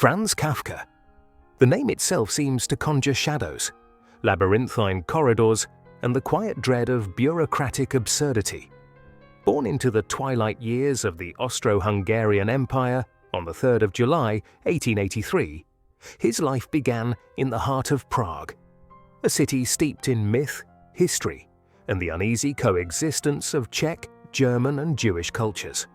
Franz Kafka. The name itself seems to conjure shadows, labyrinthine corridors, and the quiet dread of bureaucratic absurdity. Born into the twilight years of the Austro-Hungarian Empire on the 3rd of July, 1883, his life began in the heart of Prague, a city steeped in myth, history, and the uneasy coexistence of Czech, German, and Jewish cultures.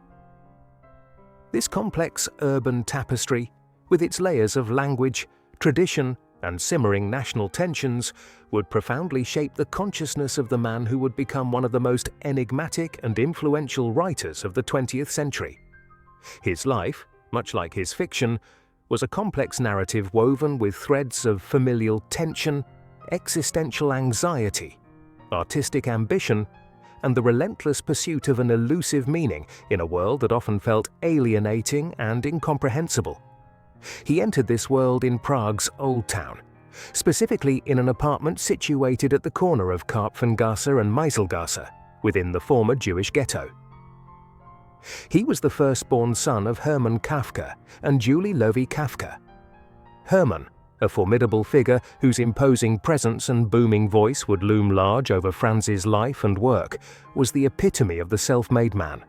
This complex urban tapestry, with its layers of language, tradition, and simmering national tensions, would profoundly shape the consciousness of the man who would become one of the most enigmatic and influential writers of the 20th century. His life, much like his fiction, was a complex narrative woven with threads of familial tension, existential anxiety, artistic ambition, and the relentless pursuit of an elusive meaning in a world that often felt alienating and incomprehensible. He entered this world in Prague's Old Town, specifically in an apartment situated at the corner of Karpfengasse and Meiselgasse, within the former Jewish ghetto. He was the firstborn son of Hermann Kafka and Julie Lovi Kafka. Hermann, a formidable figure whose imposing presence and booming voice would loom large over Franz's life and work, was the epitome of the self-made man.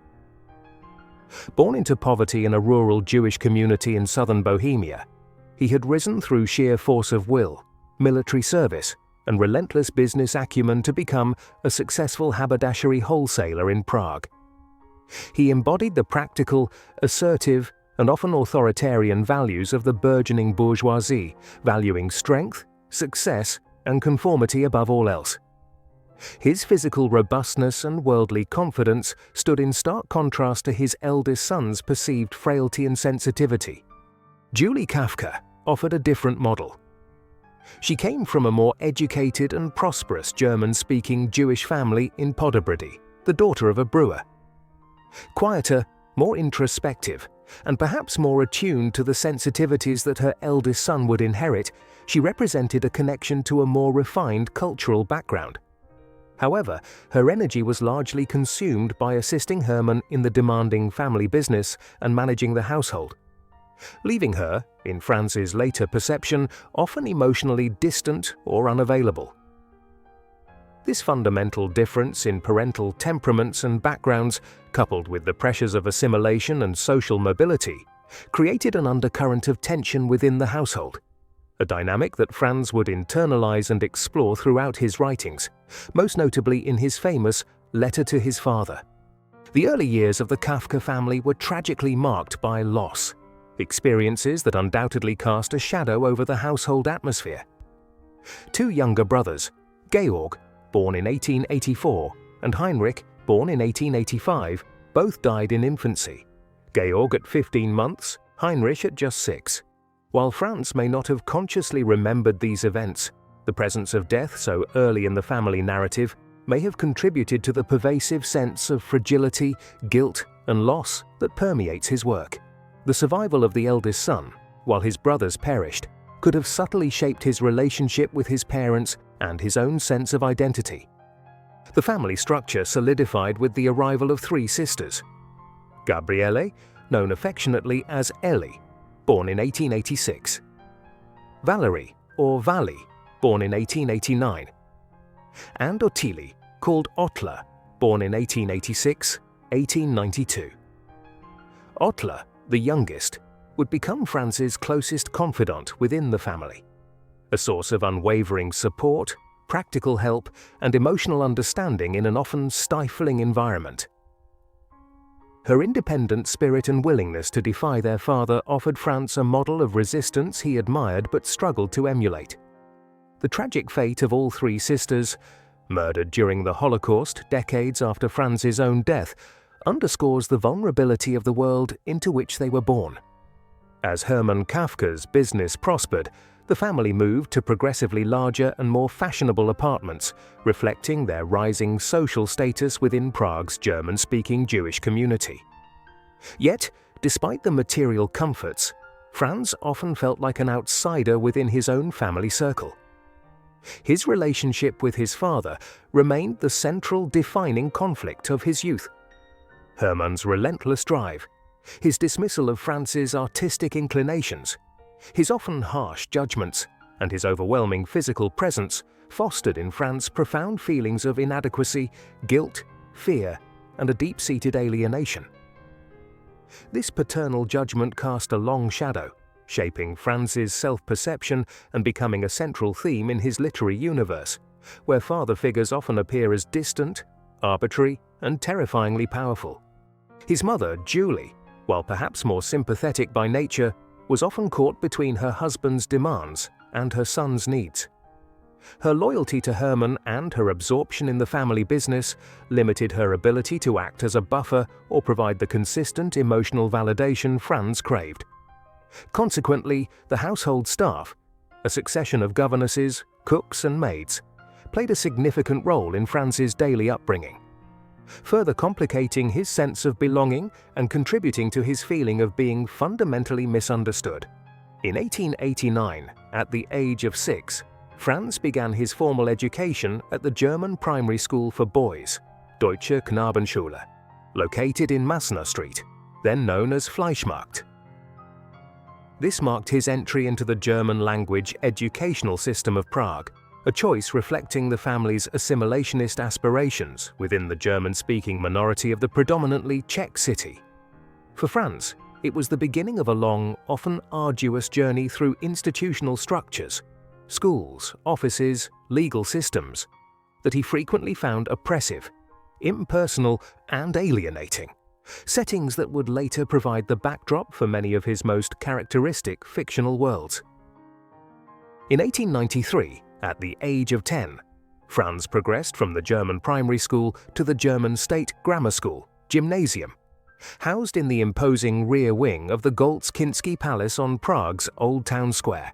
Born into poverty in a rural Jewish community in southern Bohemia, he had risen through sheer force of will, military service, and relentless business acumen to become a successful haberdashery wholesaler in Prague. He embodied the practical, assertive, and often authoritarian values of the burgeoning bourgeoisie, valuing strength, success, and conformity above all else. His physical robustness and worldly confidence stood in stark contrast to his eldest son's perceived frailty and sensitivity. Julie Kafka offered a different model. She came from a more educated and prosperous German-speaking Jewish family in Podobrady, the daughter of a brewer. Quieter, more introspective, and perhaps more attuned to the sensitivities that her eldest son would inherit, she represented a connection to a more refined cultural background. However, her energy was largely consumed by assisting Hermann in the demanding family business and managing the household, leaving her, in Franz's later perception, often emotionally distant or unavailable. This fundamental difference in parental temperaments and backgrounds, coupled with the pressures of assimilation and social mobility, created an undercurrent of tension within the household, a dynamic that Franz would internalize and explore throughout his writings, most notably in his famous Letter to His Father. The early years of the Kafka family were tragically marked by loss, experiences that undoubtedly cast a shadow over the household atmosphere. Two younger brothers, Georg, born in 1884, and Heinrich, born in 1885, both died in infancy, Georg at 15 months, Heinrich at just 6. While Franz may not have consciously remembered these events, the presence of death so early in the family narrative may have contributed to the pervasive sense of fragility, guilt, and loss that permeates his work. The survival of the eldest son, while his brothers perished, could have subtly shaped his relationship with his parents and his own sense of identity. The family structure solidified with the arrival of three sisters: Gabriele, known affectionately as Ellie, born in 1886, Valerie, or Vali, born in 1889, and Ottilie, called Otla, born in 1886-1892. Otla, the youngest, would become Franz's closest confidant within the family, a source of unwavering support, practical help, and emotional understanding in an often stifling environment. Her independent spirit and willingness to defy their father offered Franz a model of resistance he admired but struggled to emulate. The tragic fate of all three sisters, murdered during the Holocaust decades after Franz's own death, underscores the vulnerability of the world into which they were born. As Hermann Kafka's business prospered, the family moved to progressively larger and more fashionable apartments, reflecting their rising social status within Prague's German-speaking Jewish community. Yet, despite the material comforts, Franz often felt like an outsider within his own family circle. His relationship with his father remained the central defining conflict of his youth. Hermann's relentless drive, his dismissal of Franz's artistic inclinations, His often harsh judgments and his overwhelming physical presence fostered in Franz profound feelings of inadequacy, guilt, fear, and a deep-seated alienation. This paternal judgment cast a long shadow, shaping Franz's self-perception and becoming a central theme in his literary universe, where father figures often appear as distant, arbitrary, and terrifyingly powerful. His mother, Julie, while perhaps more sympathetic by nature, was often caught between her husband's demands and her son's needs. Her loyalty to Hermann and her absorption in the family business limited her ability to act as a buffer or provide the consistent emotional validation Franz craved. Consequently, the household staff, a succession of governesses, cooks, and maids, played a significant role in Franz's daily upbringing, further complicating his sense of belonging and contributing to his feeling of being fundamentally misunderstood. In 1889, at the age of 6, Franz began his formal education at the German primary school for boys, Deutsche Knabenschule, located in Massner Street, then known as Fleischmarkt. This marked his entry into the German-language educational system of Prague, a choice reflecting the family's assimilationist aspirations within the German-speaking minority of the predominantly Czech city. For Franz, it was the beginning of a long, often arduous journey through institutional structures, schools, offices, legal systems, that he frequently found oppressive, impersonal, and alienating, settings that would later provide the backdrop for many of his most characteristic fictional worlds. In 1893, at the age of 10, Franz progressed from the German primary school to the German state grammar school, gymnasium, housed in the imposing rear wing of the Goltskinsky Palace on Prague's Old Town Square.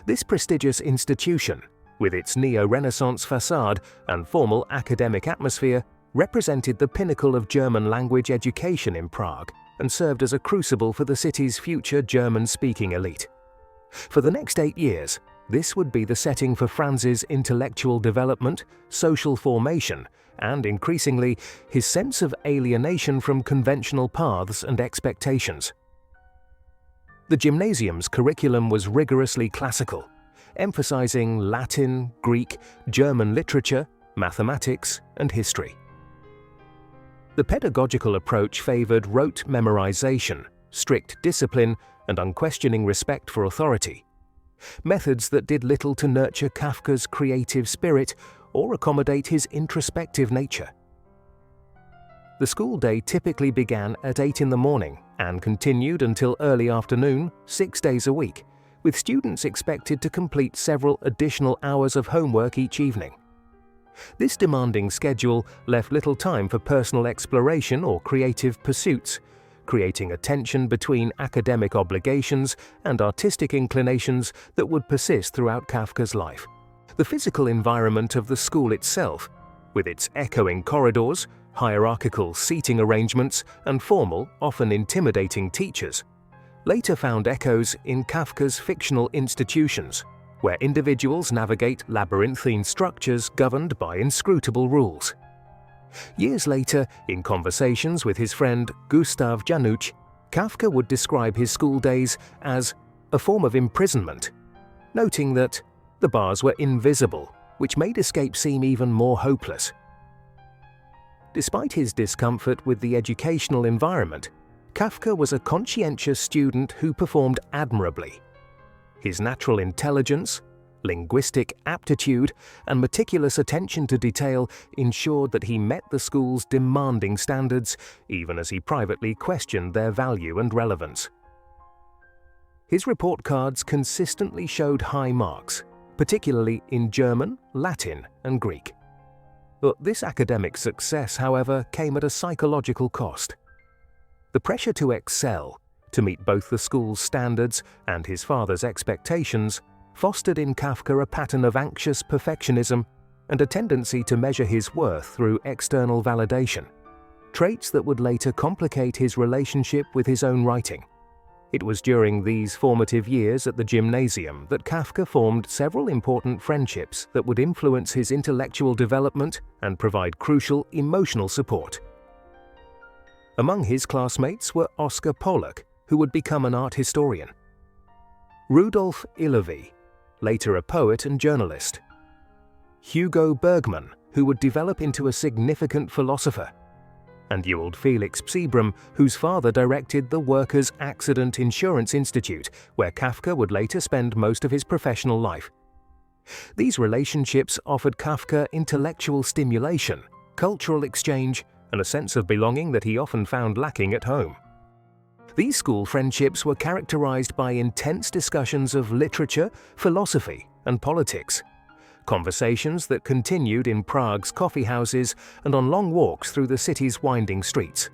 This prestigious institution, with its neo-Renaissance facade and formal academic atmosphere, represented the pinnacle of German language education in Prague and served as a crucible for the city's future German-speaking elite. For the next 8 years, this would be the setting for Franz's intellectual development, social formation, and increasingly, his sense of alienation from conventional paths and expectations. The gymnasium's curriculum was rigorously classical, emphasizing Latin, Greek, German literature, mathematics, and history. The pedagogical approach favored rote memorization, strict discipline, and unquestioning respect for authority, methods that did little to nurture Kafka's creative spirit or accommodate his introspective nature. The school day typically began at 8 in the morning and continued until early afternoon, 6 days a week, with students expected to complete several additional hours of homework each evening. This demanding schedule left little time for personal exploration or creative pursuits, creating a tension between academic obligations and artistic inclinations that would persist throughout Kafka's life. The physical environment of the school itself, with its echoing corridors, hierarchical seating arrangements, and formal, often intimidating teachers, later found echoes in Kafka's fictional institutions, where individuals navigate labyrinthine structures governed by inscrutable rules. Years later, in conversations with his friend Gustav Janusz, Kafka would describe his school days as a form of imprisonment, noting that the bars were invisible, which made escape seem even more hopeless. Despite his discomfort with the educational environment, Kafka was a conscientious student who performed admirably. His natural intelligence, linguistic aptitude, and meticulous attention to detail ensured that he met the school's demanding standards, even as he privately questioned their value and relevance. His report cards consistently showed high marks, particularly in German, Latin, and Greek. But this academic success, however, came at a psychological cost. The pressure to excel, to meet both the school's standards and his father's expectations, fostered in Kafka a pattern of anxious perfectionism and a tendency to measure his worth through external validation, traits that would later complicate his relationship with his own writing. It was during these formative years at the gymnasium that Kafka formed several important friendships that would influence his intellectual development and provide crucial emotional support. Among his classmates were Oskar Pollock, who would become an art historian. Rudolf Illovy, later a poet and journalist. Hugo Bergman, who would develop into a significant philosopher. And Ewald Felix Seabram, whose father directed the Workers' Accident Insurance Institute, where Kafka would later spend most of his professional life. These relationships offered Kafka intellectual stimulation, cultural exchange, and a sense of belonging that he often found lacking at home. These school friendships were characterized by intense discussions of literature, philosophy, and politics. Conversations that continued in Prague's coffee houses and on long walks through the city's winding streets.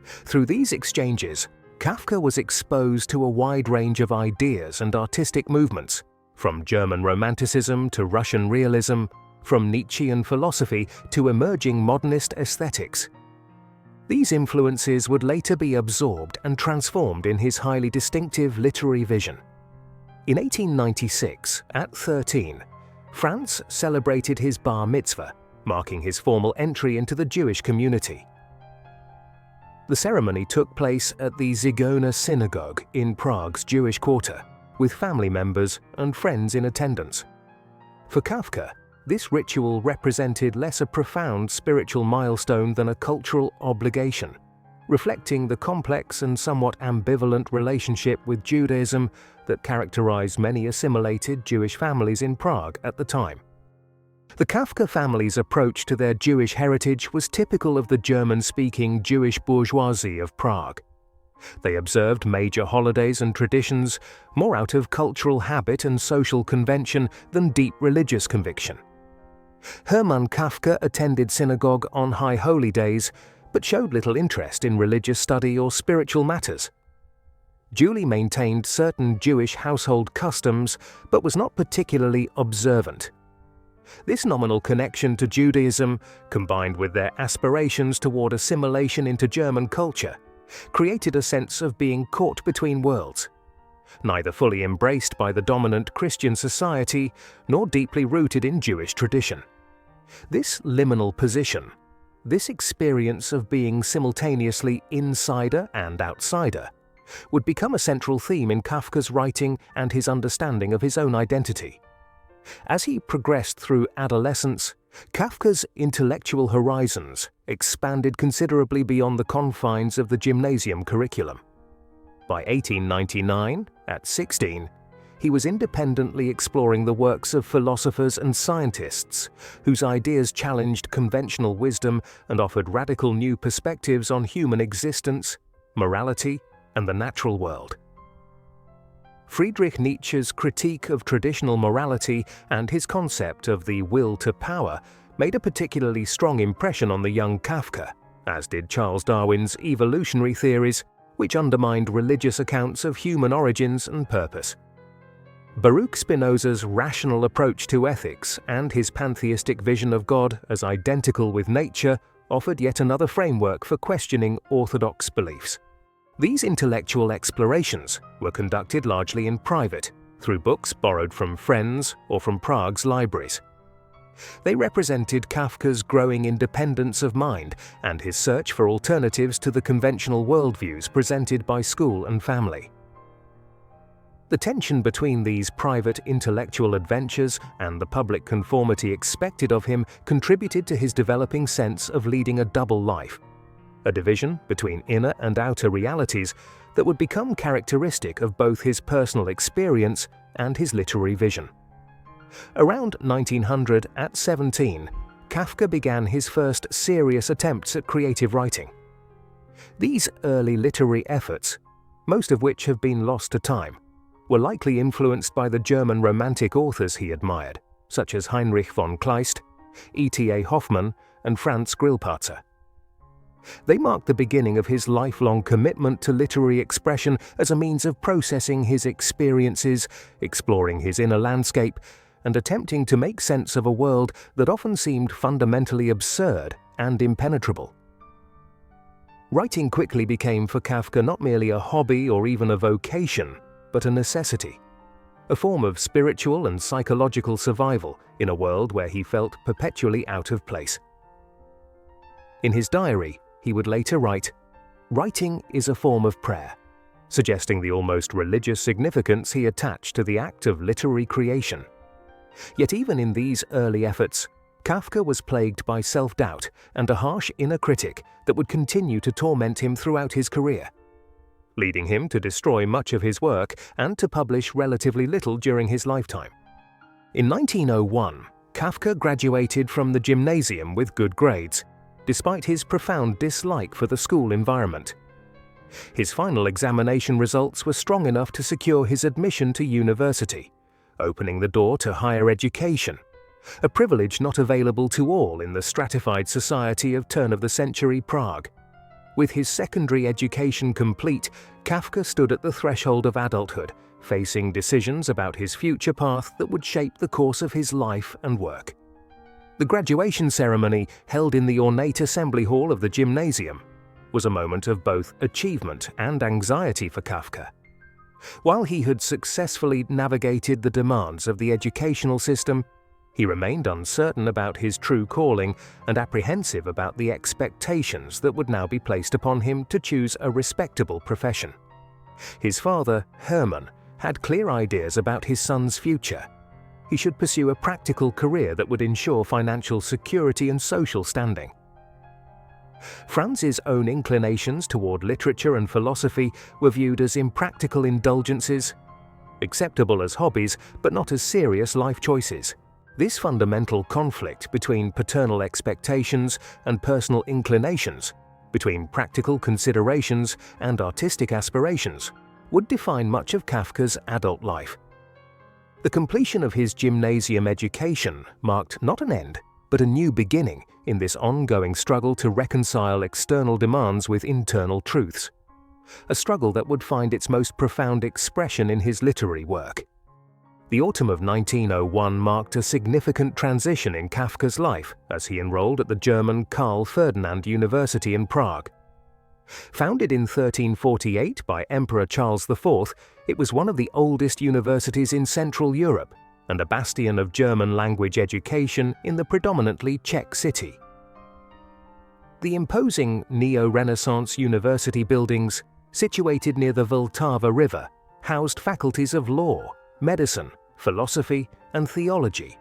Through these exchanges, Kafka was exposed to a wide range of ideas and artistic movements, from German Romanticism to Russian realism, from Nietzschean philosophy to emerging modernist aesthetics. These influences would later be absorbed and transformed in his highly distinctive literary vision. In 1896, at 13, Franz celebrated his bar mitzvah, marking his formal entry into the Jewish community. The ceremony took place at the Zigeuner Synagogue in Prague's Jewish quarter, with family members and friends in attendance. For Kafka, this ritual represented less a profound spiritual milestone than a cultural obligation, reflecting the complex and somewhat ambivalent relationship with Judaism that characterized many assimilated Jewish families in Prague at the time. The Kafka family's approach to their Jewish heritage was typical of the German-speaking Jewish bourgeoisie of Prague. They observed major holidays and traditions more out of cultural habit and social convention than deep religious conviction. Hermann Kafka attended synagogue on high holy days, but showed little interest in religious study or spiritual matters. Julie maintained certain Jewish household customs, but was not particularly observant. This nominal connection to Judaism, combined with their aspirations toward assimilation into German culture, created a sense of being caught between worlds, neither fully embraced by the dominant Christian society nor deeply rooted in Jewish tradition. This liminal position, this experience of being simultaneously insider and outsider, would become a central theme in Kafka's writing and his understanding of his own identity. As he progressed through adolescence, Kafka's intellectual horizons expanded considerably beyond the confines of the gymnasium curriculum. By 1899, at 16, he was independently exploring the works of philosophers and scientists whose ideas challenged conventional wisdom and offered radical new perspectives on human existence, morality, and the natural world. Friedrich Nietzsche's critique of traditional morality and his concept of the will to power made a particularly strong impression on the young Kafka, as did Charles Darwin's evolutionary theories, which undermined religious accounts of human origins and purpose. Baruch Spinoza's rational approach to ethics and his pantheistic vision of God as identical with nature offered yet another framework for questioning orthodox beliefs. These intellectual explorations were conducted largely in private, through books borrowed from friends or from Prague's libraries. They represented Kafka's growing independence of mind and his search for alternatives to the conventional worldviews presented by school and family. The tension between these private intellectual adventures and the public conformity expected of him contributed to his developing sense of leading a double life, a division between inner and outer realities that would become characteristic of both his personal experience and his literary vision. Around 1900, at 17, Kafka began his first serious attempts at creative writing. These early literary efforts, most of which have been lost to time, were likely influenced by the German Romantic authors he admired, such as Heinrich von Kleist, E.T.A. Hoffmann, and Franz Grillparzer. They marked the beginning of his lifelong commitment to literary expression as a means of processing his experiences, exploring his inner landscape, and attempting to make sense of a world that often seemed fundamentally absurd and impenetrable. Writing quickly became for Kafka not merely a hobby or even a vocation, but a necessity, a form of spiritual and psychological survival in a world where he felt perpetually out of place. In his diary, he would later write, "Writing is a form of prayer. suggesting the almost religious significance he attached to the act of literary creation. Yet even in these early efforts, Kafka was plagued by self-doubt and a harsh inner critic that would continue to torment him throughout his career, leading him to destroy much of his work and to publish relatively little during his lifetime. In 1901, Kafka graduated from the gymnasium with good grades, despite his profound dislike for the school environment. His final examination results were strong enough to secure his admission to university, opening the door to higher education, a privilege not available to all in the stratified society of turn-of-the-century Prague. With his secondary education complete, Kafka stood at the threshold of adulthood, facing decisions about his future path that would shape the course of his life and work. The graduation ceremony, held in the ornate assembly hall of the gymnasium, was a moment of both achievement and anxiety for Kafka. While he had successfully navigated the demands of the educational system, he remained uncertain about his true calling and apprehensive about the expectations that would now be placed upon him to choose a respectable profession. His father, Hermann, had clear ideas about his son's future. He should pursue a practical career that would ensure financial security and social standing. Franz's own inclinations toward literature and philosophy were viewed as impractical indulgences, acceptable as hobbies but not as serious life choices. This fundamental conflict between paternal expectations and personal inclinations, between practical considerations and artistic aspirations, would define much of Kafka's adult life. The completion of his gymnasium education marked not an end, but a new beginning in this ongoing struggle to reconcile external demands with internal truths, a struggle that would find its most profound expression in his literary work. The autumn of 1901 marked a significant transition in Kafka's life as he enrolled at the German Karl Ferdinand University in Prague. Founded in 1348 by Emperor Charles IV, it was one of the oldest universities in Central Europe and a bastion of German language education in the predominantly Czech city. The imposing neo-Renaissance university buildings, situated near the Vltava River, housed faculties of law, medicine, philosophy, and theology,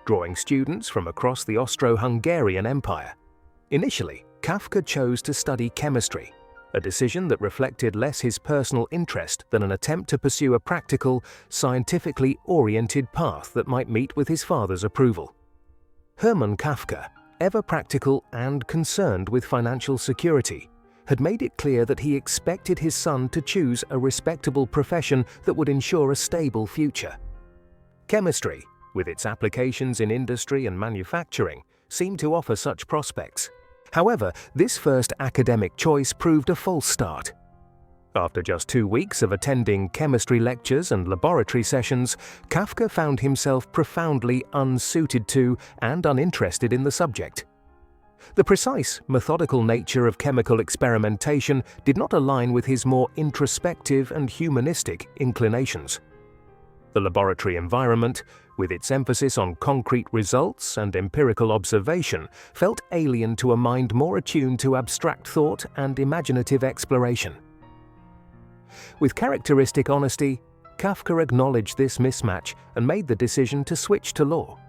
drawing students from across the Austro-Hungarian Empire. Initially, Kafka chose to study chemistry, a decision that reflected less his personal interest than an attempt to pursue a practical, scientifically oriented path that might meet with his father's approval. Hermann Kafka, ever practical and concerned with financial security, had made it clear that he expected his son to choose a respectable profession that would ensure a stable future. Chemistry, with its applications in industry and manufacturing, seemed to offer such prospects. However, this first academic choice proved a false start. After just 2 weeks of attending chemistry lectures and laboratory sessions, Kafka found himself profoundly unsuited to and uninterested in the subject. The precise, methodical nature of chemical experimentation did not align with his more introspective and humanistic inclinations. The laboratory environment, with its emphasis on concrete results and empirical observation, felt alien to a mind more attuned to abstract thought and imaginative exploration. With characteristic honesty, Kafka acknowledged this mismatch and made the decision to switch to law.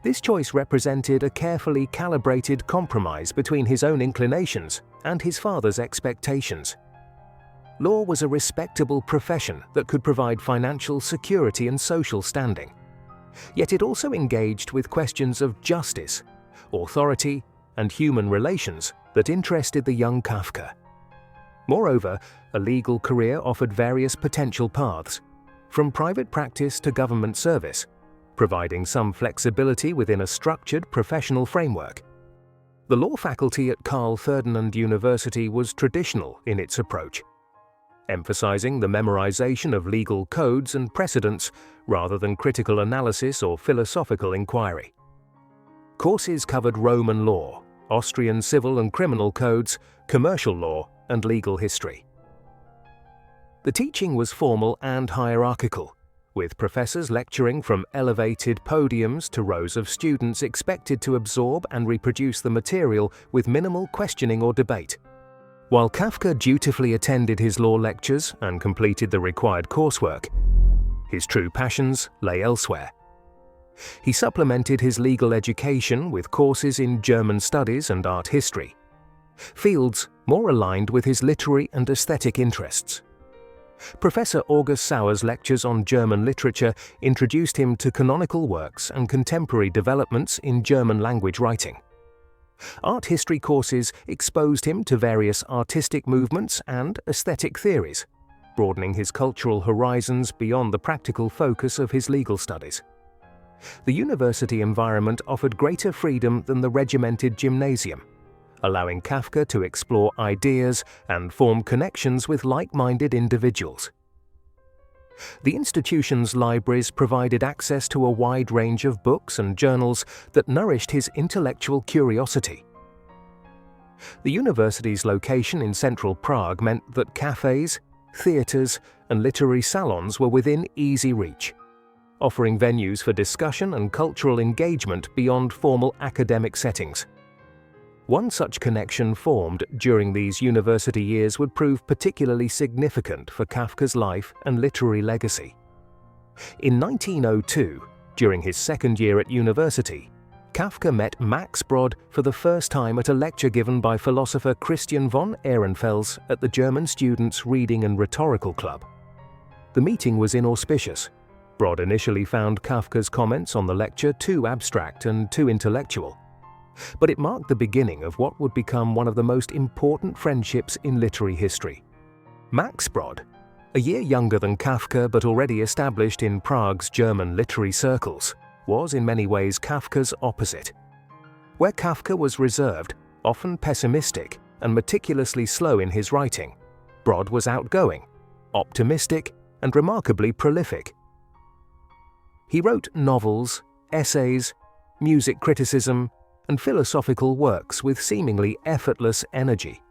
This choice represented a carefully calibrated compromise between his own inclinations and his father's expectations. Law was a respectable profession that could provide financial security and social standing. Yet it also engaged with questions of justice, authority, and human relations that interested the young Kafka. Moreover, a legal career offered various potential paths, from private practice to government service, providing some flexibility within a structured professional framework. The law faculty at Karl Ferdinand University was traditional in its approach, emphasizing the memorization of legal codes and precedents rather than critical analysis or philosophical inquiry. Courses covered Roman law, Austrian civil and criminal codes, commercial law, and legal history. The teaching was formal and hierarchical, with professors lecturing from elevated podiums to rows of students expected to absorb and reproduce the material with minimal questioning or debate. While Kafka dutifully attended his law lectures and completed the required coursework, his true passions lay elsewhere. He supplemented his legal education with courses in German studies and art history, fields more aligned with his literary and aesthetic interests. Professor August Sauer's lectures on German literature introduced him to canonical works and contemporary developments in German language writing. Art history courses exposed him to various artistic movements and aesthetic theories, broadening his cultural horizons beyond the practical focus of his legal studies. The university environment offered greater freedom than the regimented gymnasium, allowing Kafka to explore ideas and form connections with like-minded individuals. The institution's libraries provided access to a wide range of books and journals that nourished his intellectual curiosity. The university's location in central Prague meant that cafes, theatres, and literary salons were within easy reach, offering venues for discussion and cultural engagement beyond formal academic settings. One such connection formed during these university years would prove particularly significant for Kafka's life and literary legacy. In 1902, during his second year at university, Kafka met Max Brod for the first time at a lecture given by philosopher Christian von Ehrenfels at the German Students' Reading and Rhetorical Club. The meeting was inauspicious. Brod initially found Kafka's comments on the lecture too abstract and too intellectual, but it marked the beginning of what would become one of the most important friendships in literary history. Max Brod, a year younger than Kafka but already established in Prague's German literary circles, was in many ways Kafka's opposite. Where Kafka was reserved, often pessimistic, and meticulously slow in his writing, Brod was outgoing, optimistic, and remarkably prolific. He wrote novels, essays, music criticism, and philosophical works with seemingly effortless energy.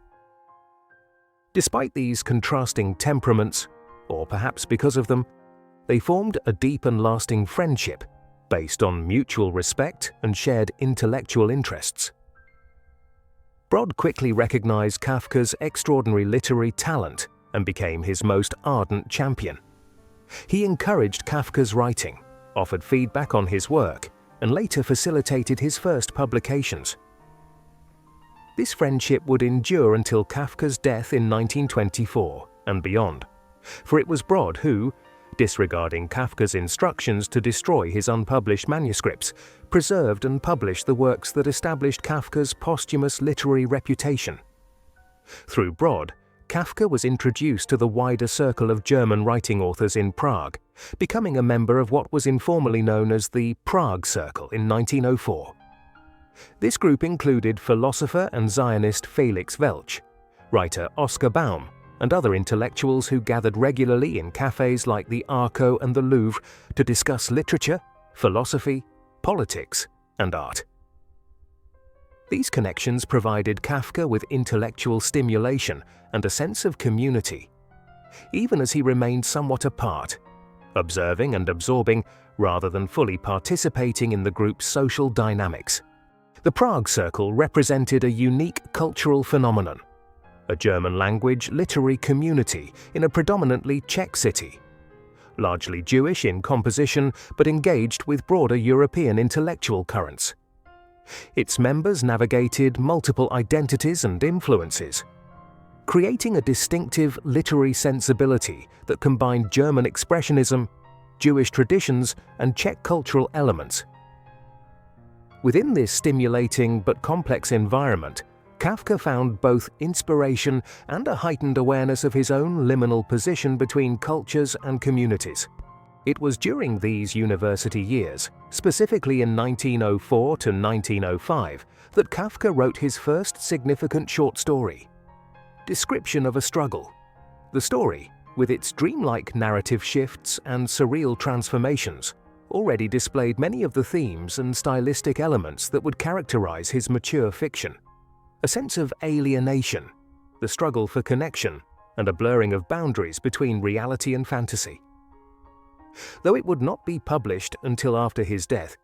Despite these contrasting temperaments, or perhaps because of them, they formed a deep and lasting friendship based on mutual respect and shared intellectual interests. Brod quickly recognized Kafka's extraordinary literary talent and became his most ardent champion. He encouraged Kafka's writing, offered feedback on his work, and later facilitated his first publications. This friendship would endure until Kafka's death in 1924 and beyond, for it was Brod who, disregarding Kafka's instructions to destroy his unpublished manuscripts, preserved and published the works that established Kafka's posthumous literary reputation. Through Brod, Kafka was introduced to the wider circle of German writing authors in Prague, becoming a member of what was informally known as the Prague Circle in 1904. This group included philosopher and Zionist Felix Welch, writer Oscar Baum, and other intellectuals who gathered regularly in cafes like the Arco and the Louvre to discuss literature, philosophy, politics, and art. These connections provided Kafka with intellectual stimulation and a sense of community, even as he remained somewhat apart, observing and absorbing rather than fully participating in the group's social dynamics. The Prague Circle represented a unique cultural phenomenon, a German-language literary community in a predominantly Czech city, largely Jewish in composition but engaged with broader European intellectual currents. Its members navigated multiple identities and influences, creating a distinctive literary sensibility that combined German expressionism, Jewish traditions, and Czech cultural elements. Within this stimulating but complex environment, Kafka found both inspiration and a heightened awareness of his own liminal position between cultures and communities. It was during these university years, specifically in 1904 to 1905, that Kafka wrote his first significant short story, Description of a Struggle. The story, with its dreamlike narrative shifts and surreal transformations, already displayed many of the themes and stylistic elements that would characterize his mature fiction. A sense of alienation, the struggle for connection, and a blurring of boundaries between reality and fantasy. Though it would not be published until after his death,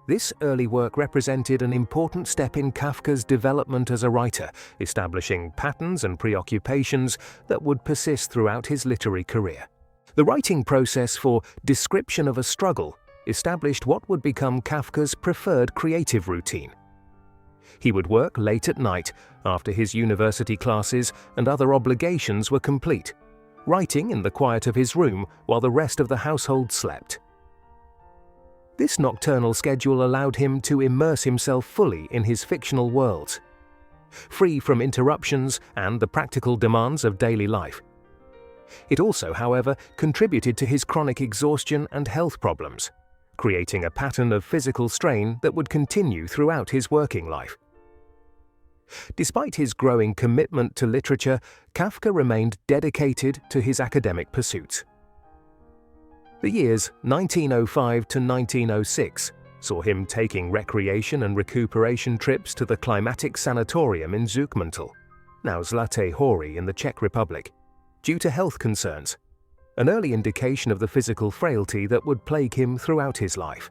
This early work represented an important step in Kafka's development as a writer, establishing patterns and preoccupations that would persist throughout his literary career. The writing process for Description of a Struggle established what would become Kafka's preferred creative routine. He would work late at night after his university classes and other obligations were complete, writing in the quiet of his room while the rest of the household slept. This nocturnal schedule allowed him to immerse himself fully in his fictional worlds, free from interruptions and the practical demands of daily life. It also, however, contributed to his chronic exhaustion and health problems, creating a pattern of physical strain that would continue throughout his working life. Despite his growing commitment to literature, Kafka remained dedicated to his academic pursuits. The years 1905 to 1906 saw him taking recreation and recuperation trips to the climatic sanatorium in Zukmantal, now Zlaté Hory in the Czech Republic, due to health concerns, an early indication of the physical frailty that would plague him throughout his life.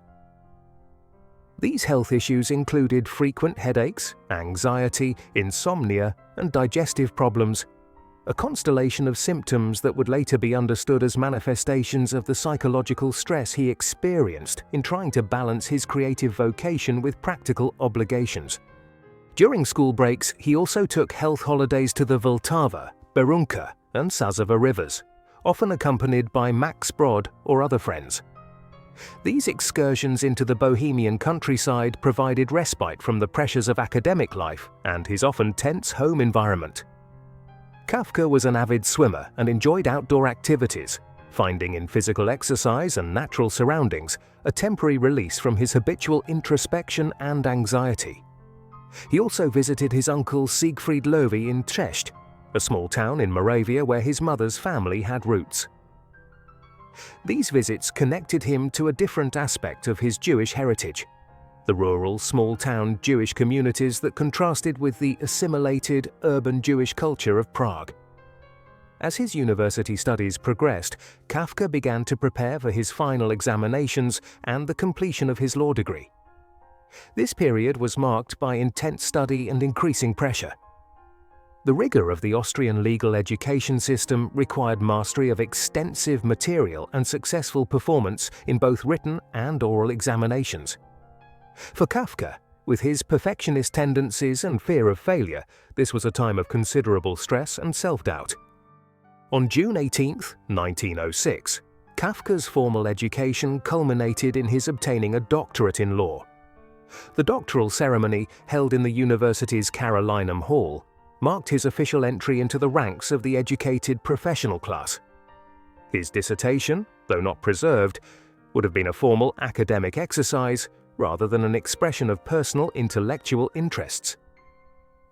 These health issues included frequent headaches, anxiety, insomnia, and digestive problems, a constellation of symptoms that would later be understood as manifestations of the psychological stress he experienced in trying to balance his creative vocation with practical obligations. During school breaks, he also took health holidays to the Vltava, Berunka, and Sazava rivers, often accompanied by Max Brod or other friends. These excursions into the Bohemian countryside provided respite from the pressures of academic life and his often tense home environment. Kafka was an avid swimmer and enjoyed outdoor activities, finding in physical exercise and natural surroundings a temporary release from his habitual introspection and anxiety. He also visited his uncle Siegfried Loewy in Třešť, a small town in Moravia where his mother's family had roots. These visits connected him to a different aspect of his Jewish heritage, the rural, small-town Jewish communities that contrasted with the assimilated, urban Jewish culture of Prague. As his university studies progressed, Kafka began to prepare for his final examinations and the completion of his law degree. This period was marked by intense study and increasing pressure. The rigor of the Austrian legal education system required mastery of extensive material and successful performance in both written and oral examinations. For Kafka, with his perfectionist tendencies and fear of failure, this was a time of considerable stress and self-doubt. On June 18, 1906, Kafka's formal education culminated in his obtaining a doctorate in law. The doctoral ceremony, held in the university's Carolinum Hall, marked his official entry into the ranks of the educated professional class. His dissertation, though not preserved, would have been a formal academic exercise rather than an expression of personal intellectual interests.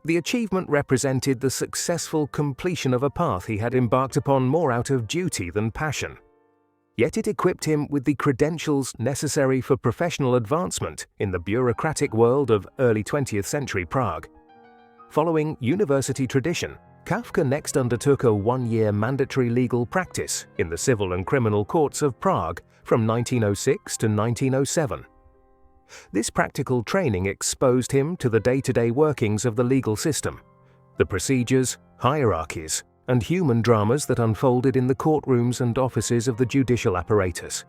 The achievement represented the successful completion of a path he had embarked upon more out of duty than passion. Yet it equipped him with the credentials necessary for professional advancement in the bureaucratic world of early 20th century Prague. Following university tradition, Kafka next undertook a one-year mandatory legal practice in the civil and criminal courts of Prague from 1906 to 1907. This practical training exposed him to the day-to-day workings of the legal system, the procedures, hierarchies, and human dramas that unfolded in the courtrooms and offices of the judicial apparatus.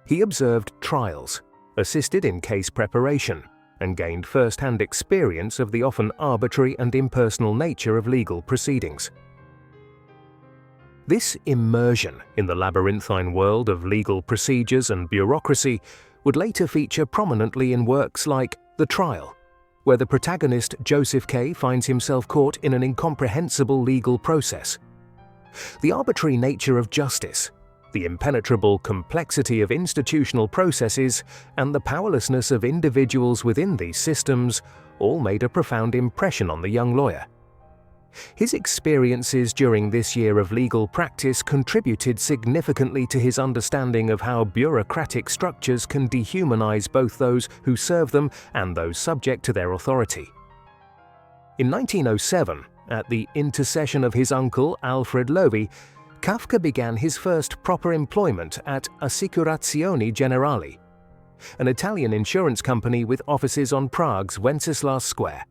He observed trials, assisted in case preparation, and gained first-hand experience of the often arbitrary and impersonal nature of legal proceedings. This immersion in the labyrinthine world of legal procedures and bureaucracy would later feature prominently in works like The Trial, where the protagonist Joseph K. finds himself caught in an incomprehensible legal process. The arbitrary nature of justice, the impenetrable complexity of institutional processes, and the powerlessness of individuals within these systems all made a profound impression on the young lawyer. His experiences during this year of legal practice contributed significantly to his understanding of how bureaucratic structures can dehumanize both those who serve them and those subject to their authority. In 1907, at the intercession of his uncle Alfred Loewy, Kafka began his first proper employment at Assicurazioni Generali, an Italian insurance company with offices on Prague's Wenceslas Square.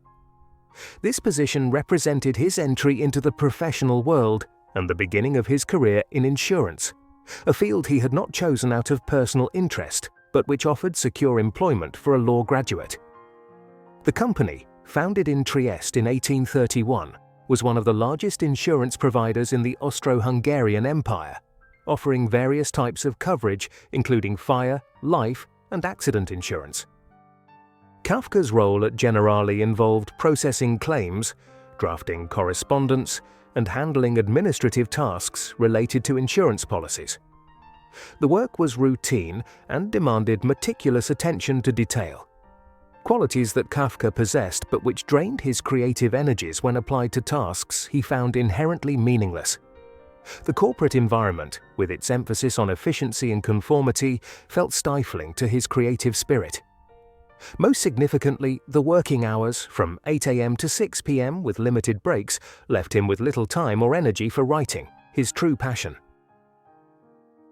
This position represented his entry into the professional world and the beginning of his career in insurance, a field he had not chosen out of personal interest, but which offered secure employment for a law graduate. The company, founded in Trieste in 1831, was one of the largest insurance providers in the Austro-Hungarian Empire, offering various types of coverage including fire, life, and accident insurance. Kafka's role at Generali involved processing claims, drafting correspondence, and handling administrative tasks related to insurance policies. The work was routine and demanded meticulous attention to detail, qualities that Kafka possessed but which drained his creative energies when applied to tasks he found inherently meaningless. The corporate environment, with its emphasis on efficiency and conformity, felt stifling to his creative spirit. Most significantly, the working hours, from 8 a.m. to 6 p.m. with limited breaks, left him with little time or energy for writing, his true passion.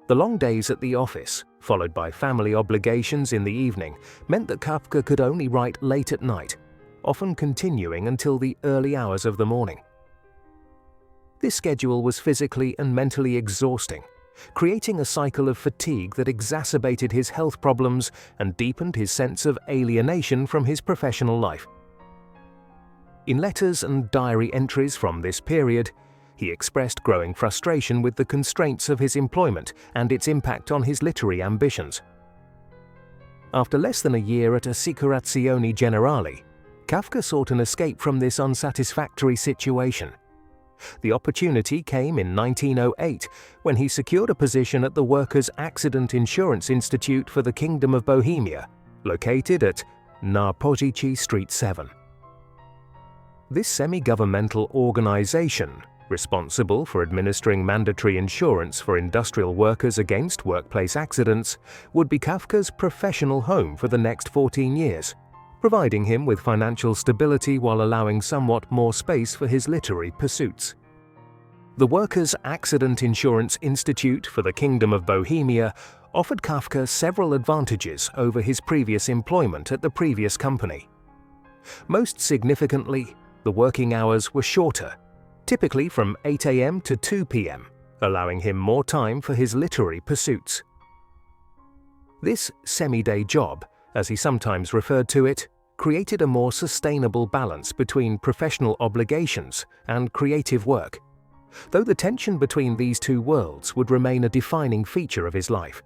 The long days at the office, followed by family obligations in the evening, meant that Kafka could only write late at night, often continuing until the early hours of the morning. This schedule was physically and mentally exhausting, creating a cycle of fatigue that exacerbated his health problems and deepened his sense of alienation from his professional life. In letters and diary entries from this period, he expressed growing frustration with the constraints of his employment and its impact on his literary ambitions. After less than a year at Assicurazioni Generali, Kafka sought an escape from this unsatisfactory situation. The opportunity came in 1908 when he secured a position at the Workers' Accident Insurance Institute for the Kingdom of Bohemia, located at Narpogici Street 7. This semi-governmental organization, responsible for administering mandatory insurance for industrial workers against workplace accidents, would be Kafka's professional home for the next 14 years, providing him with financial stability while allowing somewhat more space for his literary pursuits. The Workers' Accident Insurance Institute for the Kingdom of Bohemia offered Kafka several advantages over his previous employment at the previous company. Most significantly, the working hours were shorter, typically from 8 a.m. to 2 p.m., allowing him more time for his literary pursuits. This semi-day job, as he sometimes referred to it, created a more sustainable balance between professional obligations and creative work, though the tension between these two worlds would remain a defining feature of his life.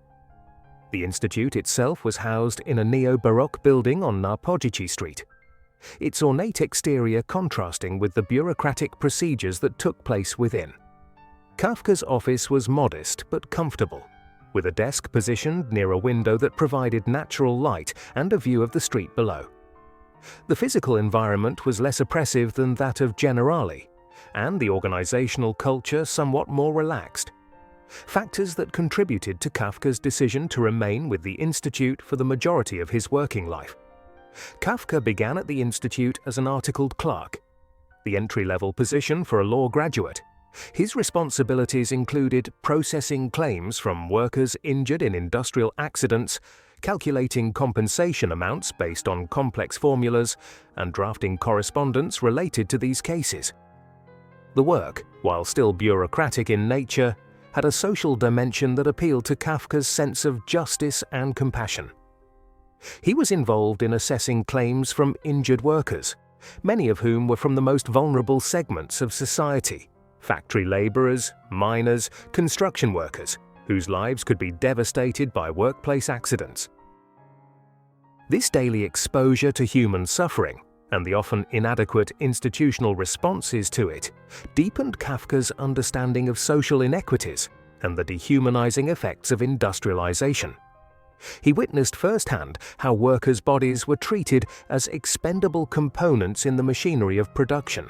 The institute itself was housed in a neo-Baroque building on Narpogici Street, its ornate exterior contrasting with the bureaucratic procedures that took place within. Kafka's office was modest but comfortable, with a desk positioned near a window that provided natural light and a view of the street below. The physical environment was less oppressive than that of Generali, and the organizational culture somewhat more relaxed, factors that contributed to Kafka's decision to remain with the institute for the majority of his working life. Kafka began at the institute as an articled clerk, the entry-level position for a law graduate. His responsibilities included processing claims from workers injured in industrial accidents, calculating compensation amounts based on complex formulas, and drafting correspondence related to these cases. The work, while still bureaucratic in nature, had a social dimension that appealed to Kafka's sense of justice and compassion. He was involved in assessing claims from injured workers, many of whom were from the most vulnerable segments of society: factory laborers, miners, construction workers, whose lives could be devastated by workplace accidents. This daily exposure to human suffering, and the often inadequate institutional responses to it, deepened Kafka's understanding of social inequities and the dehumanizing effects of industrialization. He witnessed firsthand how workers' bodies were treated as expendable components in the machinery of production,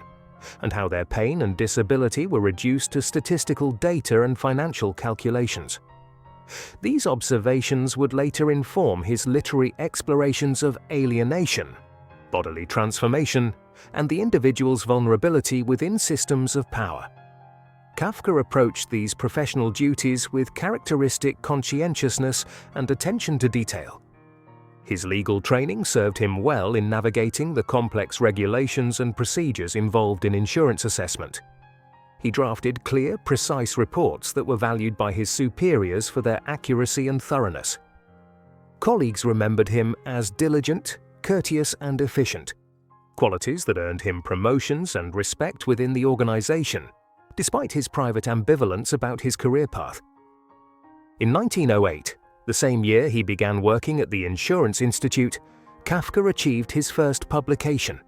and how their pain and disability were reduced to statistical data and financial calculations. These observations would later inform his literary explorations of alienation, bodily transformation, and the individual's vulnerability within systems of power. Kafka approached these professional duties with characteristic conscientiousness and attention to detail. His legal training served him well in navigating the complex regulations and procedures involved in insurance assessment. He drafted clear, precise reports that were valued by his superiors for their accuracy and thoroughness. Colleagues remembered him as diligent, courteous, and efficient, qualities that earned him promotions and respect within the organization, despite his private ambivalence about his career path. In 1908, the same year he began working at the Insurance Institute, Kafka achieved his first publication.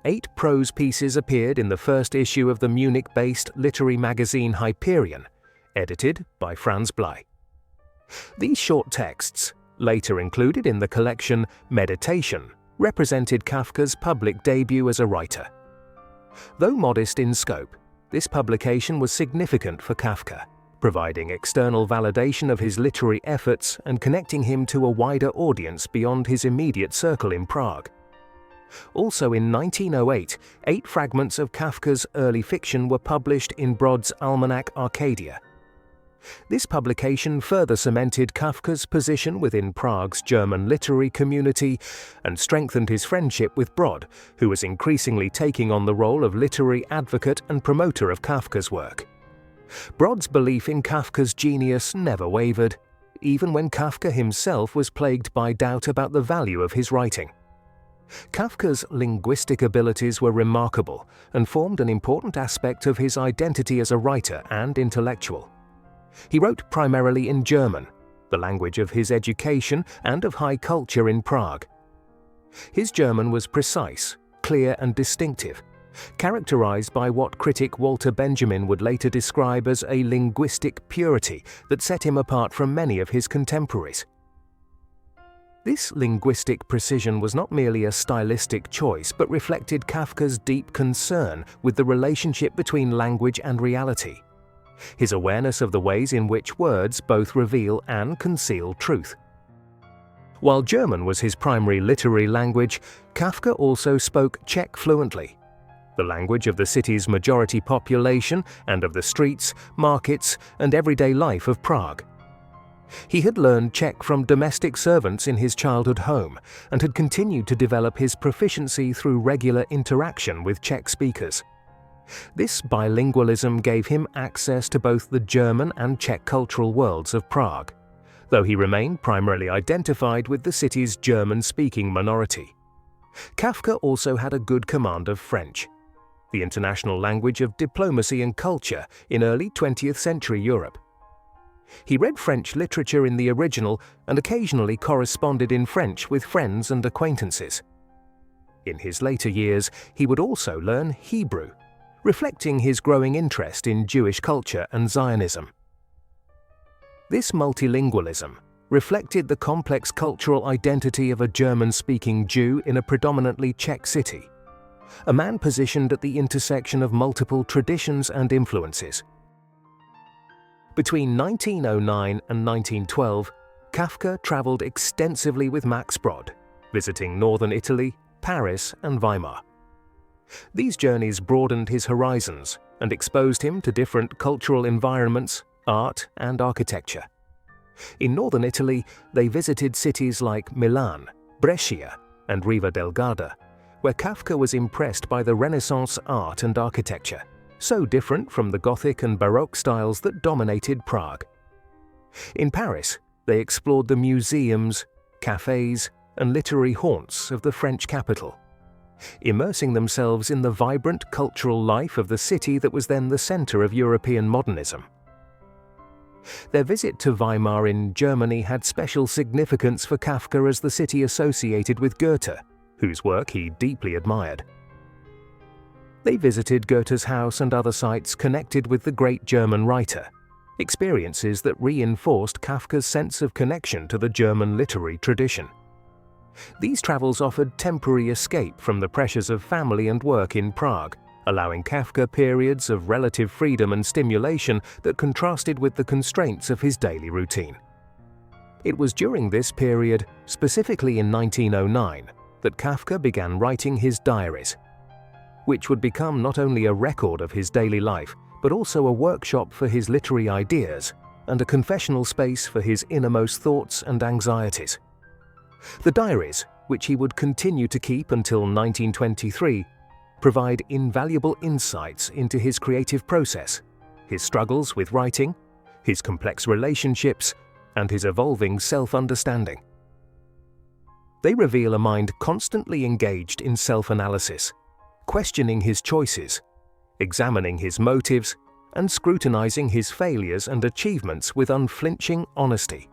8 prose pieces appeared in the first issue of the Munich-based literary magazine Hyperion, edited by Franz Blei. These short texts, later included in the collection Meditation, represented Kafka's public debut as a writer. Though modest in scope, this publication was significant for Kafka, providing external validation of his literary efforts and connecting him to a wider audience beyond his immediate circle in Prague. Also in 1908, 8 fragments of Kafka's early fiction were published in Brod's Almanac Arcadia. This publication further cemented Kafka's position within Prague's German literary community and strengthened his friendship with Brod, who was increasingly taking on the role of literary advocate and promoter of Kafka's work. Brod's belief in Kafka's genius never wavered, even when Kafka himself was plagued by doubt about the value of his writing. Kafka's linguistic abilities were remarkable and formed an important aspect of his identity as a writer and intellectual. He wrote primarily in German, the language of his education and of high culture in Prague. His German was precise, clear, and distinctive, characterized by what critic Walter Benjamin would later describe as a linguistic purity that set him apart from many of his contemporaries. This linguistic precision was not merely a stylistic choice, but reflected Kafka's deep concern with the relationship between language and reality, his awareness of the ways in which words both reveal and conceal truth. While German was his primary literary language, Kafka also spoke Czech fluently, the language of the city's majority population and of the streets, markets, and everyday life of Prague. He had learned Czech from domestic servants in his childhood home and had continued to develop his proficiency through regular interaction with Czech speakers. This bilingualism gave him access to both the German and Czech cultural worlds of Prague, though he remained primarily identified with the city's German-speaking minority. Kafka also had a good command of French, the international language of diplomacy and culture in early 20th century Europe. He read French literature in the original and occasionally corresponded in French with friends and acquaintances. In his later years, he would also learn Hebrew, reflecting his growing interest in Jewish culture and Zionism. This multilingualism reflected the complex cultural identity of a German-speaking Jew in a predominantly Czech city, a man positioned at the intersection of multiple traditions and influences. Between 1909 and 1912, Kafka traveled extensively with Max Brod, visiting northern Italy, Paris, and Weimar. These journeys broadened his horizons and exposed him to different cultural environments, art, and architecture. In northern Italy, they visited cities like Milan, Brescia, and Riva del Garda, where Kafka was impressed by the Renaissance art and architecture, so different from the Gothic and Baroque styles that dominated Prague. In Paris, they explored the museums, cafes, and literary haunts of the French capital, immersing themselves in the vibrant cultural life of the city that was then the center of European modernism. Their visit to Weimar in Germany had special significance for Kafka as the city associated with Goethe, whose work he deeply admired. They visited Goethe's house and other sites connected with the great German writer, experiences that reinforced Kafka's sense of connection to the German literary tradition. These travels offered temporary escape from the pressures of family and work in Prague, allowing Kafka periods of relative freedom and stimulation that contrasted with the constraints of his daily routine. It was during this period, specifically in 1909, that Kafka began writing his diaries, which would become not only a record of his daily life, but also a workshop for his literary ideas and a confessional space for his innermost thoughts and anxieties. The diaries, which he would continue to keep until 1923, provide invaluable insights into his creative process, his struggles with writing, his complex relationships, and his evolving self-understanding. They reveal a mind constantly engaged in self-analysis, questioning his choices, examining his motives, and scrutinizing his failures and achievements with unflinching honesty.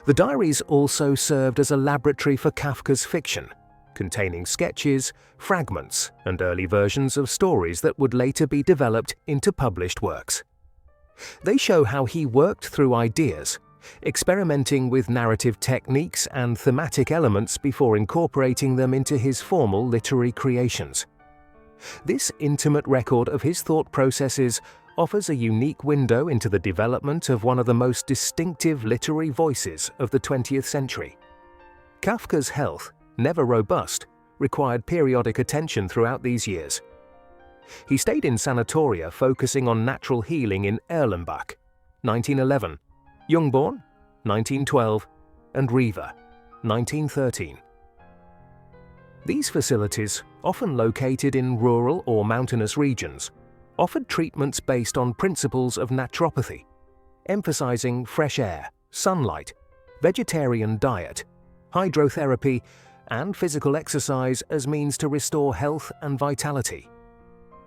The diaries also served as a laboratory for Kafka's fiction, containing sketches, fragments, and early versions of stories that would later be developed into published works. They show how he worked through ideas, experimenting with narrative techniques and thematic elements before incorporating them into his formal literary creations. This intimate record of his thought processes offers a unique window into the development of one of the most distinctive literary voices of the 20th century. Kafka's health, never robust, required periodic attention throughout these years. He stayed in sanatoria focusing on natural healing in Erlenbach, 1911, Jungborn, 1912, and Riva, 1913. These facilities, often located in rural or mountainous regions, offered treatments based on principles of naturopathy, emphasizing fresh air, sunlight, vegetarian diet, hydrotherapy, and physical exercise as means to restore health and vitality.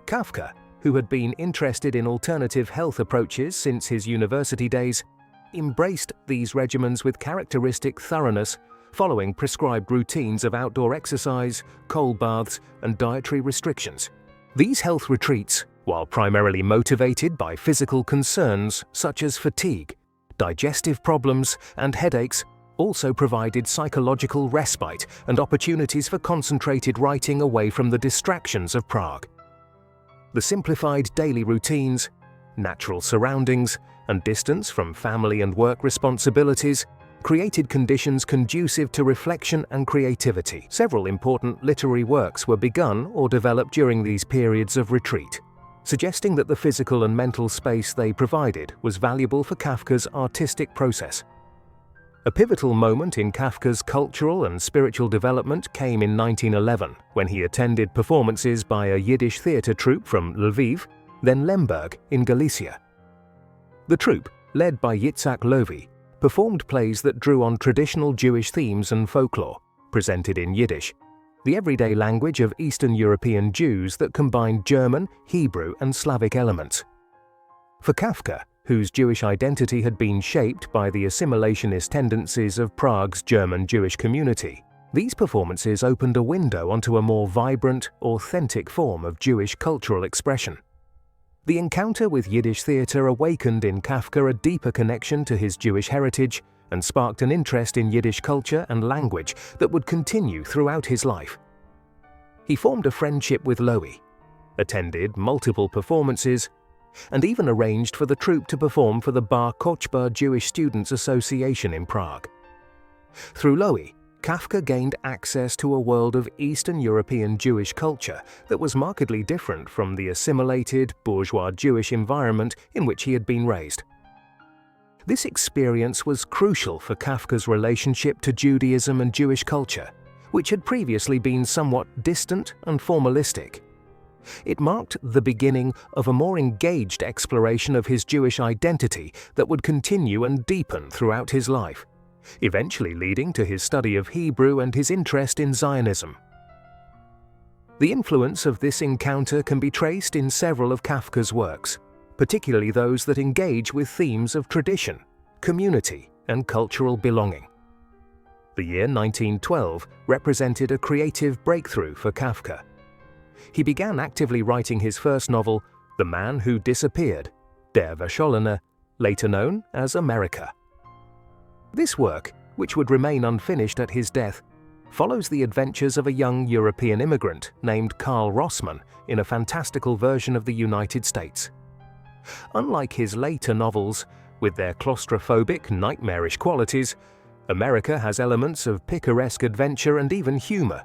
Kafka, who had been interested in alternative health approaches since his university days, embraced these regimens with characteristic thoroughness, following prescribed routines of outdoor exercise, cold baths, and dietary restrictions. These health retreats, while primarily motivated by physical concerns such as fatigue, digestive problems, and headaches, also provided psychological respite and opportunities for concentrated writing away from the distractions of Prague. The simplified daily routines, natural surroundings, and distance from family and work responsibilities created conditions conducive to reflection and creativity. Several important literary works were begun or developed during these periods of retreat, suggesting that the physical and mental space they provided was valuable for Kafka's artistic process. A pivotal moment in Kafka's cultural and spiritual development came in 1911, when he attended performances by a Yiddish theatre troupe from Lviv, then Lemberg in Galicia. The troupe, led by Yitzhak Lovi, performed plays that drew on traditional Jewish themes and folklore, presented in Yiddish, the everyday language of Eastern European Jews that combined German, Hebrew, and Slavic elements. For Kafka, whose Jewish identity had been shaped by the assimilationist tendencies of Prague's German Jewish community, these performances opened a window onto a more vibrant, authentic form of Jewish cultural expression. The encounter with Yiddish theatre awakened in Kafka a deeper connection to his Jewish heritage and sparked an interest in Yiddish culture and language that would continue throughout his life. He formed a friendship with Loewy, attended multiple performances, and even arranged for the troupe to perform for the Bar Kochba Jewish Students Association in Prague. Through Loewy, Kafka gained access to a world of Eastern European Jewish culture that was markedly different from the assimilated, bourgeois Jewish environment in which he had been raised. This experience was crucial for Kafka's relationship to Judaism and Jewish culture, which had previously been somewhat distant and formalistic. It marked the beginning of a more engaged exploration of his Jewish identity that would continue and deepen throughout his life, eventually leading to his study of Hebrew and his interest in Zionism. The influence of this encounter can be traced in several of Kafka's works, particularly those that engage with themes of tradition, community, and cultural belonging. The year 1912 represented a creative breakthrough for Kafka. He began actively writing his first novel, The Man Who Disappeared, Der Verschollene, later known as America. This work, which would remain unfinished at his death, follows the adventures of a young European immigrant named Karl Rossmann in a fantastical version of the United States. Unlike his later novels, with their claustrophobic, nightmarish qualities, America has elements of picaresque adventure and even humor,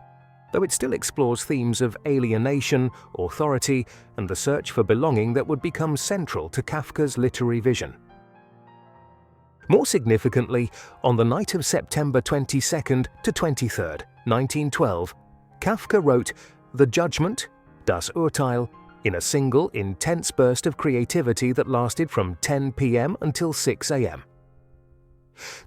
though it still explores themes of alienation, authority, and the search for belonging that would become central to Kafka's literary vision. More significantly, on the night of September 22nd to 23rd, 1912, Kafka wrote The Judgment, Das Urteil, in a single, intense burst of creativity that lasted from 10 p.m. until 6 a.m.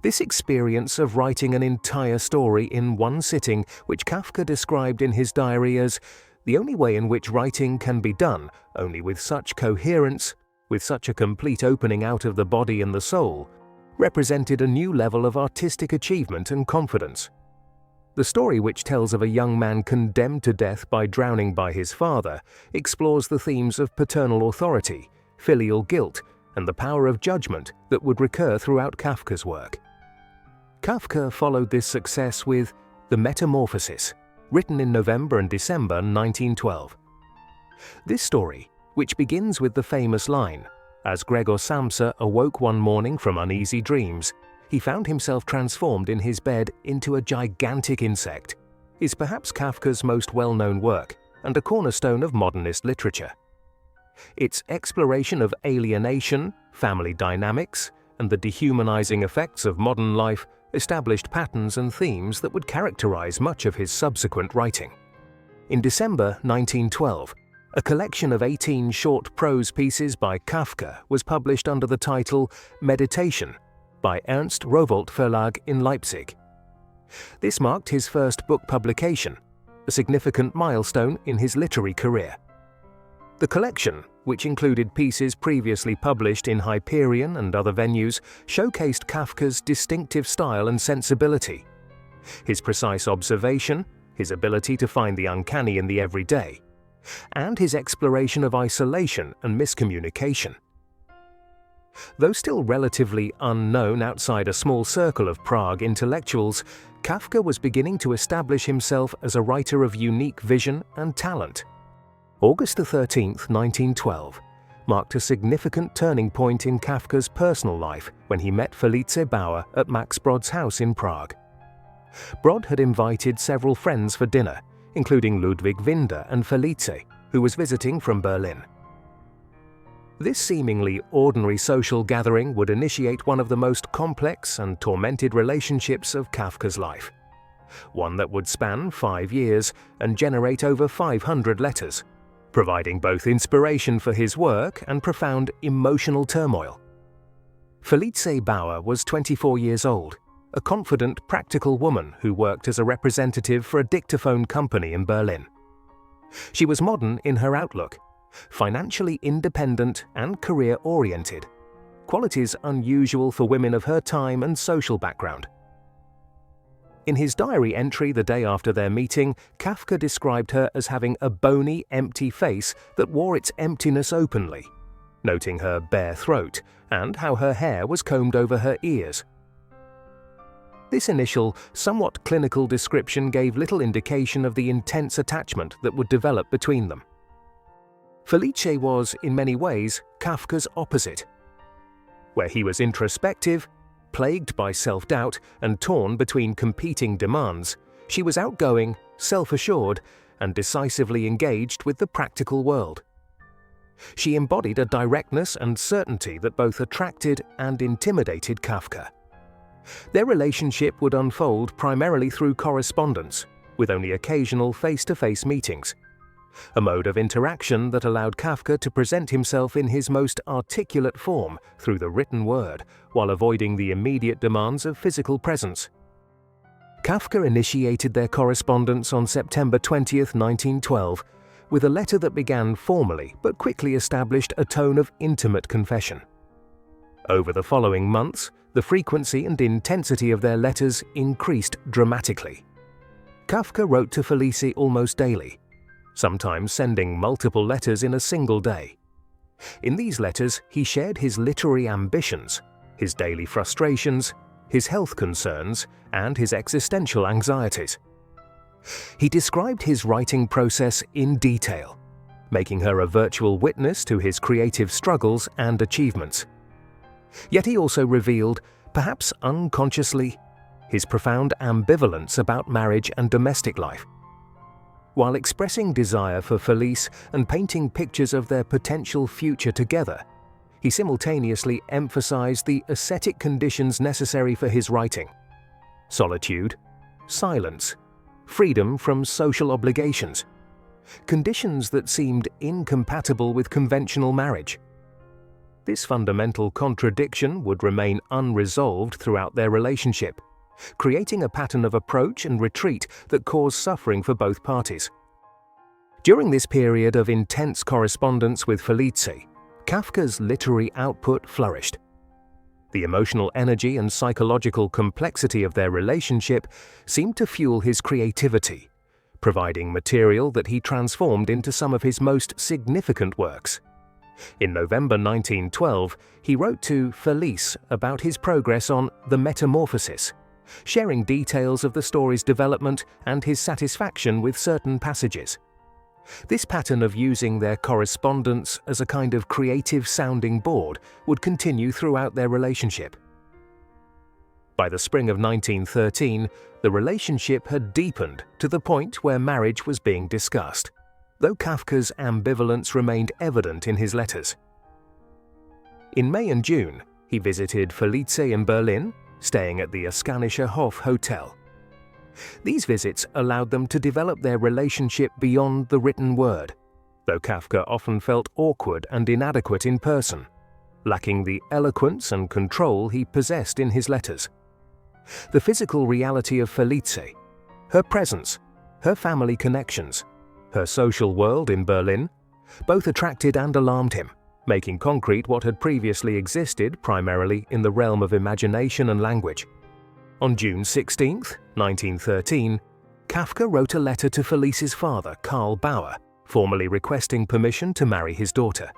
This experience of writing an entire story in one sitting, which Kafka described in his diary as the only way in which writing can be done, only with such coherence, with such a complete opening out of the body and the soul, represented a new level of artistic achievement and confidence. The story, which tells of a young man condemned to death by drowning by his father, explores the themes of paternal authority, filial guilt, and the power of judgment that would recur throughout Kafka's work. Kafka followed this success with The Metamorphosis, written in November and December 1912. This story, which begins with the famous line, "As Gregor Samsa awoke one morning from uneasy dreams, he found himself transformed in his bed into a gigantic insect," is perhaps Kafka's most well-known work and a cornerstone of modernist literature. Its exploration of alienation, family dynamics, and the dehumanizing effects of modern life established patterns and themes that would characterize much of his subsequent writing. In December 1912, a collection of 18 short prose pieces by Kafka was published under the title Meditation by Ernst Rowohlt Verlag in Leipzig. This marked his first book publication, a significant milestone in his literary career. The collection, which included pieces previously published in Hyperion and other venues, showcased Kafka's distinctive style and sensibility, his precise observation, his ability to find the uncanny in the everyday, and his exploration of isolation and miscommunication. Though still relatively unknown outside a small circle of Prague intellectuals, Kafka was beginning to establish himself as a writer of unique vision and talent. August 13, 1912, marked a significant turning point in Kafka's personal life when he met Felice Bauer at Max Brod's house in Prague. Brod had invited several friends for dinner, including Ludwig Winder and Felice, who was visiting from Berlin. This seemingly ordinary social gathering would initiate one of the most complex and tormented relationships of Kafka's life, one that would span 5 years and generate over 500 letters, providing both inspiration for his work and profound emotional turmoil. Felice Bauer was 24 years old, a confident, practical woman who worked as a representative for a dictaphone company in Berlin. She was modern in her outlook, financially independent and career-oriented, qualities unusual for women of her time and social background. In his diary entry the day after their meeting, Kafka described her as having a bony, empty face that wore its emptiness openly, noting her bare throat and how her hair was combed over her ears. This initial, somewhat clinical description gave little indication of the intense attachment that would develop between them. Felice was, in many ways, Kafka's opposite. Where he was introspective, plagued by self-doubt and torn between competing demands, she was outgoing, self-assured, and decisively engaged with the practical world. She embodied a directness and certainty that both attracted and intimidated Kafka. Their relationship would unfold primarily through correspondence, with only occasional face-to-face meetings, a mode of interaction that allowed Kafka to present himself in his most articulate form through the written word, while avoiding the immediate demands of physical presence. Kafka initiated their correspondence on September 20, 1912, with a letter that began formally but quickly established a tone of intimate confession. Over the following months, the frequency and intensity of their letters increased dramatically. Kafka wrote to Felice almost daily, sometimes sending multiple letters in a single day. In these letters, he shared his literary ambitions, his daily frustrations, his health concerns, and his existential anxieties. He described his writing process in detail, making her a virtual witness to his creative struggles and achievements. Yet he also revealed, perhaps unconsciously, his profound ambivalence about marriage and domestic life. While expressing desire for Felice and painting pictures of their potential future together, he simultaneously emphasized the ascetic conditions necessary for his writing: solitude, silence, freedom from social obligations, conditions that seemed incompatible with conventional marriage. This fundamental contradiction would remain unresolved throughout their relationship, creating a pattern of approach and retreat that caused suffering for both parties. During this period of intense correspondence with Felice, Kafka's literary output flourished. The emotional energy and psychological complexity of their relationship seemed to fuel his creativity, providing material that he transformed into some of his most significant works. In November 1912, he wrote to Felice about his progress on The Metamorphosis, sharing details of the story's development and his satisfaction with certain passages. This pattern of using their correspondence as a kind of creative sounding board would continue throughout their relationship. By the spring of 1913, the relationship had deepened to the point where marriage was being discussed, though Kafka's ambivalence remained evident in his letters. In May and June, he visited Felice in Berlin, staying at the Askanischer Hof Hotel. These visits allowed them to develop their relationship beyond the written word, though Kafka often felt awkward and inadequate in person, lacking the eloquence and control he possessed in his letters. The physical reality of Felice, her presence, her family connections, her social world in Berlin, both attracted and alarmed him, making concrete what had previously existed primarily in the realm of imagination and language. On June 16, 1913, Kafka wrote a letter to Felice's father, Karl Bauer, formally requesting permission to marry his daughter.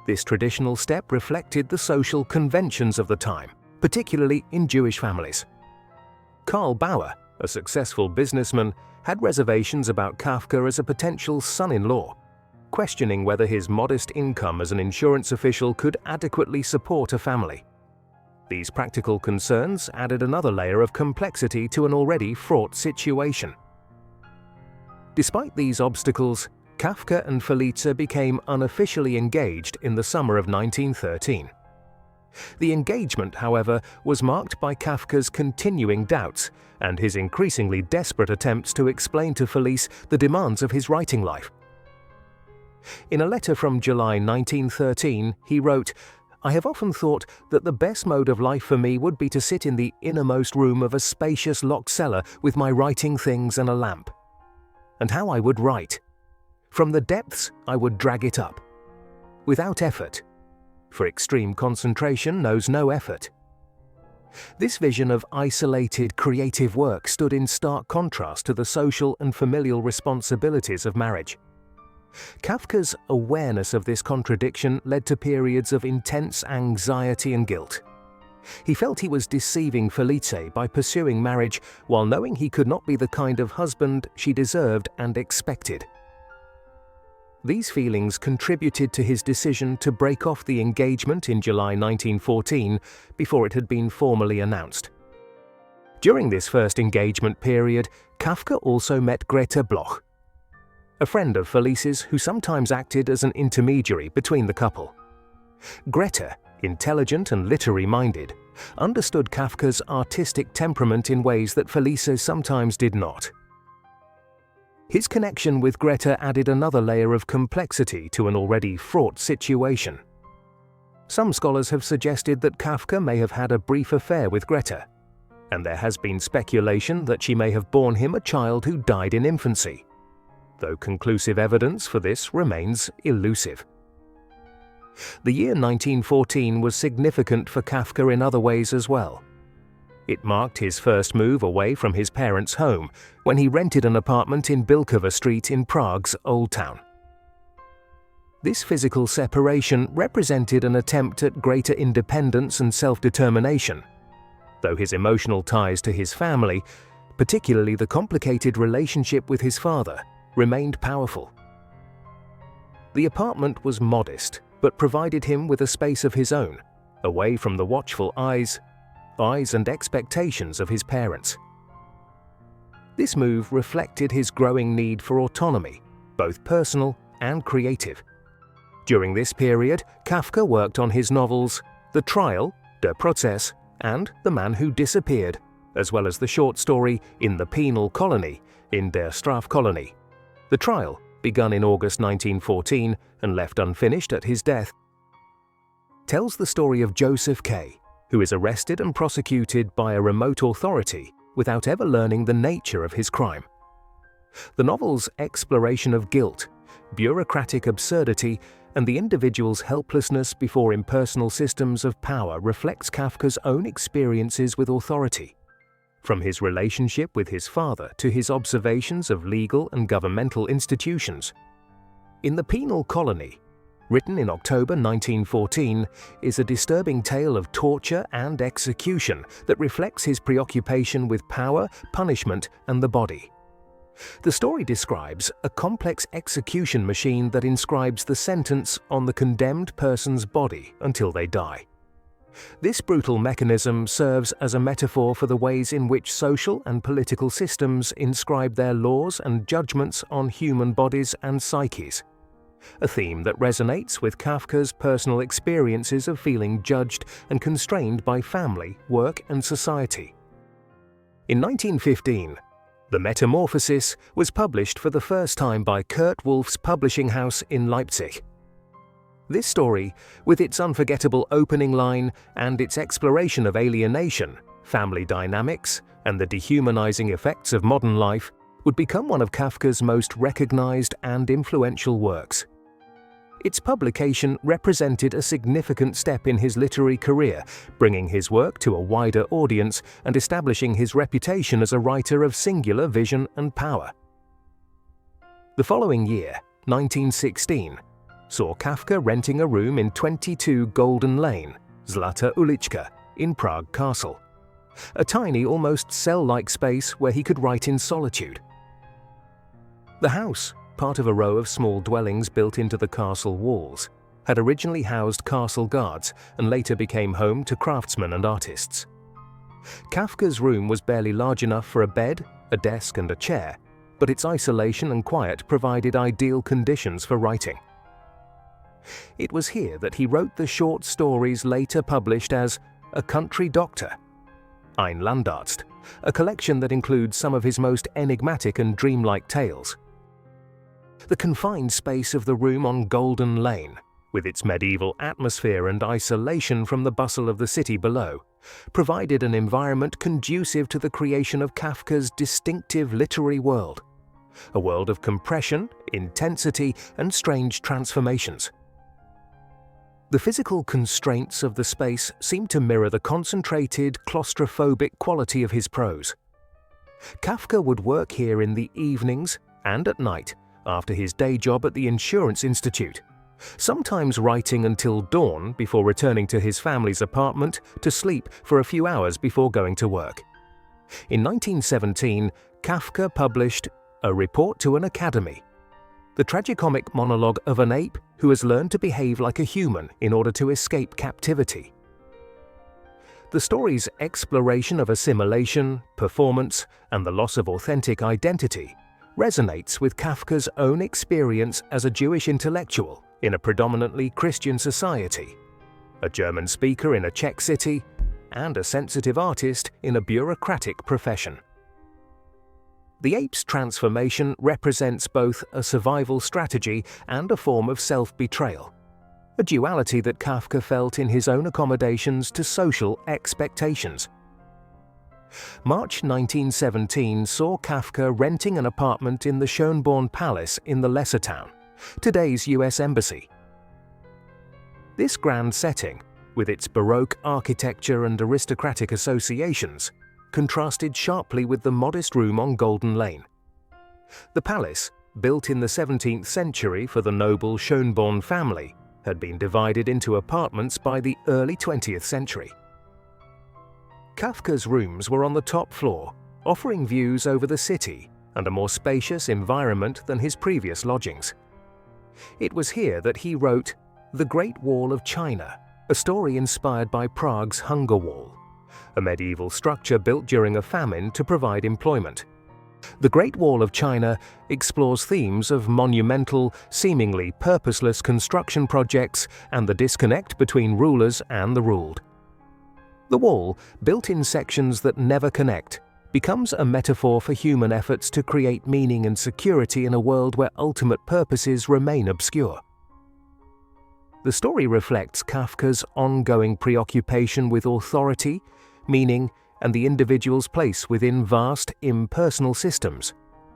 This traditional step reflected the social conventions of the time, particularly in Jewish families. Karl Bauer, a successful businessman, had reservations about Kafka as a potential son-in-law, questioning whether his modest income as an insurance official could adequately support a family. These practical concerns added another layer of complexity to an already fraught situation. Despite these obstacles, Kafka and Felice became unofficially engaged in the summer of 1913. The engagement, however, was marked by Kafka's continuing doubts and his increasingly desperate attempts to explain to Felice the demands of his writing life. In a letter from July 1913, he wrote, "I have often thought that the best mode of life for me would be to sit in the innermost room of a spacious locked cellar with my writing things and a lamp. And how I would write! From the depths I would drag it up. Without effort. For extreme concentration knows no effort." This vision of isolated creative work stood in stark contrast to the social and familial responsibilities of marriage. Kafka's awareness of this contradiction led to periods of intense anxiety and guilt. He felt he was deceiving Felice by pursuing marriage while knowing he could not be the kind of husband she deserved and expected. These feelings contributed to his decision to break off the engagement in July 1914 before it had been formally announced. During this first engagement period, Kafka also met Grete Bloch, a friend of Felice's who sometimes acted as an intermediary between the couple. Grete, intelligent and literary-minded, understood Kafka's artistic temperament in ways that Felice sometimes did not. His connection with Grete added another layer of complexity to an already fraught situation. Some scholars have suggested that Kafka may have had a brief affair with Grete, and there has been speculation that she may have borne him a child who died in infancy, though conclusive evidence for this remains elusive. The year 1914 was significant for Kafka in other ways as well. It marked his first move away from his parents' home when he rented an apartment in Bilkova Street in Prague's Old Town. This physical separation represented an attempt at greater independence and self-determination, though his emotional ties to his family, particularly the complicated relationship with his father, remained powerful. The apartment was modest, but provided him with a space of his own, away from the watchful eyes and expectations of his parents. This move reflected his growing need for autonomy, both personal and creative. During this period, Kafka worked on his novels The Trial, Der Prozess, and The Man Who Disappeared, as well as the short story In the Penal Colony, in Der Strafkolonie. The Trial, begun in August 1914 and left unfinished at his death, tells the story of Joseph K., who is arrested and prosecuted by a remote authority without ever learning the nature of his crime. The novel's exploration of guilt, bureaucratic absurdity, and the individual's helplessness before impersonal systems of power reflects Kafka's own experiences with authority. From his relationship with his father to his observations of legal and governmental institutions. In the Penal Colony, written in October 1914, is a disturbing tale of torture and execution that reflects his preoccupation with power, punishment, and the body. The story describes a complex execution machine that inscribes the sentence on the condemned person's body until they die. This brutal mechanism serves as a metaphor for the ways in which social and political systems inscribe their laws and judgments on human bodies and psyches, a theme that resonates with Kafka's personal experiences of feeling judged and constrained by family, work, and society. In 1915, The Metamorphosis was published for the first time by Kurt Wolff's publishing house in Leipzig. This story, with its unforgettable opening line and its exploration of alienation, family dynamics, and the dehumanizing effects of modern life, would become one of Kafka's most recognized and influential works. Its publication represented a significant step in his literary career, bringing his work to a wider audience and establishing his reputation as a writer of singular vision and power. The following year, 1916, saw Kafka renting a room in 22 Golden Lane, Zlata Uliczka, in Prague Castle, a tiny, almost cell-like space where he could write in solitude. The house, part of a row of small dwellings built into the castle walls, had originally housed castle guards and later became home to craftsmen and artists. Kafka's room was barely large enough for a bed, a desk, and a chair, but its isolation and quiet provided ideal conditions for writing. It was here that he wrote the short stories later published as A Country Doctor, Ein Landarzt, a collection that includes some of his most enigmatic and dreamlike tales. The confined space of the room on Golden Lane, with its medieval atmosphere and isolation from the bustle of the city below, provided an environment conducive to the creation of Kafka's distinctive literary world, a world of compression, intensity, and strange transformations. The physical constraints of the space seem to mirror the concentrated, claustrophobic quality of his prose. Kafka would work here in the evenings and at night after his day job at the Insurance Institute, sometimes writing until dawn before returning to his family's apartment to sleep for a few hours before going to work. In 1917, Kafka published A Report to an Academy, the tragicomic monologue of an ape who has learned to behave like a human in order to escape captivity. The story's exploration of assimilation, performance, and the loss of authentic identity resonates with Kafka's own experience as a Jewish intellectual in a predominantly Christian society, a German speaker in a Czech city, and a sensitive artist in a bureaucratic profession. The ape's transformation represents both a survival strategy and a form of self-betrayal, a duality that Kafka felt in his own accommodations to social expectations. March 1917 saw Kafka renting an apartment in the Schönborn Palace in the Lesser Town, today's US Embassy. This grand setting, with its Baroque architecture and aristocratic associations, contrasted sharply with the modest room on Golden Lane. The palace, built in the 17th century for the noble Schönborn family, had been divided into apartments by the early 20th century. Kafka's rooms were on the top floor, offering views over the city and a more spacious environment than his previous lodgings. It was here that he wrote The Great Wall of China, a story inspired by Prague's Hunger Wall, a medieval structure built during a famine to provide employment. The Great Wall of China explores themes of monumental, seemingly purposeless construction projects and the disconnect between rulers and the ruled. The wall, built in sections that never connect, becomes a metaphor for human efforts to create meaning and security in a world where ultimate purposes remain obscure. The story reflects Kafka's ongoing preoccupation with authority, meaning, and the individual's place within vast, impersonal systems,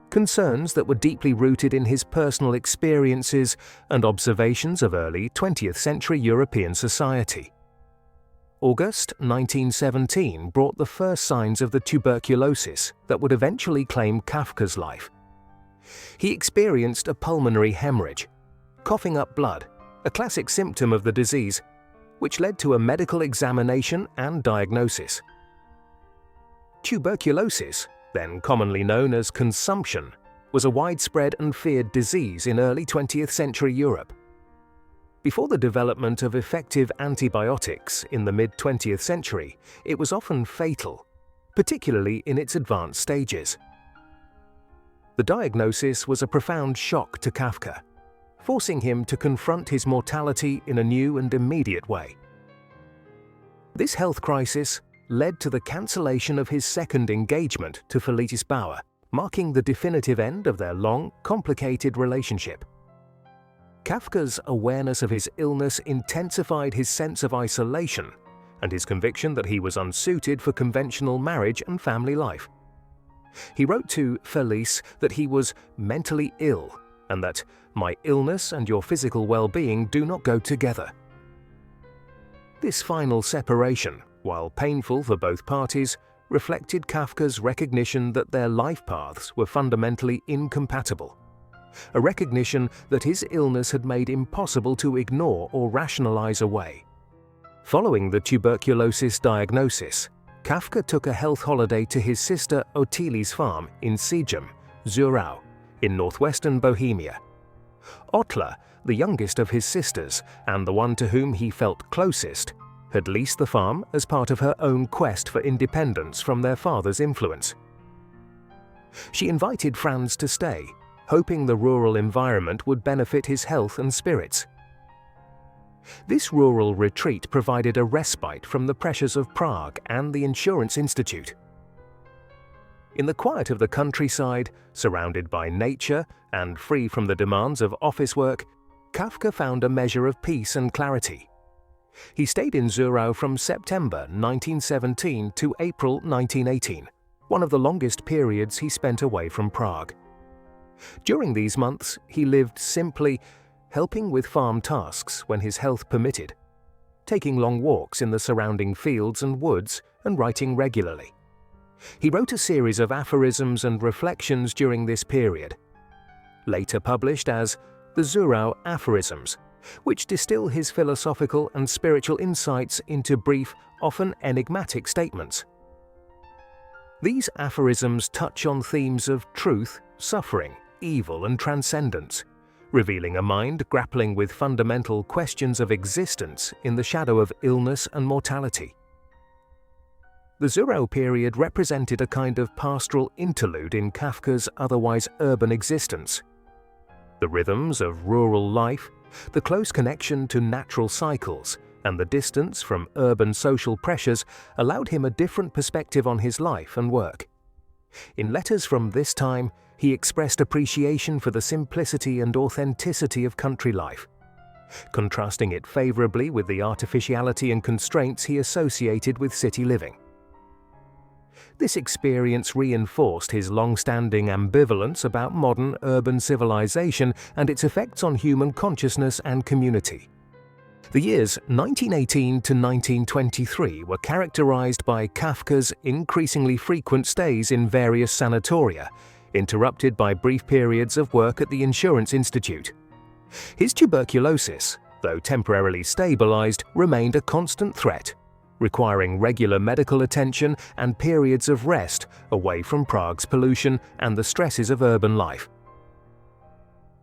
concerns that were deeply rooted in his personal experiences and observations of early 20th century European society. August 1917 brought the first signs of the tuberculosis that would eventually claim Kafka's life. He experienced a pulmonary hemorrhage, coughing up blood, a classic symptom of the disease, which led to a medical examination and diagnosis. Tuberculosis, then commonly known as consumption, was a widespread and feared disease in early 20th century Europe. Before the development of effective antibiotics in the mid-20th century, it was often fatal, particularly in its advanced stages. The diagnosis was a profound shock to Kafka, forcing him to confront his mortality in a new and immediate way. This health crisis led to the cancellation of his second engagement to Felitis Bauer, marking the definitive end of their long, complicated relationship. Kafka's awareness of his illness intensified his sense of isolation and his conviction that he was unsuited for conventional marriage and family life. He wrote to Felice that he was mentally ill and that "my illness and your physical well-being do not go together." This final separation, while painful for both parties, reflected Kafka's recognition that their life paths were fundamentally incompatible. A recognition that his illness had made impossible to ignore or rationalize away. Following the tuberculosis diagnosis, Kafka took a health holiday to his sister Ottilie's farm in Sejem, Zurau, in northwestern Bohemia. Ottla, the youngest of his sisters and the one to whom he felt closest, had leased the farm as part of her own quest for independence from their father's influence. She invited Franz to stay, hoping the rural environment would benefit his health and spirits. This rural retreat provided a respite from the pressures of Prague and the Insurance Institute. In the quiet of the countryside, surrounded by nature and free from the demands of office work, Kafka found a measure of peace and clarity. He stayed in Zurau from September 1917 to April 1918, one of the longest periods he spent away from Prague. During these months, he lived simply, helping with farm tasks when his health permitted, taking long walks in the surrounding fields and woods, and writing regularly. He wrote a series of aphorisms and reflections during this period, later published as the Zurau Aphorisms, which distill his philosophical and spiritual insights into brief, often enigmatic statements. These aphorisms touch on themes of truth, suffering, evil, and transcendence, revealing a mind grappling with fundamental questions of existence in the shadow of illness and mortality. The Zurau period represented a kind of pastoral interlude in Kafka's otherwise urban existence. The rhythms of rural life, the close connection to natural cycles, and the distance from urban social pressures allowed him a different perspective on his life and work. In letters from this time, he expressed appreciation for the simplicity and authenticity of country life, contrasting it favorably with the artificiality and constraints he associated with city living. This experience reinforced his long-standing ambivalence about modern urban civilization and its effects on human consciousness and community. The years 1918 to 1923 were characterized by Kafka's increasingly frequent stays in various sanatoria, interrupted by brief periods of work at the Insurance Institute. His tuberculosis, though temporarily stabilized, remained a constant threat, requiring regular medical attention and periods of rest away from Prague's pollution and the stresses of urban life.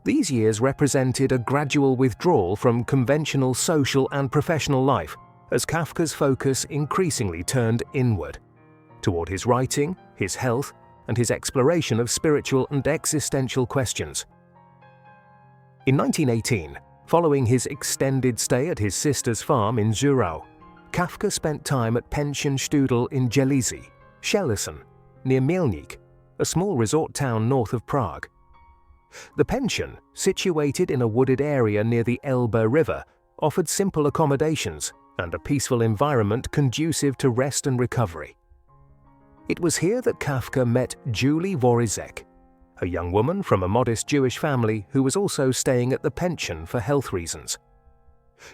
These years represented a gradual withdrawal from conventional social and professional life, as Kafka's focus increasingly turned inward, toward his writing, his health, and his exploration of spiritual and existential questions. In 1918, following his extended stay at his sister's farm in Zurau, Kafka spent time at Pensionstudel in Jelizy, Schellissen, near Mielnik, a small resort town north of Prague. The pension, situated in a wooded area near the Elbe River, offered simple accommodations and a peaceful environment conducive to rest and recovery. It was here that Kafka met Julie Vorizek, a young woman from a modest Jewish family who was also staying at the pension for health reasons.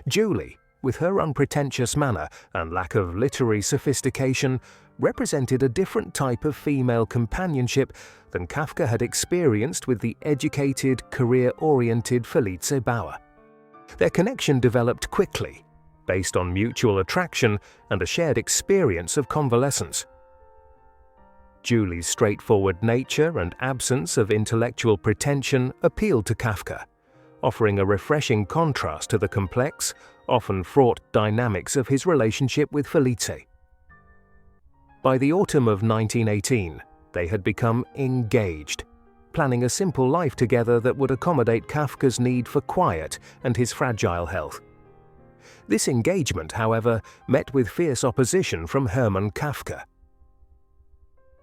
Julie, with her unpretentious manner and lack of literary sophistication, represented a different type of female companionship than Kafka had experienced with the educated, career-oriented Felice Bauer. Their connection developed quickly, based on mutual attraction and a shared experience of convalescence. Julie's straightforward nature and absence of intellectual pretension appealed to Kafka, offering a refreshing contrast to the complex, often fraught dynamics of his relationship with Felice. By the autumn of 1918, they had become engaged, planning a simple life together that would accommodate Kafka's need for quiet and his fragile health. This engagement, however, met with fierce opposition from Hermann Kafka.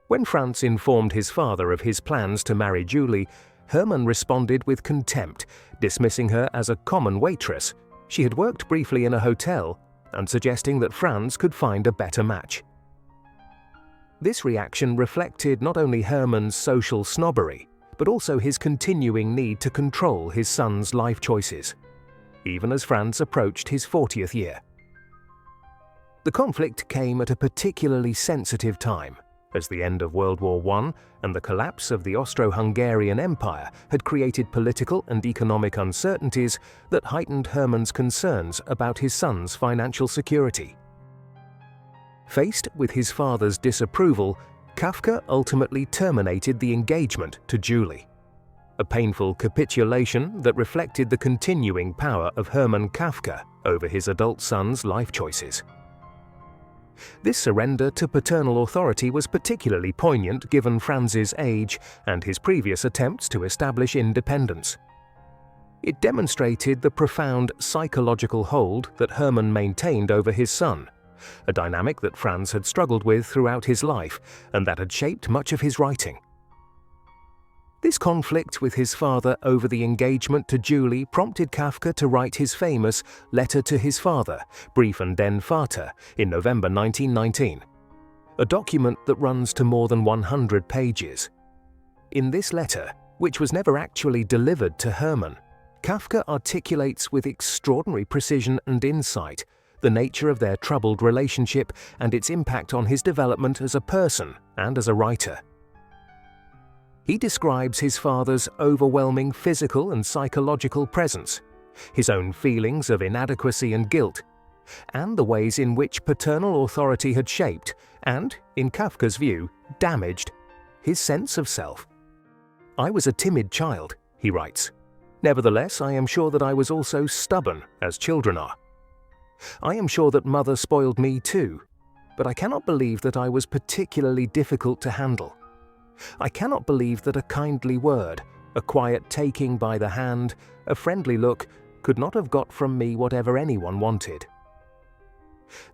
When Franz informed his father of his plans to marry Julie, Hermann responded with contempt, dismissing her as a common waitress. She had worked briefly in a hotel, and suggesting that Franz could find a better match. This reaction reflected not only Hermann's social snobbery, but also his continuing need to control his son's life choices, even as Franz approached his 40th year. The conflict came at a particularly sensitive time, as the end of World War I and the collapse of the Austro-Hungarian Empire had created political and economic uncertainties that heightened Hermann's concerns about his son's financial security. Faced with his father's disapproval, Kafka ultimately terminated the engagement to Julie, a painful capitulation that reflected the continuing power of Hermann Kafka over his adult son's life choices. This surrender to paternal authority was particularly poignant given Franz's age and his previous attempts to establish independence. It demonstrated the profound psychological hold that Hermann maintained over his son, a dynamic that Franz had struggled with throughout his life and that had shaped much of his writing. This conflict with his father over the engagement to Julie prompted Kafka to write his famous Letter to his Father, Briefen den Vater, in November 1919, a document that runs to more than 100 pages. In this letter, which was never actually delivered to Hermann, Kafka articulates with extraordinary precision and insight the nature of their troubled relationship and its impact on his development as a person and as a writer. He describes his father's overwhelming physical and psychological presence, his own feelings of inadequacy and guilt, and the ways in which paternal authority had shaped and, in Kafka's view, damaged his sense of self. "I was a timid child," he writes. "Nevertheless, I am sure that I was also stubborn, as children are. I am sure that mother spoiled me too, but I cannot believe that I was particularly difficult to handle. I cannot believe that a kindly word, a quiet taking by the hand, a friendly look, could not have got from me whatever anyone wanted."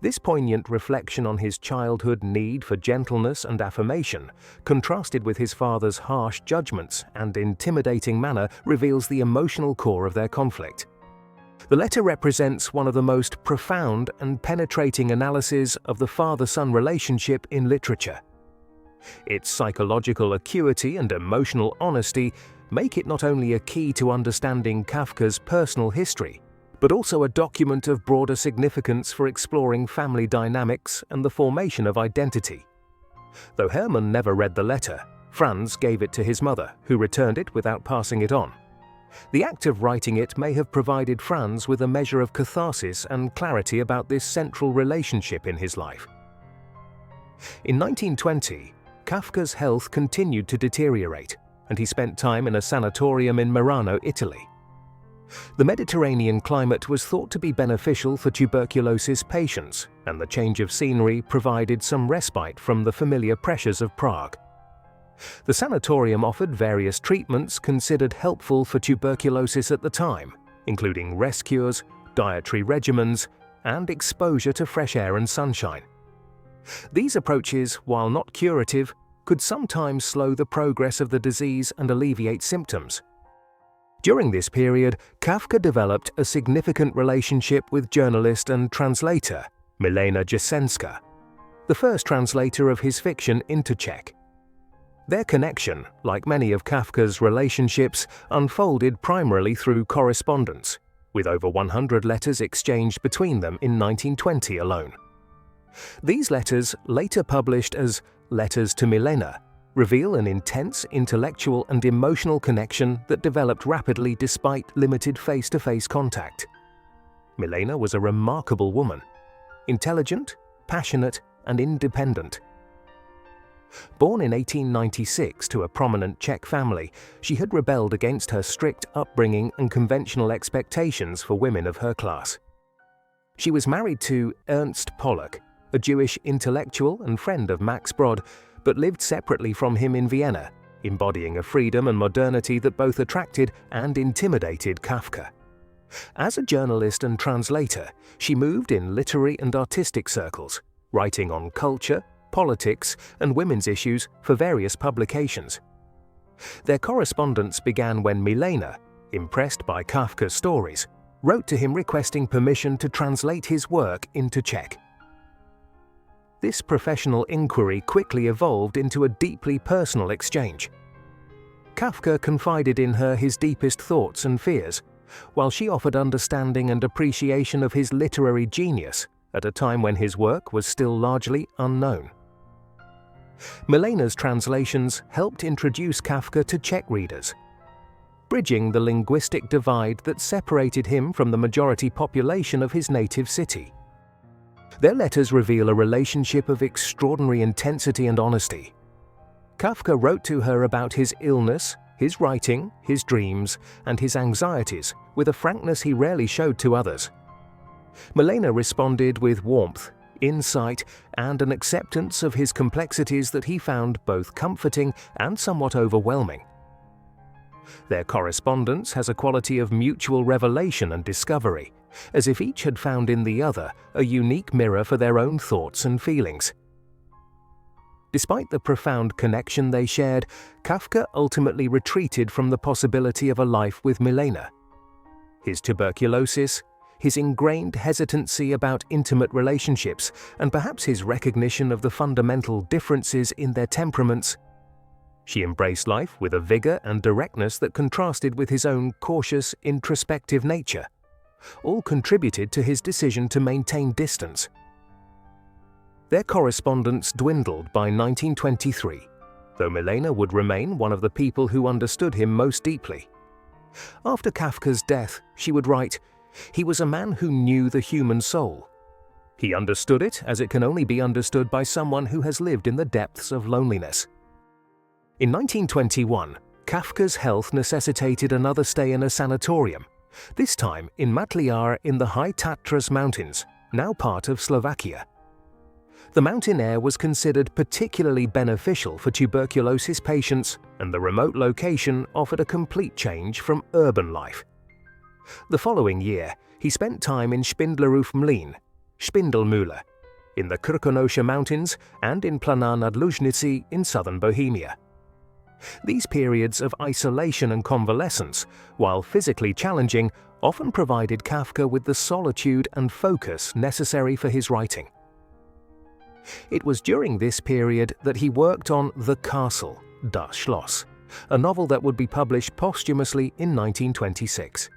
This poignant reflection on his childhood need for gentleness and affirmation, contrasted with his father's harsh judgments and intimidating manner, reveals the emotional core of their conflict. The letter represents one of the most profound and penetrating analyses of the father-son relationship in literature. Its psychological acuity and emotional honesty make it not only a key to understanding Kafka's personal history, but also a document of broader significance for exploring family dynamics and the formation of identity. Though Hermann never read the letter, Franz gave it to his mother, who returned it without passing it on. The act of writing it may have provided Franz with a measure of catharsis and clarity about this central relationship in his life. In 1920, Kafka's health continued to deteriorate, and he spent time in a sanatorium in Merano, Italy. The Mediterranean climate was thought to be beneficial for tuberculosis patients, and the change of scenery provided some respite from the familiar pressures of Prague. The sanatorium offered various treatments considered helpful for tuberculosis at the time, including rest cures, dietary regimens, and exposure to fresh air and sunshine. These approaches, while not curative, could sometimes slow the progress of the disease and alleviate symptoms. During this period, Kafka developed a significant relationship with journalist and translator Milena Jasenska, the first translator of his fiction into Czech. Their connection, like many of Kafka's relationships, unfolded primarily through correspondence, with over 100 letters exchanged between them in 1920 alone. These letters, later published as Letters to Milena, reveal an intense intellectual and emotional connection that developed rapidly despite limited face-to-face contact. Milena was a remarkable woman, intelligent, passionate, and independent. Born in 1896 to a prominent Czech family, she had rebelled against her strict upbringing and conventional expectations for women of her class. She was married to Ernst Pollock, a Jewish intellectual and friend of Max Brod, but lived separately from him in Vienna, embodying a freedom and modernity that both attracted and intimidated Kafka. As a journalist and translator, she moved in literary and artistic circles, writing on culture, politics, and women's issues for various publications. Their correspondence began when Milena, impressed by Kafka's stories, wrote to him requesting permission to translate his work into Czech. This professional inquiry quickly evolved into a deeply personal exchange. Kafka confided in her his deepest thoughts and fears, while she offered understanding and appreciation of his literary genius at a time when his work was still largely unknown. Milena's translations helped introduce Kafka to Czech readers, bridging the linguistic divide that separated him from the majority population of his native city. Their letters reveal a relationship of extraordinary intensity and honesty. Kafka wrote to her about his illness, his writing, his dreams, and his anxieties with a frankness he rarely showed to others. Milena responded with warmth, insight, and an acceptance of his complexities that he found both comforting and somewhat overwhelming. Their correspondence has a quality of mutual revelation and discovery, as if each had found in the other a unique mirror for their own thoughts and feelings. Despite the profound connection they shared, Kafka ultimately retreated from the possibility of a life with Milena. His tuberculosis, his ingrained hesitancy about intimate relationships, and perhaps his recognition of the fundamental differences in their temperaments. She embraced life with a vigor and directness that contrasted with his own cautious, introspective nature. All contributed to his decision to maintain distance. Their correspondence dwindled by 1923, though Milena would remain one of the people who understood him most deeply. After Kafka's death, she would write, "He was a man who knew the human soul. He understood it as it can only be understood by someone who has lived in the depths of loneliness." In 1921, Kafka's health necessitated another stay in a sanatorium, this time in Matliar in the High Tatras Mountains, now part of Slovakia. The mountain air was considered particularly beneficial for tuberculosis patients, and the remote location offered a complete change from urban life. The following year, he spent time in Spindlerův Mlýn, Spindelmühle, in the Krkonoše Mountains and in Planá nad Lužnicí in southern Bohemia. These periods of isolation and convalescence, while physically challenging, often provided Kafka with the solitude and focus necessary for his writing. It was during this period that he worked on The Castle, Das Schloss, a novel that would be published posthumously in 1926.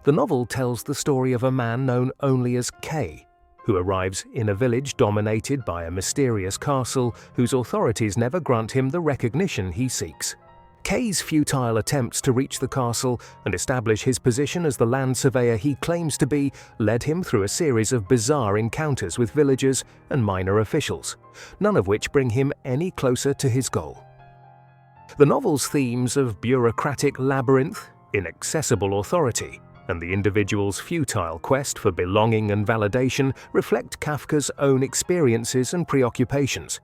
The novel tells the story of a man known only as K, who arrives in a village dominated by a mysterious castle whose authorities never grant him the recognition he seeks. K's futile attempts to reach the castle and establish his position as the land surveyor he claims to be led him through a series of bizarre encounters with villagers and minor officials, none of which bring him any closer to his goal. The novel's themes of bureaucratic labyrinth, inaccessible authority, and the individual's futile quest for belonging and validation reflect Kafka's own experiences and preoccupations.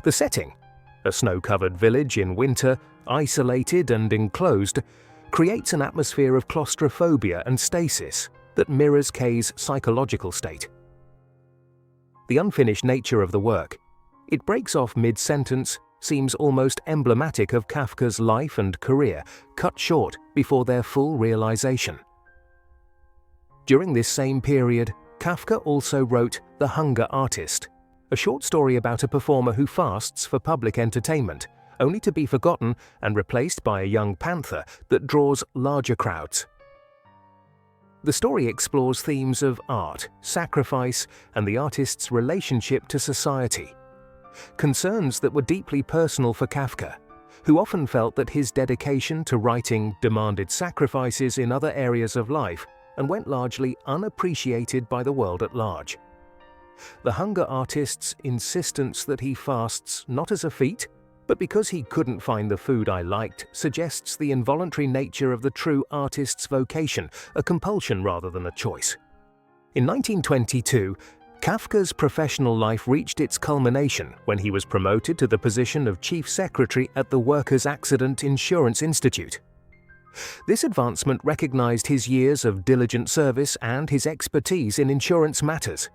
The setting, A snow-covered village in winter, isolated and enclosed, creates an atmosphere of claustrophobia and stasis that mirrors Kay's psychological state. The unfinished nature of the work, it breaks off mid-sentence, seems almost emblematic of Kafka's life and career, cut short before their full realization. During this same period, Kafka also wrote The Hunger Artist, a short story about a performer who fasts for public entertainment, only to be forgotten and replaced by a young panther that draws larger crowds. The story explores themes of art, sacrifice, and the artist's relationship to society. Concerns that were deeply personal for Kafka, who often felt that his dedication to writing demanded sacrifices in other areas of life and went largely unappreciated by the world at large. The Hunger Artist's insistence that he fasts not as a feat, but because he couldn't find the food I liked, suggests the involuntary nature of the true artist's vocation, a compulsion rather than a choice. In 1922, Kafka's professional life reached its culmination when he was promoted to the position of Chief Secretary at the Workers' Accident Insurance Institute. This advancement recognized his years of diligent service and his expertise in insurance matters.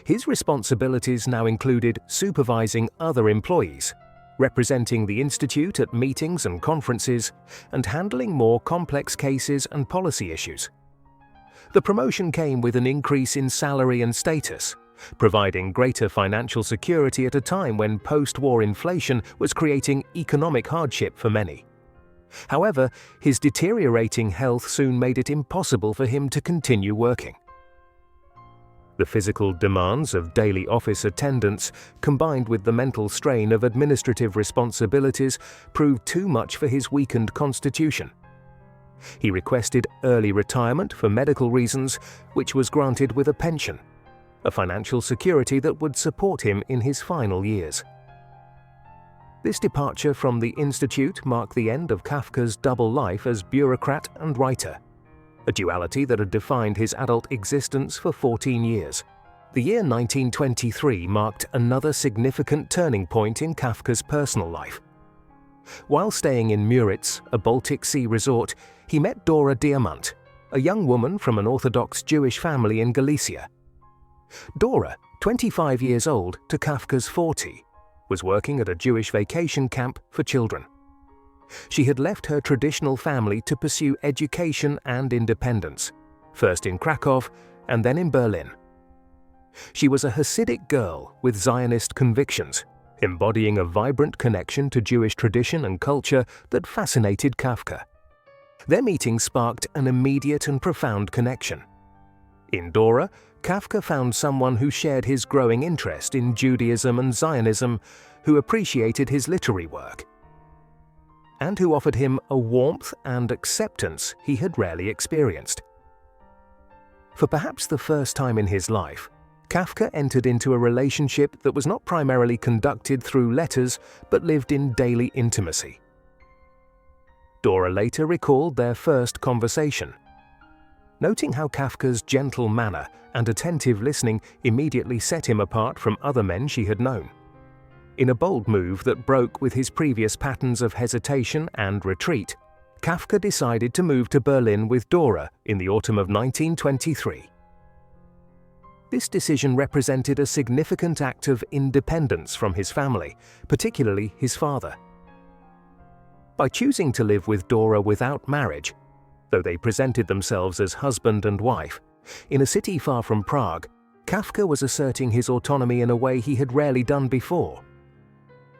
His responsibilities now included supervising other employees, representing the institute at meetings and conferences, and handling more complex cases and policy issues. The promotion came with an increase in salary and status, providing greater financial security at a time when post-war inflation was creating economic hardship for many. However, his deteriorating health soon made it impossible for him to continue working. The physical demands of daily office attendance, combined with the mental strain of administrative responsibilities, proved too much for his weakened constitution. He requested early retirement for medical reasons, which was granted with a pension, a financial security that would support him in his final years. This departure from the institute marked the end of Kafka's double life as bureaucrat and writer, a duality that had defined his adult existence for 14 years. The year 1923 marked another significant turning point in Kafka's personal life. While staying in Müritz, a Baltic Sea resort, he met Dora Diamant, a young woman from an Orthodox Jewish family in Galicia. Dora, 25 years old to Kafka's 40, was working at a Jewish vacation camp for children. She had left her traditional family to pursue education and independence, first in Krakow and then in Berlin. She was a Hasidic girl with Zionist convictions, embodying a vibrant connection to Jewish tradition and culture that fascinated Kafka. Their meeting sparked an immediate and profound connection. In Dora, Kafka found someone who shared his growing interest in Judaism and Zionism, who appreciated his literary work, and who offered him a warmth and acceptance he had rarely experienced. For perhaps the first time in his life, Kafka entered into a relationship that was not primarily conducted through letters but lived in daily intimacy. Dora later recalled their first conversation, noting how Kafka's gentle manner and attentive listening immediately set him apart from other men she had known. In a bold move that broke with his previous patterns of hesitation and retreat, Kafka decided to move to Berlin with Dora in the autumn of 1923. This decision represented a significant act of independence from his family, particularly his father. By choosing to live with Dora without marriage, though they presented themselves as husband and wife, in a city far from Prague, Kafka was asserting his autonomy in a way he had rarely done before.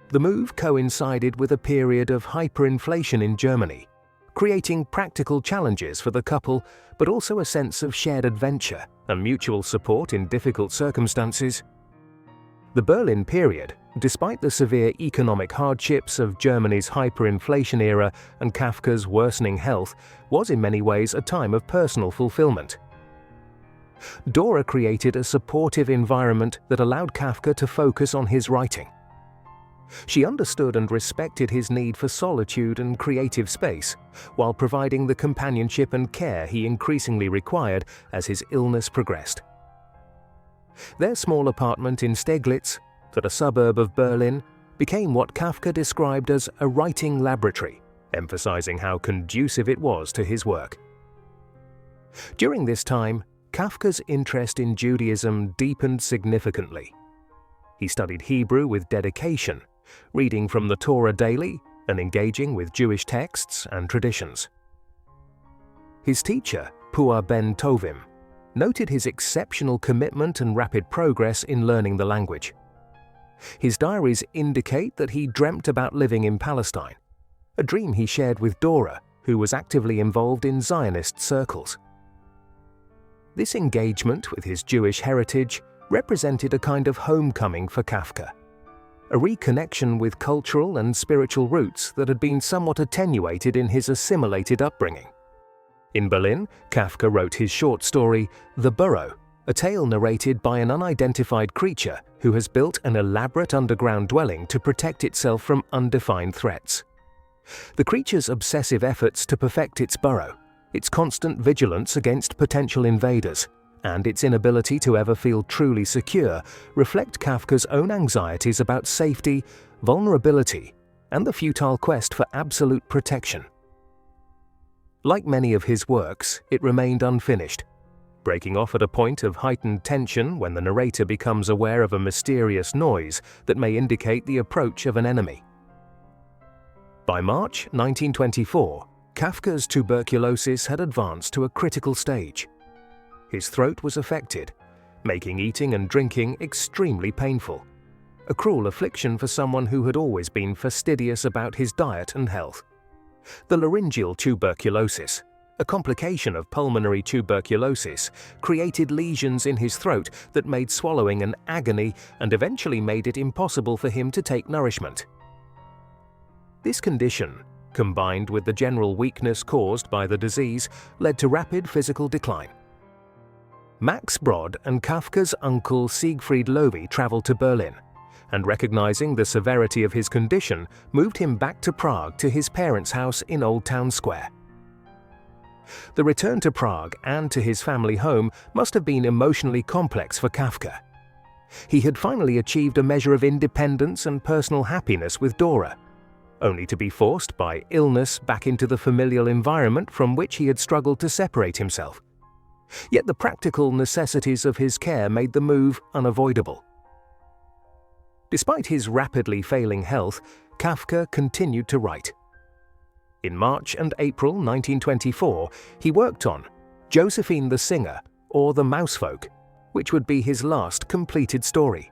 The move coincided with a period of hyperinflation in Germany, creating practical challenges for the couple, but also a sense of shared adventure and mutual support in difficult circumstances. The Berlin period, despite the severe economic hardships of Germany's hyperinflation era and Kafka's worsening health, was in many ways a time of personal fulfillment. Dora created a supportive environment that allowed Kafka to focus on his writing. She understood and respected his need for solitude and creative space, while providing the companionship and care he increasingly required as his illness progressed. Their small apartment in Steglitz, at a suburb of Berlin, became what Kafka described as a writing laboratory, emphasizing how conducive it was to his work. During this time, Kafka's interest in Judaism deepened significantly. He studied Hebrew with dedication, reading from the Torah daily and engaging with Jewish texts and traditions. His teacher, Pua ben Tovim, noted his exceptional commitment and rapid progress in learning the language. His diaries indicate that he dreamt about living in Palestine, a dream he shared with Dora, who was actively involved in Zionist circles. This engagement with his Jewish heritage represented a kind of homecoming for Kafka, a reconnection with cultural and spiritual roots that had been somewhat attenuated in his assimilated upbringing. In Berlin, Kafka wrote his short story, The Burrow, a tale narrated by an unidentified creature who has built an elaborate underground dwelling to protect itself from undefined threats. The creature's obsessive efforts to perfect its burrow, its constant vigilance against potential invaders, and its inability to ever feel truly secure reflect Kafka's own anxieties about safety, vulnerability, and the futile quest for absolute protection. Like many of his works, it remained unfinished, breaking off at a point of heightened tension when the narrator becomes aware of a mysterious noise that may indicate the approach of an enemy. By March 1924, Kafka's tuberculosis had advanced to a critical stage. His throat was affected, making eating and drinking extremely painful, a cruel affliction for someone who had always been fastidious about his diet and health. The laryngeal tuberculosis, a complication of pulmonary tuberculosis, created lesions in his throat that made swallowing an agony and eventually made it impossible for him to take nourishment. This condition, combined with the general weakness caused by the disease, led to rapid physical decline. Max Brod and Kafka's uncle Siegfried Loewe traveled to Berlin, and recognizing the severity of his condition, moved him back to Prague to his parents' house in Old Town Square. The return to Prague and to his family home must have been emotionally complex for Kafka. He had finally achieved a measure of independence and personal happiness with Dora, only to be forced by illness back into the familial environment from which he had struggled to separate himself. Yet the practical necessities of his care made the move unavoidable. Despite his rapidly failing health, Kafka continued to write. In March and April 1924, he worked on Josephine the Singer, or The Mousefolk, which would be his last completed story.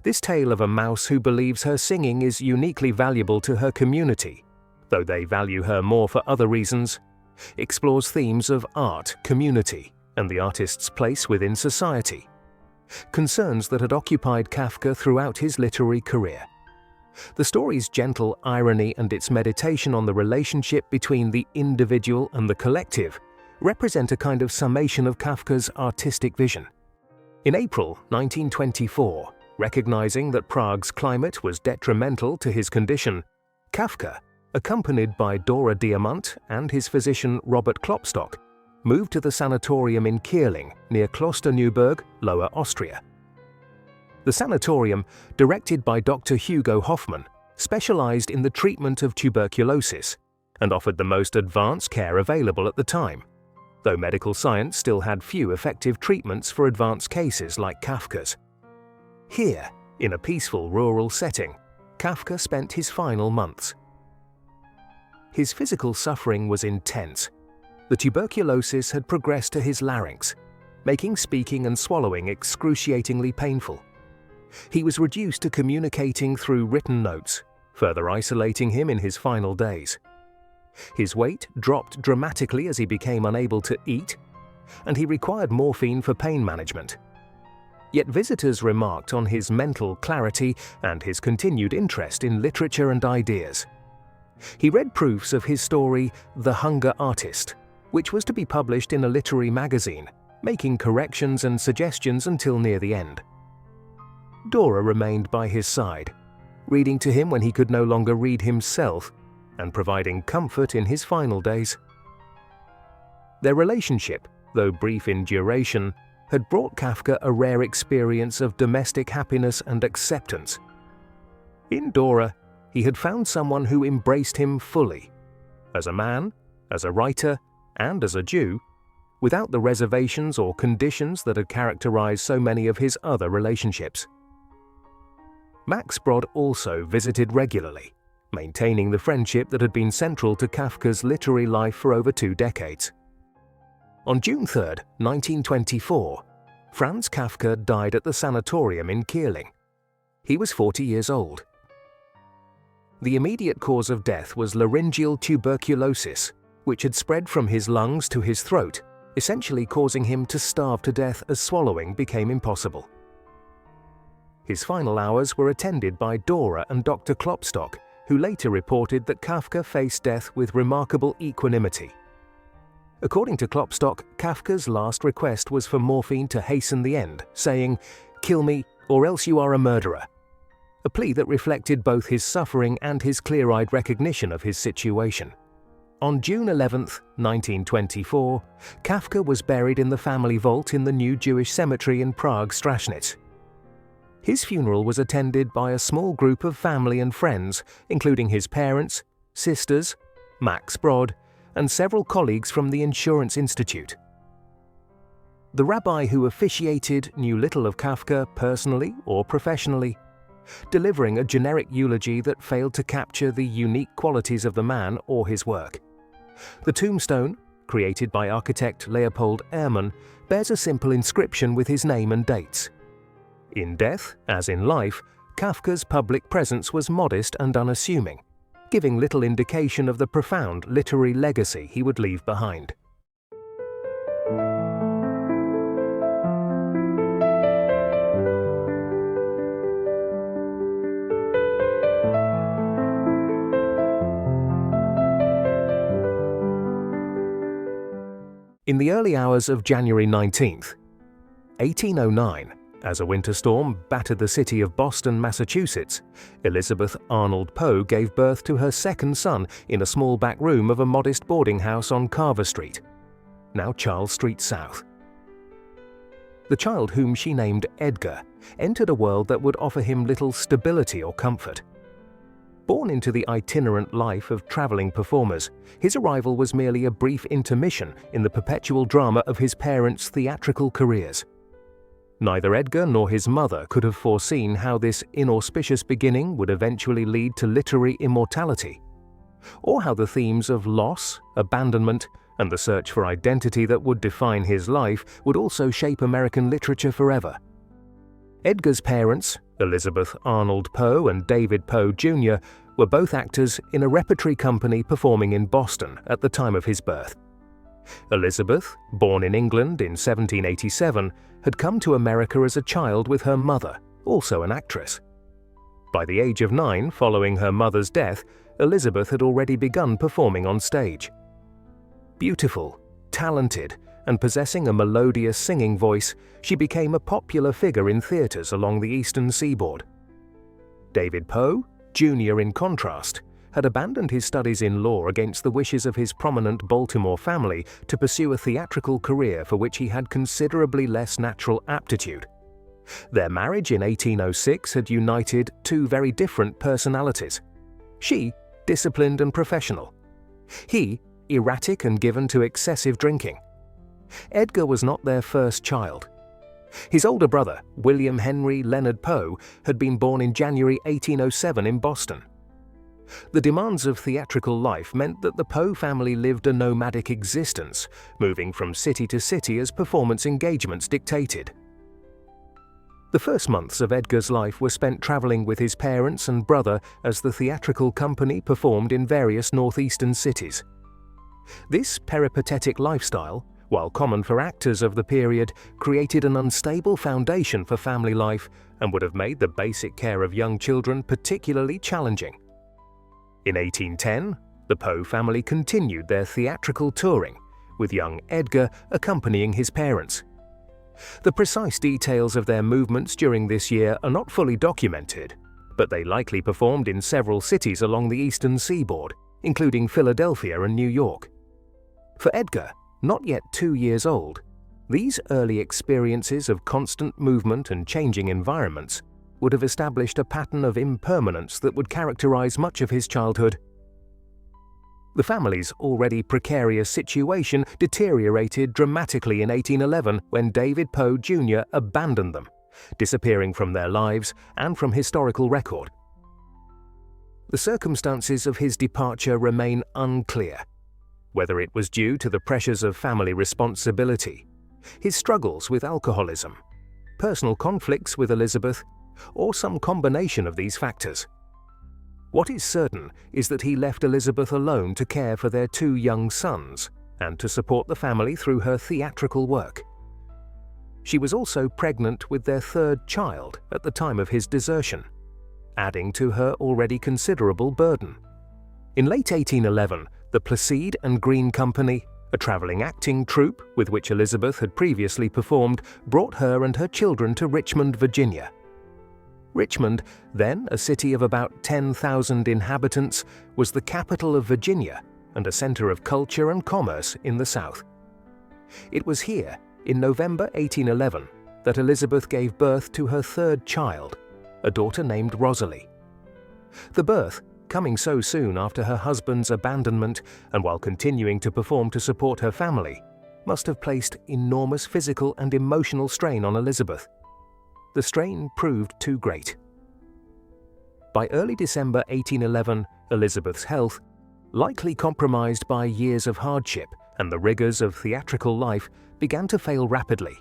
This tale of a mouse who believes her singing is uniquely valuable to her community, though they value her more for other reasons, explores themes of art, community, and the artist's place within society, concerns that had occupied Kafka throughout his literary career. The story's gentle irony and its meditation on the relationship between the individual and the collective represent a kind of summation of Kafka's artistic vision. In April 1924, recognizing that Prague's climate was detrimental to his condition, Kafka, accompanied by Dora Diamant and his physician Robert Klopstock, moved to the sanatorium in Kierling near Klosterneuburg, Lower Austria. The sanatorium, directed by Dr. Hugo Hoffmann, specialized in the treatment of tuberculosis and offered the most advanced care available at the time, though medical science still had few effective treatments for advanced cases like Kafka's. Here, in a peaceful rural setting, Kafka spent his final months. His physical suffering was intense. The tuberculosis had progressed to his larynx, making speaking and swallowing excruciatingly painful. He was reduced to communicating through written notes, further isolating him in his final days. His weight dropped dramatically as he became unable to eat, and he required morphine for pain management. Yet visitors remarked on his mental clarity and his continued interest in literature and ideas. He read proofs of his story, The Hunger Artist, which was to be published in a literary magazine, making corrections and suggestions until near the end. Dora remained by his side, reading to him when he could no longer read himself, and providing comfort in his final days. Their relationship, though brief in duration, had brought Kafka a rare experience of domestic happiness and acceptance. In Dora, he had found someone who embraced him fully, as a man, as a writer, and as a Jew, without the reservations or conditions that had characterized so many of his other relationships. Max Brod also visited regularly, maintaining the friendship that had been central to Kafka's literary life for over 2 decades. On June 3, 1924, Franz Kafka died at the sanatorium in Kierling. He was 40 years old. The immediate cause of death was laryngeal tuberculosis, which had spread from his lungs to his throat, essentially causing him to starve to death as swallowing became impossible. His final hours were attended by Dora and Dr. Klopstock, who later reported that Kafka faced death with remarkable equanimity. According to Klopstock, Kafka's last request was for morphine to hasten the end, saying, "Kill me, or else you are a murderer," a plea that reflected both his suffering and his clear-eyed recognition of his situation. On June 11, 1924, Kafka was buried in the family vault in the new Jewish cemetery in Prague, Straschnitz. His funeral was attended by a small group of family and friends, including his parents, sisters, Max Brod, and several colleagues from the Insurance Institute. The rabbi who officiated knew little of Kafka personally or professionally, delivering a generic eulogy that failed to capture the unique qualities of the man or his work. The tombstone, created by architect Leopold Ehrmann, bears a simple inscription with his name and dates. In death, as in life, Kafka's public presence was modest and unassuming, giving little indication of the profound literary legacy he would leave behind. In the early hours of January 19, 1809, as a winter storm battered the city of Boston, Massachusetts, Elizabeth Arnold Poe gave birth to her second son in a small back room of a modest boarding house on Carver Street, now Charles Street South. The child, whom she named Edgar, entered a world that would offer him little stability or comfort. Born into the itinerant life of traveling performers, his arrival was merely a brief intermission in the perpetual drama of his parents' theatrical careers. Neither Edgar nor his mother could have foreseen how this inauspicious beginning would eventually lead to literary immortality, or how the themes of loss, abandonment, and the search for identity that would define his life would also shape American literature forever. Edgar's parents, Elizabeth Arnold Poe and David Poe Jr., were both actors in a repertory company performing in Boston at the time of his birth. Elizabeth, born in England in 1787, had come to America as a child with her mother, also an actress. By the age of 9, following her mother's death, Elizabeth had already begun performing on stage. Beautiful, talented, and possessing a melodious singing voice, she became a popular figure in theaters along the eastern seaboard. David Poe, Jr., in contrast, had abandoned his studies in law against the wishes of his prominent Baltimore family to pursue a theatrical career for which he had considerably less natural aptitude. Their marriage in 1806 had united two very different personalities. She, disciplined and professional. He, erratic and given to excessive drinking. Edgar was not their first child. His older brother, William Henry Leonard Poe, had been born in January 1807 in Boston. The demands of theatrical life meant that the Poe family lived a nomadic existence, moving from city to city as performance engagements dictated. The first months of Edgar's life were spent traveling with his parents and brother as the theatrical company performed in various northeastern cities. This peripatetic lifestyle, while common for actors of the period, created an unstable foundation for family life and would have made the basic care of young children particularly challenging. In 1810, the Poe family continued their theatrical touring, with young Edgar accompanying his parents. The precise details of their movements during this year are not fully documented, but they likely performed in several cities along the eastern seaboard, including Philadelphia and New York. For Edgar, not yet 2 years old, these early experiences of constant movement and changing environments would have established a pattern of impermanence that would characterize much of his childhood. The family's already precarious situation deteriorated dramatically in 1811 when David Poe Jr. abandoned them, disappearing from their lives and from historical record. The circumstances of his departure remain unclear, whether it was due to the pressures of family responsibility, his struggles with alcoholism, personal conflicts with Elizabeth, or some combination of these factors. What is certain is that he left Elizabeth alone to care for their 2 young sons and to support the family through her theatrical work. She was also pregnant with their 3rd child at the time of his desertion, adding to her already considerable burden. In late 1811, the Placide and Green Company, a traveling acting troupe with which Elizabeth had previously performed, brought her and her children to Richmond, Virginia. Richmond, then a city of about 10,000 inhabitants, was the capital of Virginia and a center of culture and commerce in the South. It was here, in November 1811, that Elizabeth gave birth to her 3rd child, a daughter named Rosalie. The birth, coming so soon after her husband's abandonment and while continuing to perform to support her family, must have placed enormous physical and emotional strain on Elizabeth. The strain proved too great. By early December 1811, Elizabeth's health, likely compromised by years of hardship and the rigors of theatrical life, began to fail rapidly.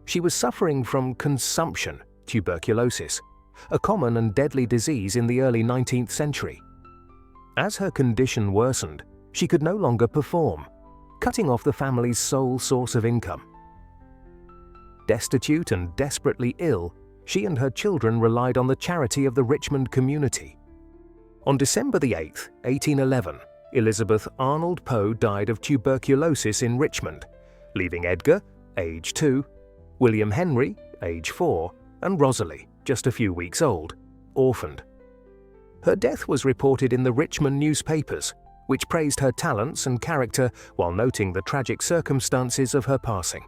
She was suffering from consumption, tuberculosis, a common and deadly disease in the early 19th century. As her condition worsened, she could no longer perform, cutting off the family's sole source of income. Destitute and desperately ill, she and her children relied on the charity of the Richmond community. On December 8, 1811, Elizabeth Arnold Poe died of tuberculosis in Richmond, leaving Edgar, age 2, William Henry, age 4, and Rosalie, just a few weeks old, orphaned. Her death was reported in the Richmond newspapers, which praised her talents and character while noting the tragic circumstances of her passing.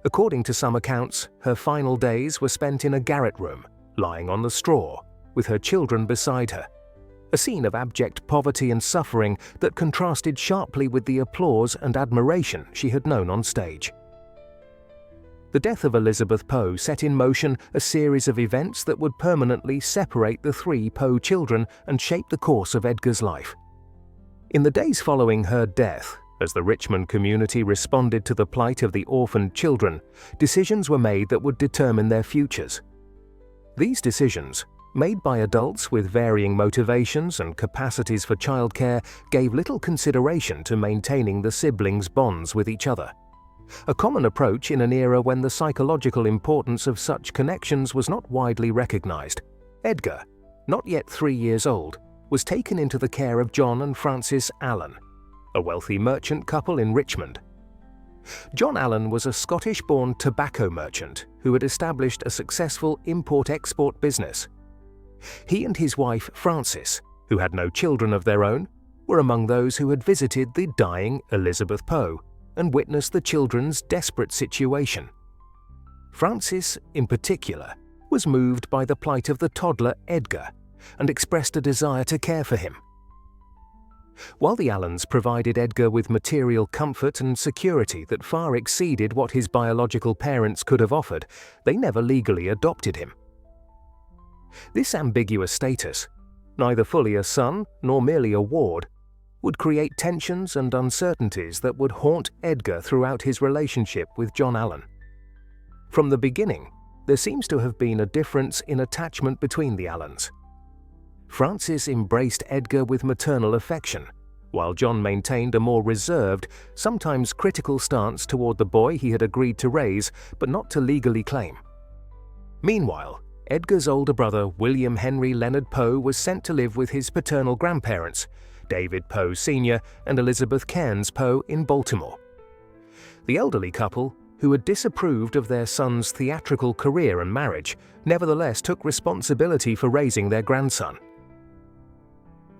According to some accounts, her final days were spent in a garret room, lying on the straw, with her children beside her, a scene of abject poverty and suffering that contrasted sharply with the applause and admiration she had known on stage. The death of Elizabeth Poe set in motion a series of events that would permanently separate the 3 Poe children and shape the course of Edgar's life. In the days following her death, as the Richmond community responded to the plight of the orphaned children, decisions were made that would determine their futures. These decisions, made by adults with varying motivations and capacities for childcare, gave little consideration to maintaining the siblings' bonds with each other. A common approach in an era when the psychological importance of such connections was not widely recognized. Edgar, not yet 3 years old, was taken into the care of John and Frances Allan, a wealthy merchant couple in Richmond. John Allan was a Scottish-born tobacco merchant who had established a successful import-export business. He and his wife Frances, who had no children of their own, were among those who had visited the dying Elizabeth Poe and witnessed the children's desperate situation. Frances, in particular, was moved by the plight of the toddler Edgar and expressed a desire to care for him. While the Allans provided Edgar with material comfort and security that far exceeded what his biological parents could have offered, they never legally adopted him. This ambiguous status, neither fully a son nor merely a ward, would create tensions and uncertainties that would haunt Edgar throughout his relationship with John Allan. From the beginning, there seems to have been a difference in attachment between the Allans. Frances embraced Edgar with maternal affection, while John maintained a more reserved, sometimes critical stance toward the boy he had agreed to raise but not to legally claim. Meanwhile, Edgar's older brother William Henry Leonard Poe was sent to live with his paternal grandparents, David Poe Sr. and Elizabeth Cairns Poe, in Baltimore. The elderly couple, who had disapproved of their son's theatrical career and marriage, nevertheless took responsibility for raising their grandson.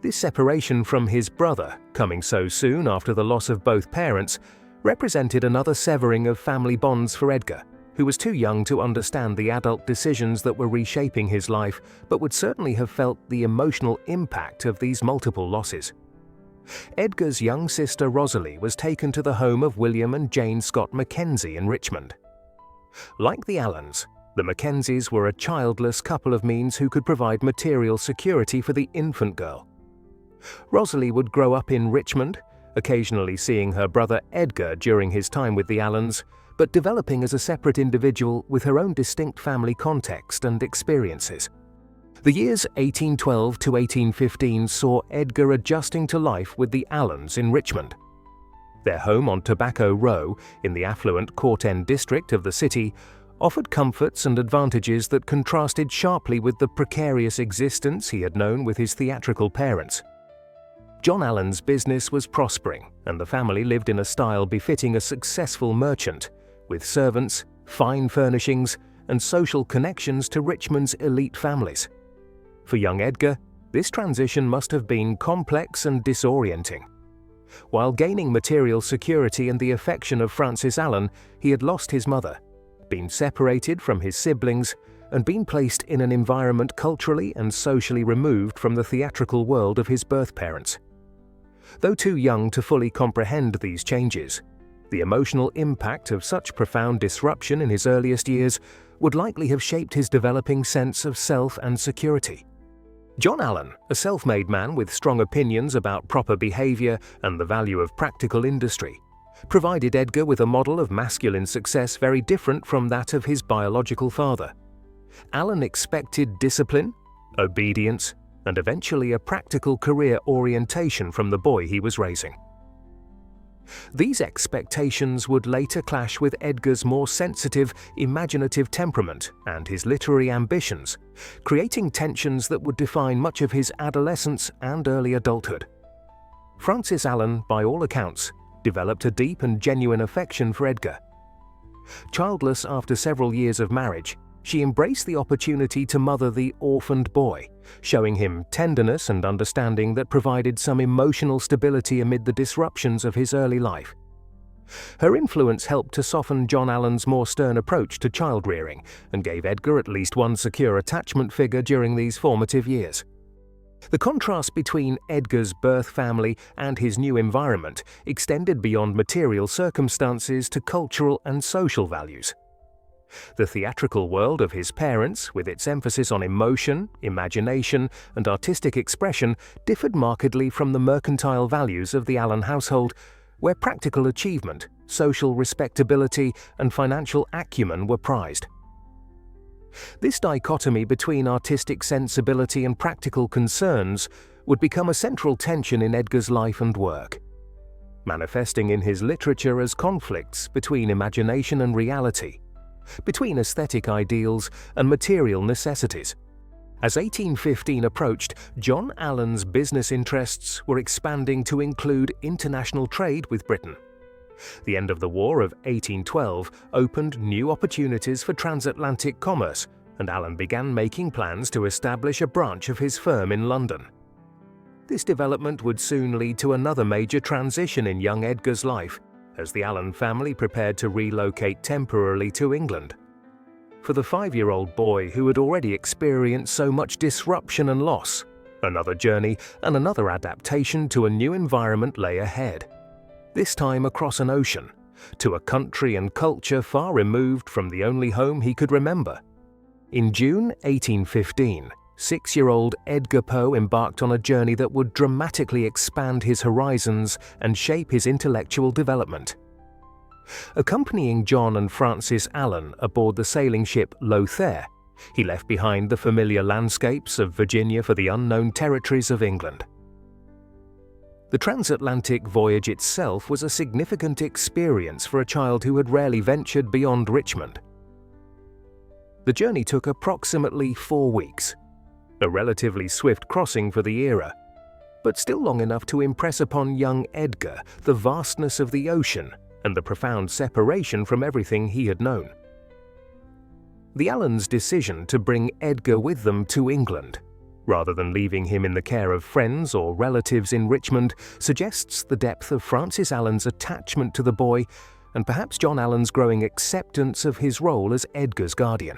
This separation from his brother, coming so soon after the loss of both parents, represented another severing of family bonds for Edgar, who was too young to understand the adult decisions that were reshaping his life, but would certainly have felt the emotional impact of these multiple losses. Edgar's young sister Rosalie was taken to the home of William and Jane Scott Mackenzie in Richmond. Like the Allans, the Mackenzies were a childless couple of means who could provide material security for the infant girl. Rosalie would grow up in Richmond, occasionally seeing her brother Edgar during his time with the Allans, but developing as a separate individual with her own distinct family context and experiences. The years 1812 to 1815 saw Edgar adjusting to life with the Allans in Richmond. Their home on Tobacco Row, in the affluent Court End district of the city, offered comforts and advantages that contrasted sharply with the precarious existence he had known with his theatrical parents. John Allan's business was prospering, and the family lived in a style befitting a successful merchant, with servants, fine furnishings, and social connections to Richmond's elite families. For young Edgar, this transition must have been complex and disorienting. While gaining material security and the affection of Francis Allan, he had lost his mother, been separated from his siblings, and been placed in an environment culturally and socially removed from the theatrical world of his birth parents. Though too young to fully comprehend these changes, the emotional impact of such profound disruption in his earliest years would likely have shaped his developing sense of self and security. John Allan, a self-made man with strong opinions about proper behavior and the value of practical industry, provided Edgar with a model of masculine success very different from that of his biological father. Allan expected discipline, obedience, and eventually a practical career orientation from the boy he was raising. These expectations would later clash with Edgar's more sensitive, imaginative temperament and his literary ambitions, creating tensions that would define much of his adolescence and early adulthood. Francis Allan, by all accounts, developed a deep and genuine affection for Edgar. Childless after several years of marriage, she embraced the opportunity to mother the orphaned boy, showing him tenderness and understanding that provided some emotional stability amid the disruptions of his early life. Her influence helped to soften John Allan's more stern approach to child-rearing and gave Edgar at least one secure attachment figure during these formative years. The contrast between Edgar's birth family and his new environment extended beyond material circumstances to cultural and social values. The theatrical world of his parents, with its emphasis on emotion, imagination, and artistic expression, differed markedly from the mercantile values of the Allan household, where practical achievement, social respectability, and financial acumen were prized. This dichotomy between artistic sensibility and practical concerns would become a central tension in Edgar's life and work, manifesting in his literature as conflicts between imagination and reality, between aesthetic ideals and material necessities. As 1815 approached, John Allan's business interests were expanding to include international trade with Britain. The end of the War of 1812 opened new opportunities for transatlantic commerce, and Allan began making plans to establish a branch of his firm in London. This development would soon lead to another major transition in young Edgar's life, as the Allan family prepared to relocate temporarily to England. For the 5-year-old boy who had already experienced so much disruption and loss, another journey and another adaptation to a new environment lay ahead, this time across an ocean, to a country and culture far removed from the only home he could remember. In June 1815, 6-year-old Edgar Poe embarked on a journey that would dramatically expand his horizons and shape his intellectual development. Accompanying John and Francis Allan aboard the sailing ship Lothair, he left behind the familiar landscapes of Virginia for the unknown territories of England. The transatlantic voyage itself was a significant experience for a child who had rarely ventured beyond Richmond. The journey took approximately 4 weeks, a relatively swift crossing for the era, but still long enough to impress upon young Edgar the vastness of the ocean and the profound separation from everything he had known. The Allans' decision to bring Edgar with them to England, rather than leaving him in the care of friends or relatives in Richmond, suggests the depth of Francis Allan's attachment to the boy and perhaps John Allan's growing acceptance of his role as Edgar's guardian.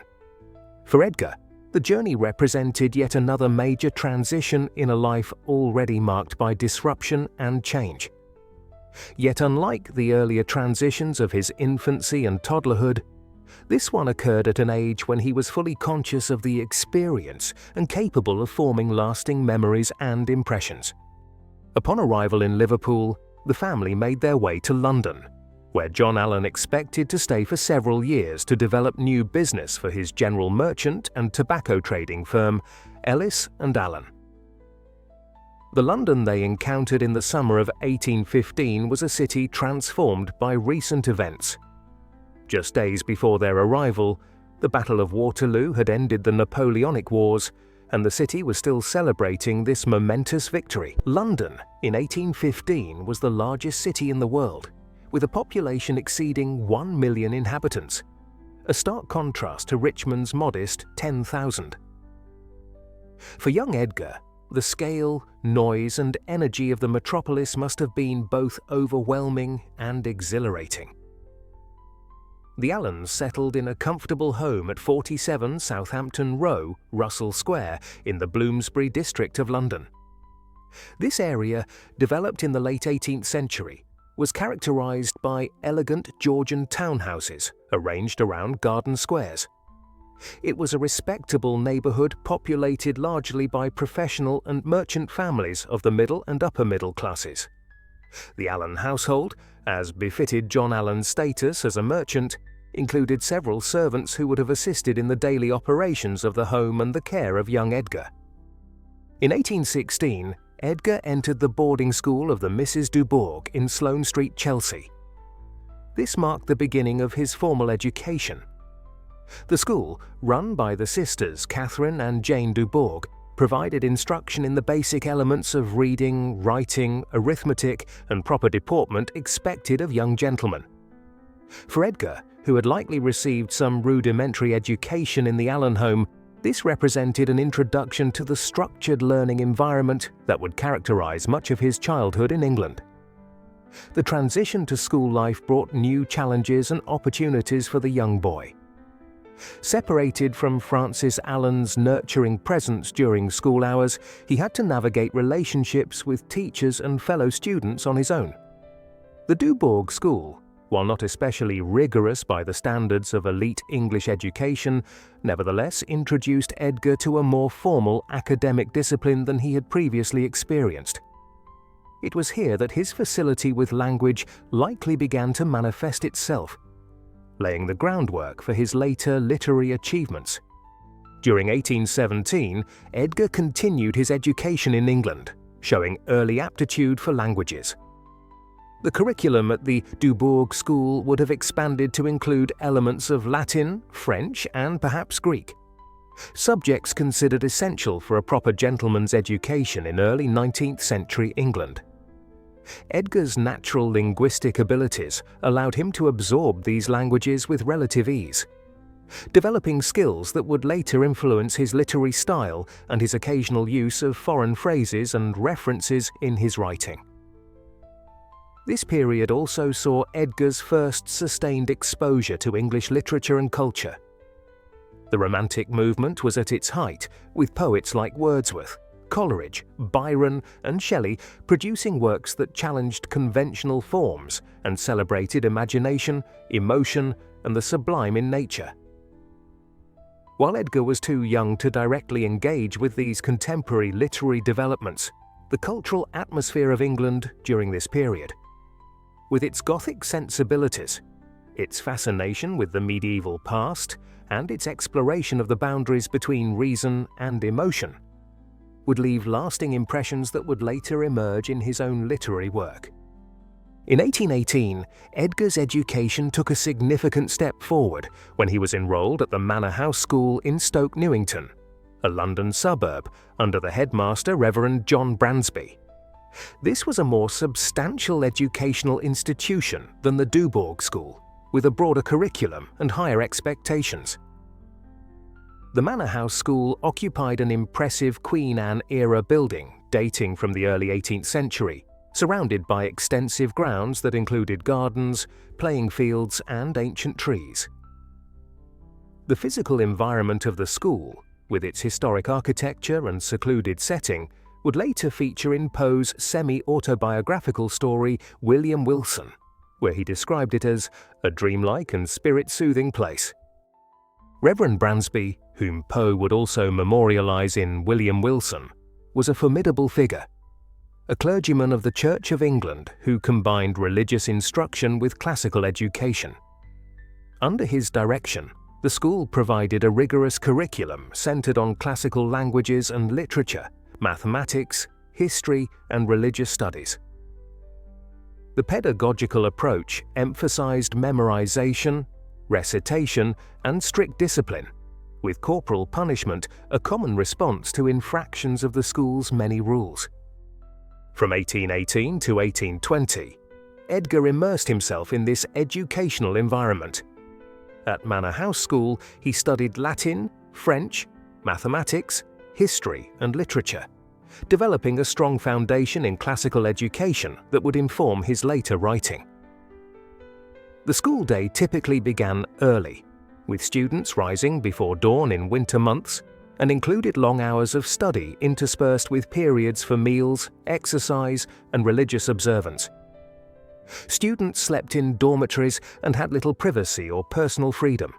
For Edgar, the journey represented yet another major transition in a life already marked by disruption and change. Yet unlike the earlier transitions of his infancy and toddlerhood, this one occurred at an age when he was fully conscious of the experience and capable of forming lasting memories and impressions. Upon arrival in Liverpool, the family made their way to London, where John Allan expected to stay for several years to develop new business for his general merchant and tobacco trading firm, Ellis and Allan. The London they encountered in the summer of 1815 was a city transformed by recent events. Just days before their arrival, the Battle of Waterloo had ended the Napoleonic Wars, and the city was still celebrating this momentous victory. London, in 1815, was the largest city in the world, with a population exceeding 1 million inhabitants, a stark contrast to Richmond's modest 10,000. For young Edgar, the scale, noise, and energy of the metropolis must have been both overwhelming and exhilarating. The Allans settled in a comfortable home at 47 Southampton Row, Russell Square, in the Bloomsbury district of London. This area, developed in the late 18th century, was characterized by elegant Georgian townhouses arranged around garden squares. It was a respectable neighborhood populated largely by professional and merchant families of the middle and upper middle classes. The Allan household, as befitted John Allan's status as a merchant, included several servants who would have assisted in the daily operations of the home and the care of young Edgar. In 1816, Edgar entered the boarding school of the Misses Dubourg in Sloane Street, Chelsea. This marked the beginning of his formal education. The school, run by the sisters Catherine and Jane Dubourg, provided instruction in the basic elements of reading, writing, arithmetic, and proper deportment expected of young gentlemen. For Edgar, who had likely received some rudimentary education in the Allan home, this represented an introduction to the structured learning environment that would characterize much of his childhood in England. The transition to school life brought new challenges and opportunities for the young boy. Separated from Francis Allan's nurturing presence during school hours, he had to navigate relationships with teachers and fellow students on his own. The Dubourg School, while not especially rigorous by the standards of elite English education, nevertheless introduced Edgar to a more formal academic discipline than he had previously experienced. It was here that his facility with language likely began to manifest itself, laying the groundwork for his later literary achievements. During 1817, Edgar continued his education in England, showing early aptitude for languages. The curriculum at the Dubourg School would have expanded to include elements of Latin, French, and perhaps Greek, subjects considered essential for a proper gentleman's education in early 19th century England. Edgar's natural linguistic abilities allowed him to absorb these languages with relative ease, developing skills that would later influence his literary style and his occasional use of foreign phrases and references in his writing. This period also saw Edgar's first sustained exposure to English literature and culture. The Romantic movement was at its height, with poets like Wordsworth, Coleridge, Byron, and Shelley producing works that challenged conventional forms and celebrated imagination, emotion, and the sublime in nature. While Edgar was too young to directly engage with these contemporary literary developments, the cultural atmosphere of England during this period, with its Gothic sensibilities, its fascination with the medieval past, and its exploration of the boundaries between reason and emotion, would leave lasting impressions that would later emerge in his own literary work. In 1818, Edgar's education took a significant step forward when he was enrolled at the Manor House School in Stoke Newington, a London suburb, under the headmaster Reverend John Bransby. This was a more substantial educational institution than the Dubourg School, with a broader curriculum and higher expectations. The Manor House School occupied an impressive Queen Anne-era building dating from the early 18th century, surrounded by extensive grounds that included gardens, playing fields, and ancient trees. The physical environment of the school, with its historic architecture and secluded setting, would later feature in Poe's semi-autobiographical story William Wilson, where he described it as a dreamlike and spirit-soothing place. Reverend Bransby, whom Poe would also memorialize in William Wilson, was a formidable figure, a clergyman of the Church of England who combined religious instruction with classical education. Under his direction, the school provided a rigorous curriculum centered on classical languages and literature, mathematics, history, and religious studies. The pedagogical approach emphasized memorization, recitation, and strict discipline, with corporal punishment a common response to infractions of the school's many rules. From 1818 to 1820, Edgar immersed himself in this educational environment. At Manor House School, he studied Latin, French, mathematics, history, and literature, developing a strong foundation in classical education that would inform his later writing. The school day typically began early, with students rising before dawn in winter months, and included long hours of study interspersed with periods for meals, exercise, and religious observance. Students slept in dormitories and had little privacy or personal freedom.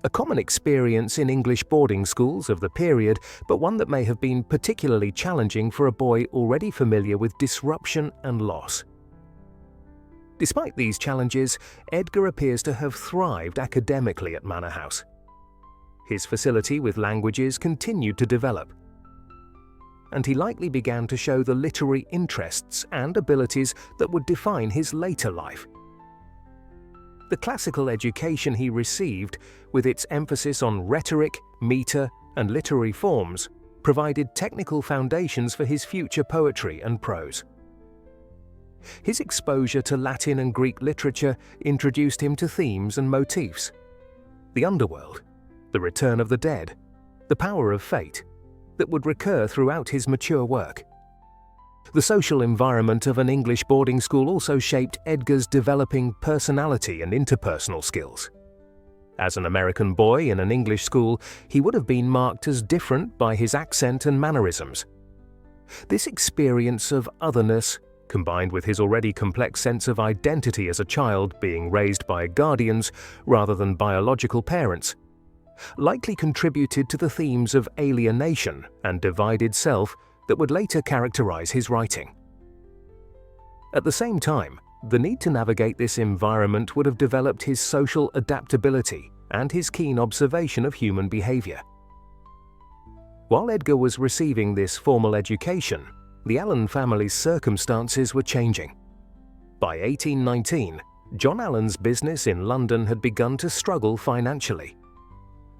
A common experience in English boarding schools of the period, but one that may have been particularly challenging for a boy already familiar with disruption and loss. Despite these challenges, Edgar appears to have thrived academically at Manor House. His facility with languages continued to develop, and he likely began to show the literary interests and abilities that would define his later life. The classical education he received, with its emphasis on rhetoric, meter, and literary forms, provided technical foundations for his future poetry and prose. His exposure to Latin and Greek literature introduced him to themes and motifs: the underworld, the return of the dead, the power of fate, that would recur throughout his mature work. The social environment of an English boarding school also shaped Edgar's developing personality and interpersonal skills. As an American boy in an English school, he would have been marked as different by his accent and mannerisms. This experience of otherness, combined with his already complex sense of identity as a child being raised by guardians rather than biological parents, likely contributed to the themes of alienation and divided self that would later characterize his writing. At the same time, the need to navigate this environment would have developed his social adaptability and his keen observation of human behavior. While Edgar was receiving this formal education, the Allan family's circumstances were changing. By 1819, John Allan's business in London had begun to struggle financially.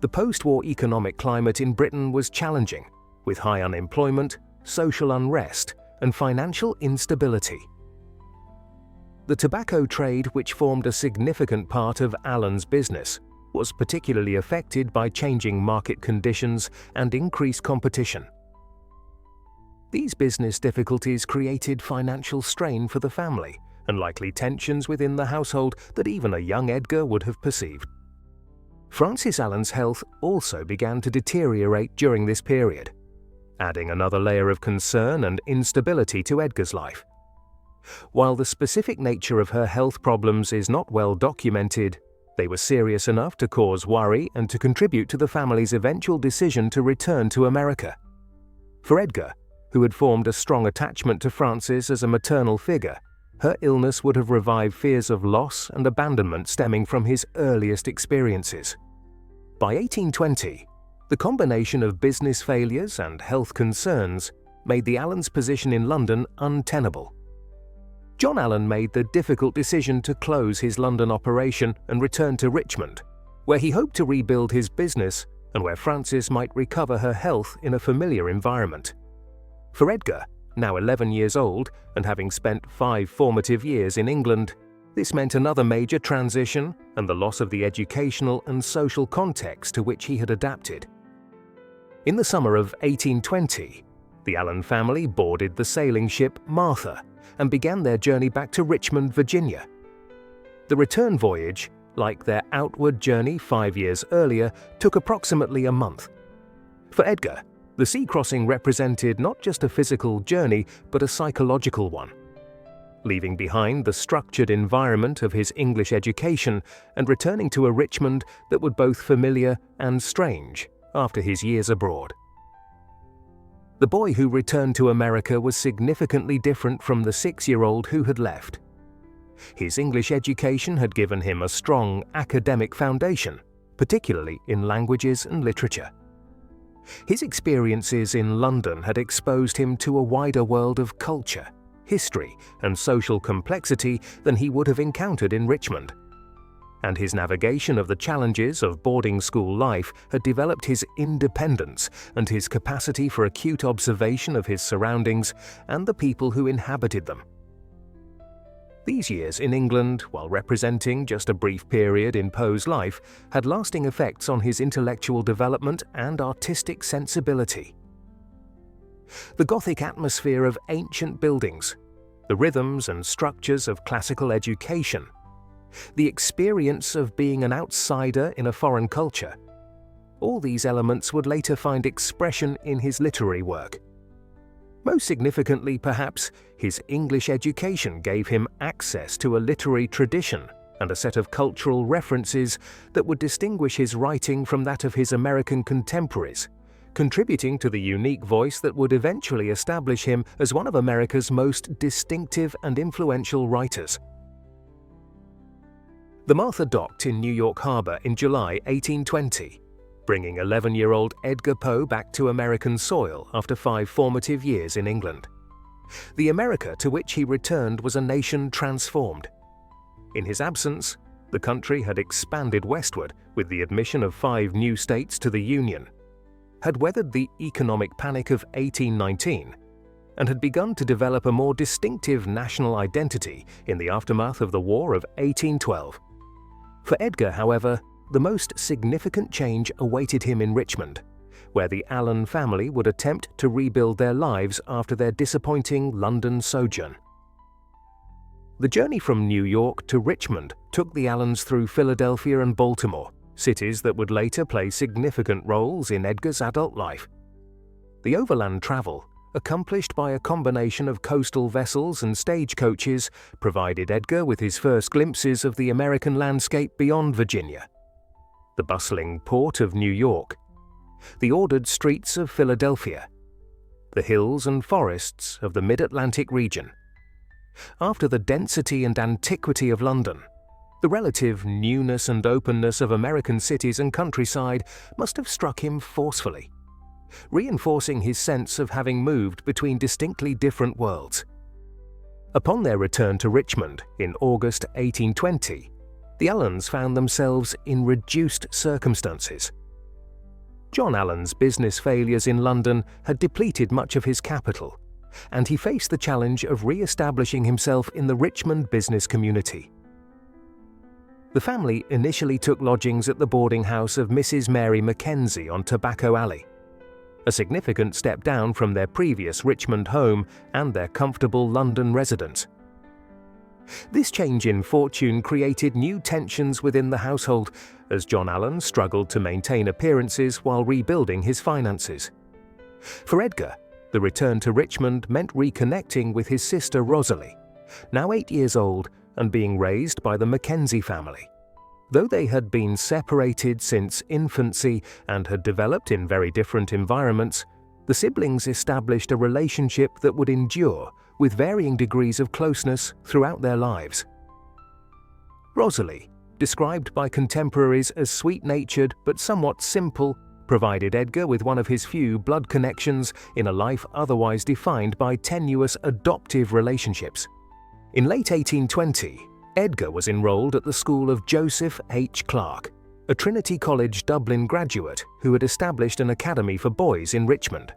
The post-war economic climate in Britain was challenging, with high unemployment, social unrest, and financial instability. The tobacco trade, which formed a significant part of Allan's business, was particularly affected by changing market conditions and increased competition. These business difficulties created financial strain for the family and likely tensions within the household that even a young Edgar would have perceived. Francis Allan's health also began to deteriorate during this period, adding another layer of concern and instability to Edgar's life. While the specific nature of her health problems is not well documented, they were serious enough to cause worry and to contribute to the family's eventual decision to return to America. For Edgar, who had formed a strong attachment to Francis as a maternal figure, her illness would have revived fears of loss and abandonment stemming from his earliest experiences. By 1820, the combination of business failures and health concerns made the Allans' position in London untenable. John Allan made the difficult decision to close his London operation and return to Richmond, where he hoped to rebuild his business and where Frances might recover her health in a familiar environment. For Edgar, now 11 years old and having spent 5 formative years in England, this meant another major transition and the loss of the educational and social context to which he had adapted. In the summer of 1820, The Allan family boarded the sailing ship Martha and began their journey back to Richmond, Virginia. The return voyage, like their outward journey 5 years earlier, took approximately a month. For Edgar, the sea crossing represented not just a physical journey, but a psychological one. Leaving behind the structured environment of his English education and returning to a Richmond that was both familiar and strange after his years abroad. The boy who returned to America was significantly different from the 6-year-old who had left. His English education had given him a strong academic foundation, particularly in languages and literature. His experiences in London had exposed him to a wider world of culture, history, and social complexity than he would have encountered in Richmond. And his navigation of the challenges of boarding school life had developed his independence and his capacity for acute observation of his surroundings and the people who inhabited them. These years in England, while representing just a brief period in Poe's life, had lasting effects on his intellectual development and artistic sensibility. The Gothic atmosphere of ancient buildings, the rhythms and structures of classical education, the experience of being an outsider in a foreign culture, all these elements would later find expression in his literary work. Most significantly, perhaps, his English education gave him access to a literary tradition and a set of cultural references that would distinguish his writing from that of his American contemporaries, contributing to the unique voice that would eventually establish him as one of America's most distinctive and influential writers. The Martha docked in New York Harbor in July 1820, bringing 11-year-old Edgar Poe back to American soil after 5 formative years in England. The America to which he returned was a nation transformed. In his absence, the country had expanded westward with the admission of 5 new states to the Union, had weathered the economic panic of 1819, and had begun to develop a more distinctive national identity in the aftermath of the War of 1812. For Edgar, however, the most significant change awaited him in Richmond, where the Allan family would attempt to rebuild their lives after their disappointing London sojourn. The journey from New York to Richmond took the Allans through Philadelphia and Baltimore, cities that would later play significant roles in Edgar's adult life. The overland travel, accomplished by a combination of coastal vessels and stagecoaches, provided Edgar with his first glimpses of the American landscape beyond Virginia. The bustling port of New York, the ordered streets of Philadelphia, the hills and forests of the Mid-Atlantic region. After the density and antiquity of London, the relative newness and openness of American cities and countryside must have struck him forcefully, reinforcing his sense of having moved between distinctly different worlds. Upon their return to Richmond in August 1820, the Allans found themselves in reduced circumstances. John Allan's business failures in London had depleted much of his capital, and he faced the challenge of re-establishing himself in the Richmond business community. The family initially took lodgings at the boarding house of Mrs. Mary Mackenzie on Tobacco Alley, a significant step down from their previous Richmond home and their comfortable London residence. This change in fortune created new tensions within the household as John Allan struggled to maintain appearances while rebuilding his finances. For Edgar, the return to Richmond meant reconnecting with his sister Rosalie, now 8 years old and being raised by the Mackenzie family. Though they had been separated since infancy and had developed in very different environments, the siblings established a relationship that would endure with varying degrees of closeness throughout their lives. Rosalie, described by contemporaries as sweet-natured but somewhat simple, provided Edgar with one of his few blood connections in a life otherwise defined by tenuous adoptive relationships. In late 1820, Edgar was enrolled at the school of Joseph H. Clark, a Trinity College Dublin graduate who had established an academy for boys in Richmond.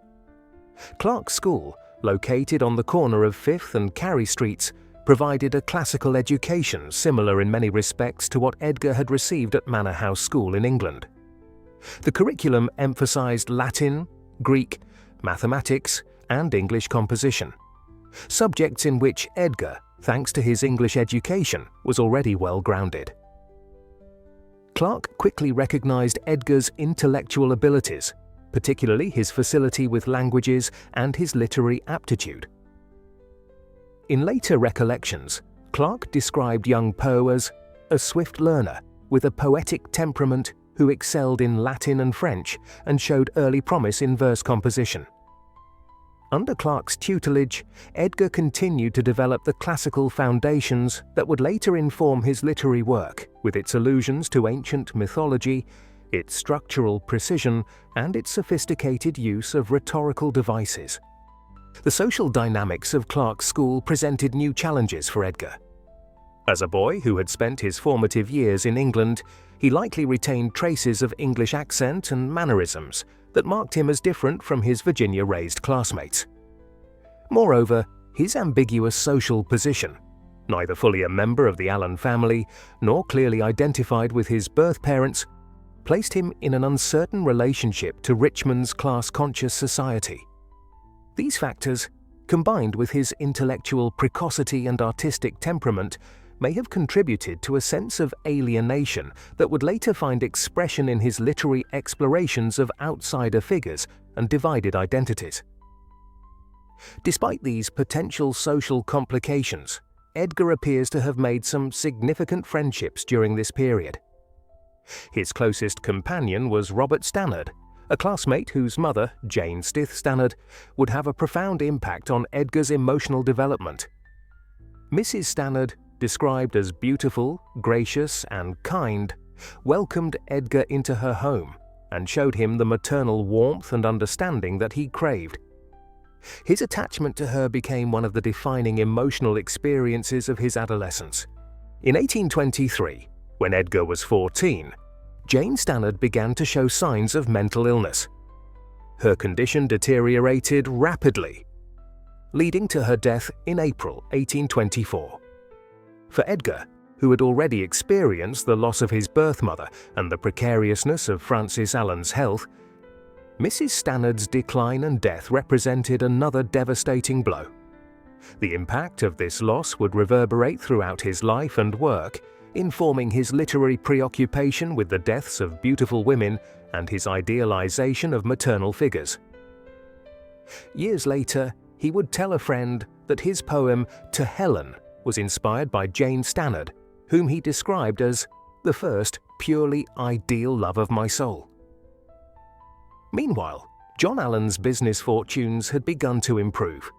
Clark's school, located on the corner of 5th and Carey Streets, provided a classical education similar in many respects to what Edgar had received at Manor House School in England. The curriculum emphasized Latin, Greek, mathematics, and English composition, subjects in which Edgar, thanks to his English education, was already well grounded. Clarke quickly recognized Edgar's intellectual abilities, particularly his facility with languages and his literary aptitude. In later recollections, Clarke described young Poe as a swift learner with a poetic temperament who excelled in Latin and French and showed early promise in verse composition. Under Clarke's tutelage, Edgar continued to develop the classical foundations that would later inform his literary work, with its allusions to ancient mythology, its structural precision, and its sophisticated use of rhetorical devices. The social dynamics of Clarke's school presented new challenges for Edgar. As a boy who had spent his formative years in England, he likely retained traces of English accent and mannerisms that marked him as different from his Virginia-raised classmates. Moreover, his ambiguous social position, neither fully a member of the Allan family nor clearly identified with his birth parents, placed him in an uncertain relationship to Richmond's class-conscious society. These factors, combined with his intellectual precocity and artistic temperament, may have contributed to a sense of alienation that would later find expression in his literary explorations of outsider figures and divided identities. Despite these potential social complications, Edgar appears to have made some significant friendships during this period. His closest companion was Robert Stannard, a classmate whose mother, Jane Stith Stannard, would have a profound impact on Edgar's emotional development. Mrs. Stannard, described as beautiful, gracious, and kind, welcomed Edgar into her home and showed him the maternal warmth and understanding that he craved. His attachment to her became one of the defining emotional experiences of his adolescence. In 1823, when Edgar was 14, Jane Stannard began to show signs of mental illness. Her condition deteriorated rapidly, leading to her death in April 1824. For Edgar, who had already experienced the loss of his birth mother and the precariousness of Francis Allan's health, Mrs. Stannard's decline and death represented another devastating blow. The impact of this loss would reverberate throughout his life and work, informing his literary preoccupation with the deaths of beautiful women and his idealization of maternal figures. Years later, he would tell a friend that his poem To Helen was inspired by Jane Stannard, whom he described as the first purely ideal love of my soul. Meanwhile, John Allan's business fortunes had begun to improve.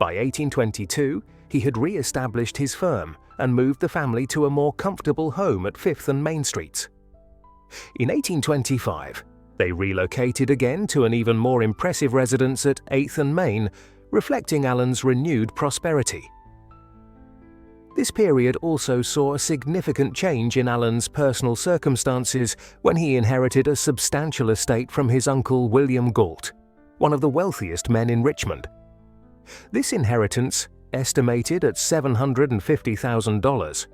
By 1822, he had re-established his firm and moved the family to a more comfortable home at 5th and Main Streets. In 1825, they relocated again to an even more impressive residence at 8th and Main, reflecting Allan's renewed prosperity. This period also saw a significant change in Allan's personal circumstances when he inherited a substantial estate from his uncle William Galt, one of the wealthiest men in Richmond. This inheritance, estimated at $750,000,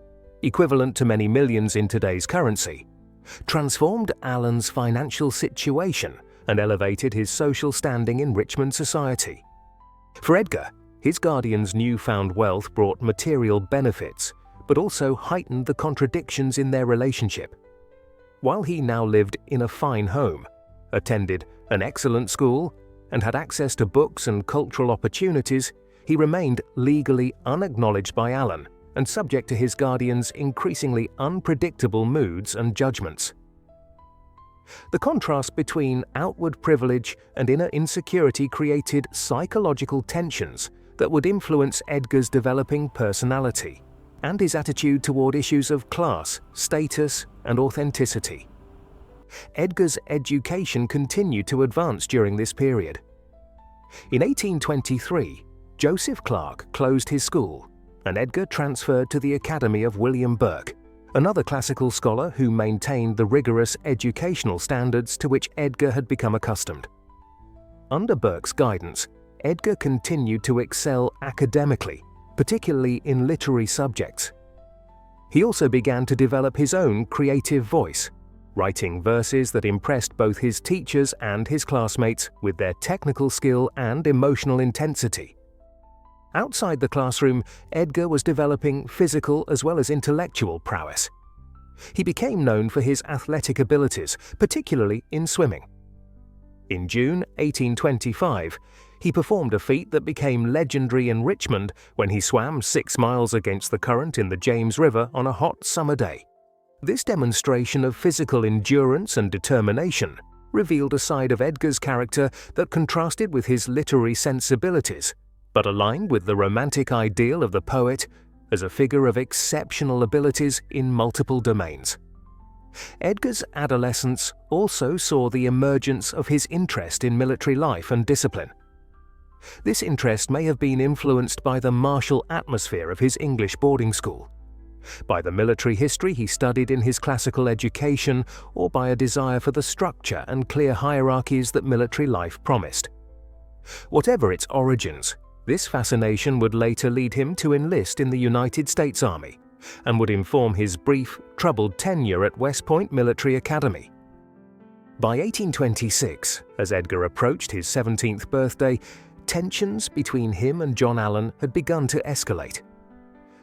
equivalent to many millions in today's currency, transformed Allan's financial situation and elevated his social standing in Richmond society. For Edgar, his guardian's newfound wealth brought material benefits, but also heightened the contradictions in their relationship. While he now lived in a fine home, attended an excellent school, and had access to books and cultural opportunities, he remained legally unacknowledged by Allan and subject to his guardian's increasingly unpredictable moods and judgments. The contrast between outward privilege and inner insecurity created psychological tensions that would influence Edgar's developing personality and his attitude toward issues of class, status, and authenticity. Edgar's education continued to advance during this period. In 1823, Joseph Clarke closed his school, and Edgar transferred to the Academy of William Burke, another classical scholar who maintained the rigorous educational standards to which Edgar had become accustomed. Under Burke's guidance, Edgar continued to excel academically, particularly in literary subjects. He also began to develop his own creative voice, writing verses that impressed both his teachers and his classmates with their technical skill and emotional intensity. Outside the classroom, Edgar was developing physical as well as intellectual prowess. He became known for his athletic abilities, particularly in swimming. In June 1825, he performed a feat that became legendary in Richmond when he swam 6 miles against the current in the James River on a hot summer day. This demonstration of physical endurance and determination revealed a side of Edgar's character that contrasted with his literary sensibilities, but aligned with the romantic ideal of the poet as a figure of exceptional abilities in multiple domains. Edgar's adolescence also saw the emergence of his interest in military life and discipline. This interest may have been influenced by the martial atmosphere of his English boarding school, by the military history he studied in his classical education, or by a desire for the structure and clear hierarchies that military life promised. Whatever its origins, this fascination would later lead him to enlist in the United States Army, and would inform his brief, troubled tenure at West Point Military Academy. By 1826, as Edgar approached his 17th birthday, tensions between him and John Allan had begun to escalate.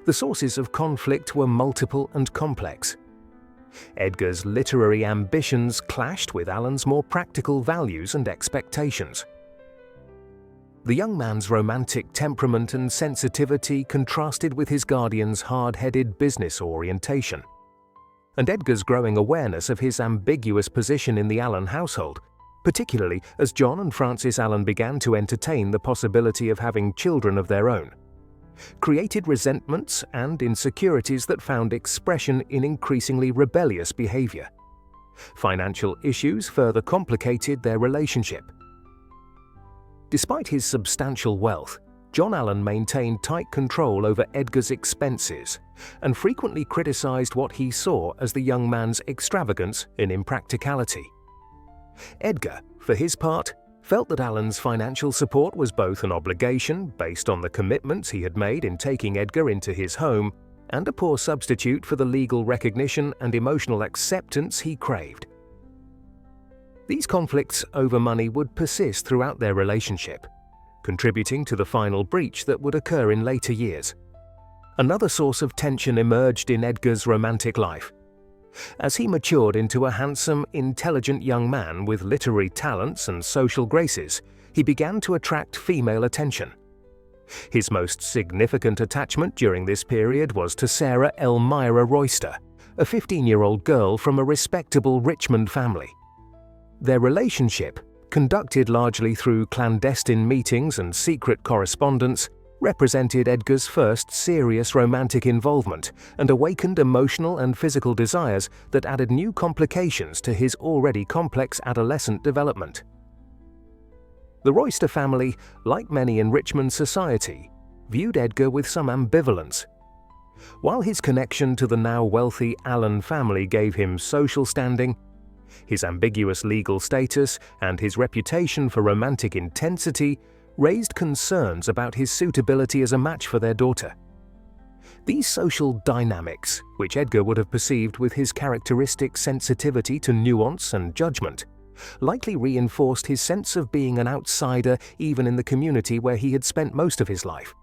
The sources of conflict were multiple and complex. Edgar's literary ambitions clashed with Allan's more practical values and expectations. The young man's romantic temperament and sensitivity contrasted with his guardian's hard-headed business orientation. And Edgar's growing awareness of his ambiguous position in the Allan household, particularly as John and Frances Allan began to entertain the possibility of having children of their own, created resentments and insecurities that found expression in increasingly rebellious behavior. Financial issues further complicated their relationship. Despite his substantial wealth, John Allan maintained tight control over Edgar's expenses and frequently criticized what he saw as the young man's extravagance and impracticality. Edgar, for his part, felt that Allan's financial support was both an obligation based on the commitments he had made in taking Edgar into his home and a poor substitute for the legal recognition and emotional acceptance he craved. These conflicts over money would persist throughout their relationship, contributing to the final breach that would occur in later years. Another source of tension emerged in Edgar's romantic life. As he matured into a handsome, intelligent young man with literary talents and social graces, he began to attract female attention. His most significant attachment during this period was to Sarah Elmira Royster, a 15-year-old girl from a respectable Richmond family. Their relationship, conducted largely through clandestine meetings and secret correspondence, represented Edgar's first serious romantic involvement and awakened emotional and physical desires that added new complications to his already complex adolescent development. The Royster family, like many in Richmond society, viewed Edgar with some ambivalence. While his connection to the now wealthy Allan family gave him social standing, his ambiguous legal status and his reputation for romantic intensity raised concerns about his suitability as a match for their daughter. These social dynamics, which Edgar would have perceived with his characteristic sensitivity to nuance and judgment, likely reinforced his sense of being an outsider even in the community where he had spent most of his life.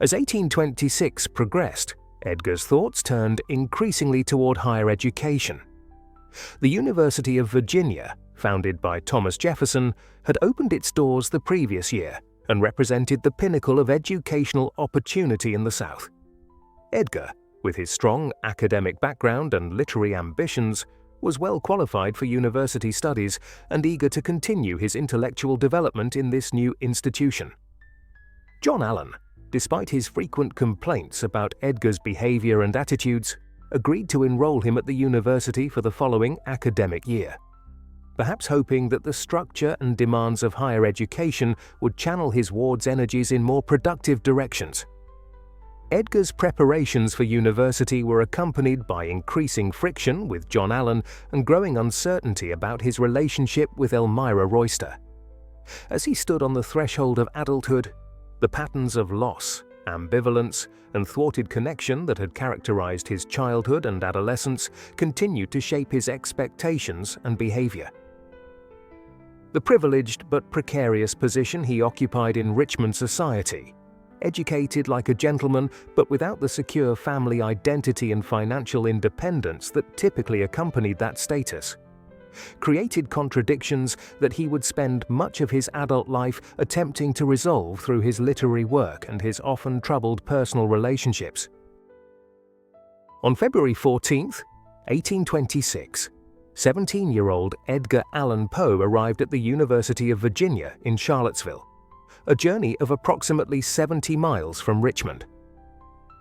As 1826 progressed, Edgar's thoughts turned increasingly toward higher education. The University of Virginia, founded by Thomas Jefferson, had opened its doors the previous year and represented the pinnacle of educational opportunity in the South. Edgar, with his strong academic background and literary ambitions, was well qualified for university studies and eager to continue his intellectual development in this new institution. John Allan, despite his frequent complaints about Edgar's behavior and attitudes, agreed to enroll him at the university for the following academic year, perhaps hoping that the structure and demands of higher education would channel his ward's energies in more productive directions. Edgar's preparations for university were accompanied by increasing friction with John Allan and growing uncertainty about his relationship with Elmira Royster. As he stood on the threshold of adulthood, the patterns of loss, ambivalence, and thwarted connection that had characterized his childhood and adolescence continued to shape his expectations and behavior. The privileged but precarious position he occupied in Richmond society, educated like a gentleman but without the secure family identity and financial independence that typically accompanied that status, created contradictions that he would spend much of his adult life attempting to resolve through his literary work and his often troubled personal relationships. On February 14, 1826, 17-year-old Edgar Allan Poe arrived at the University of Virginia in Charlottesville, a journey of approximately 70 miles from Richmond.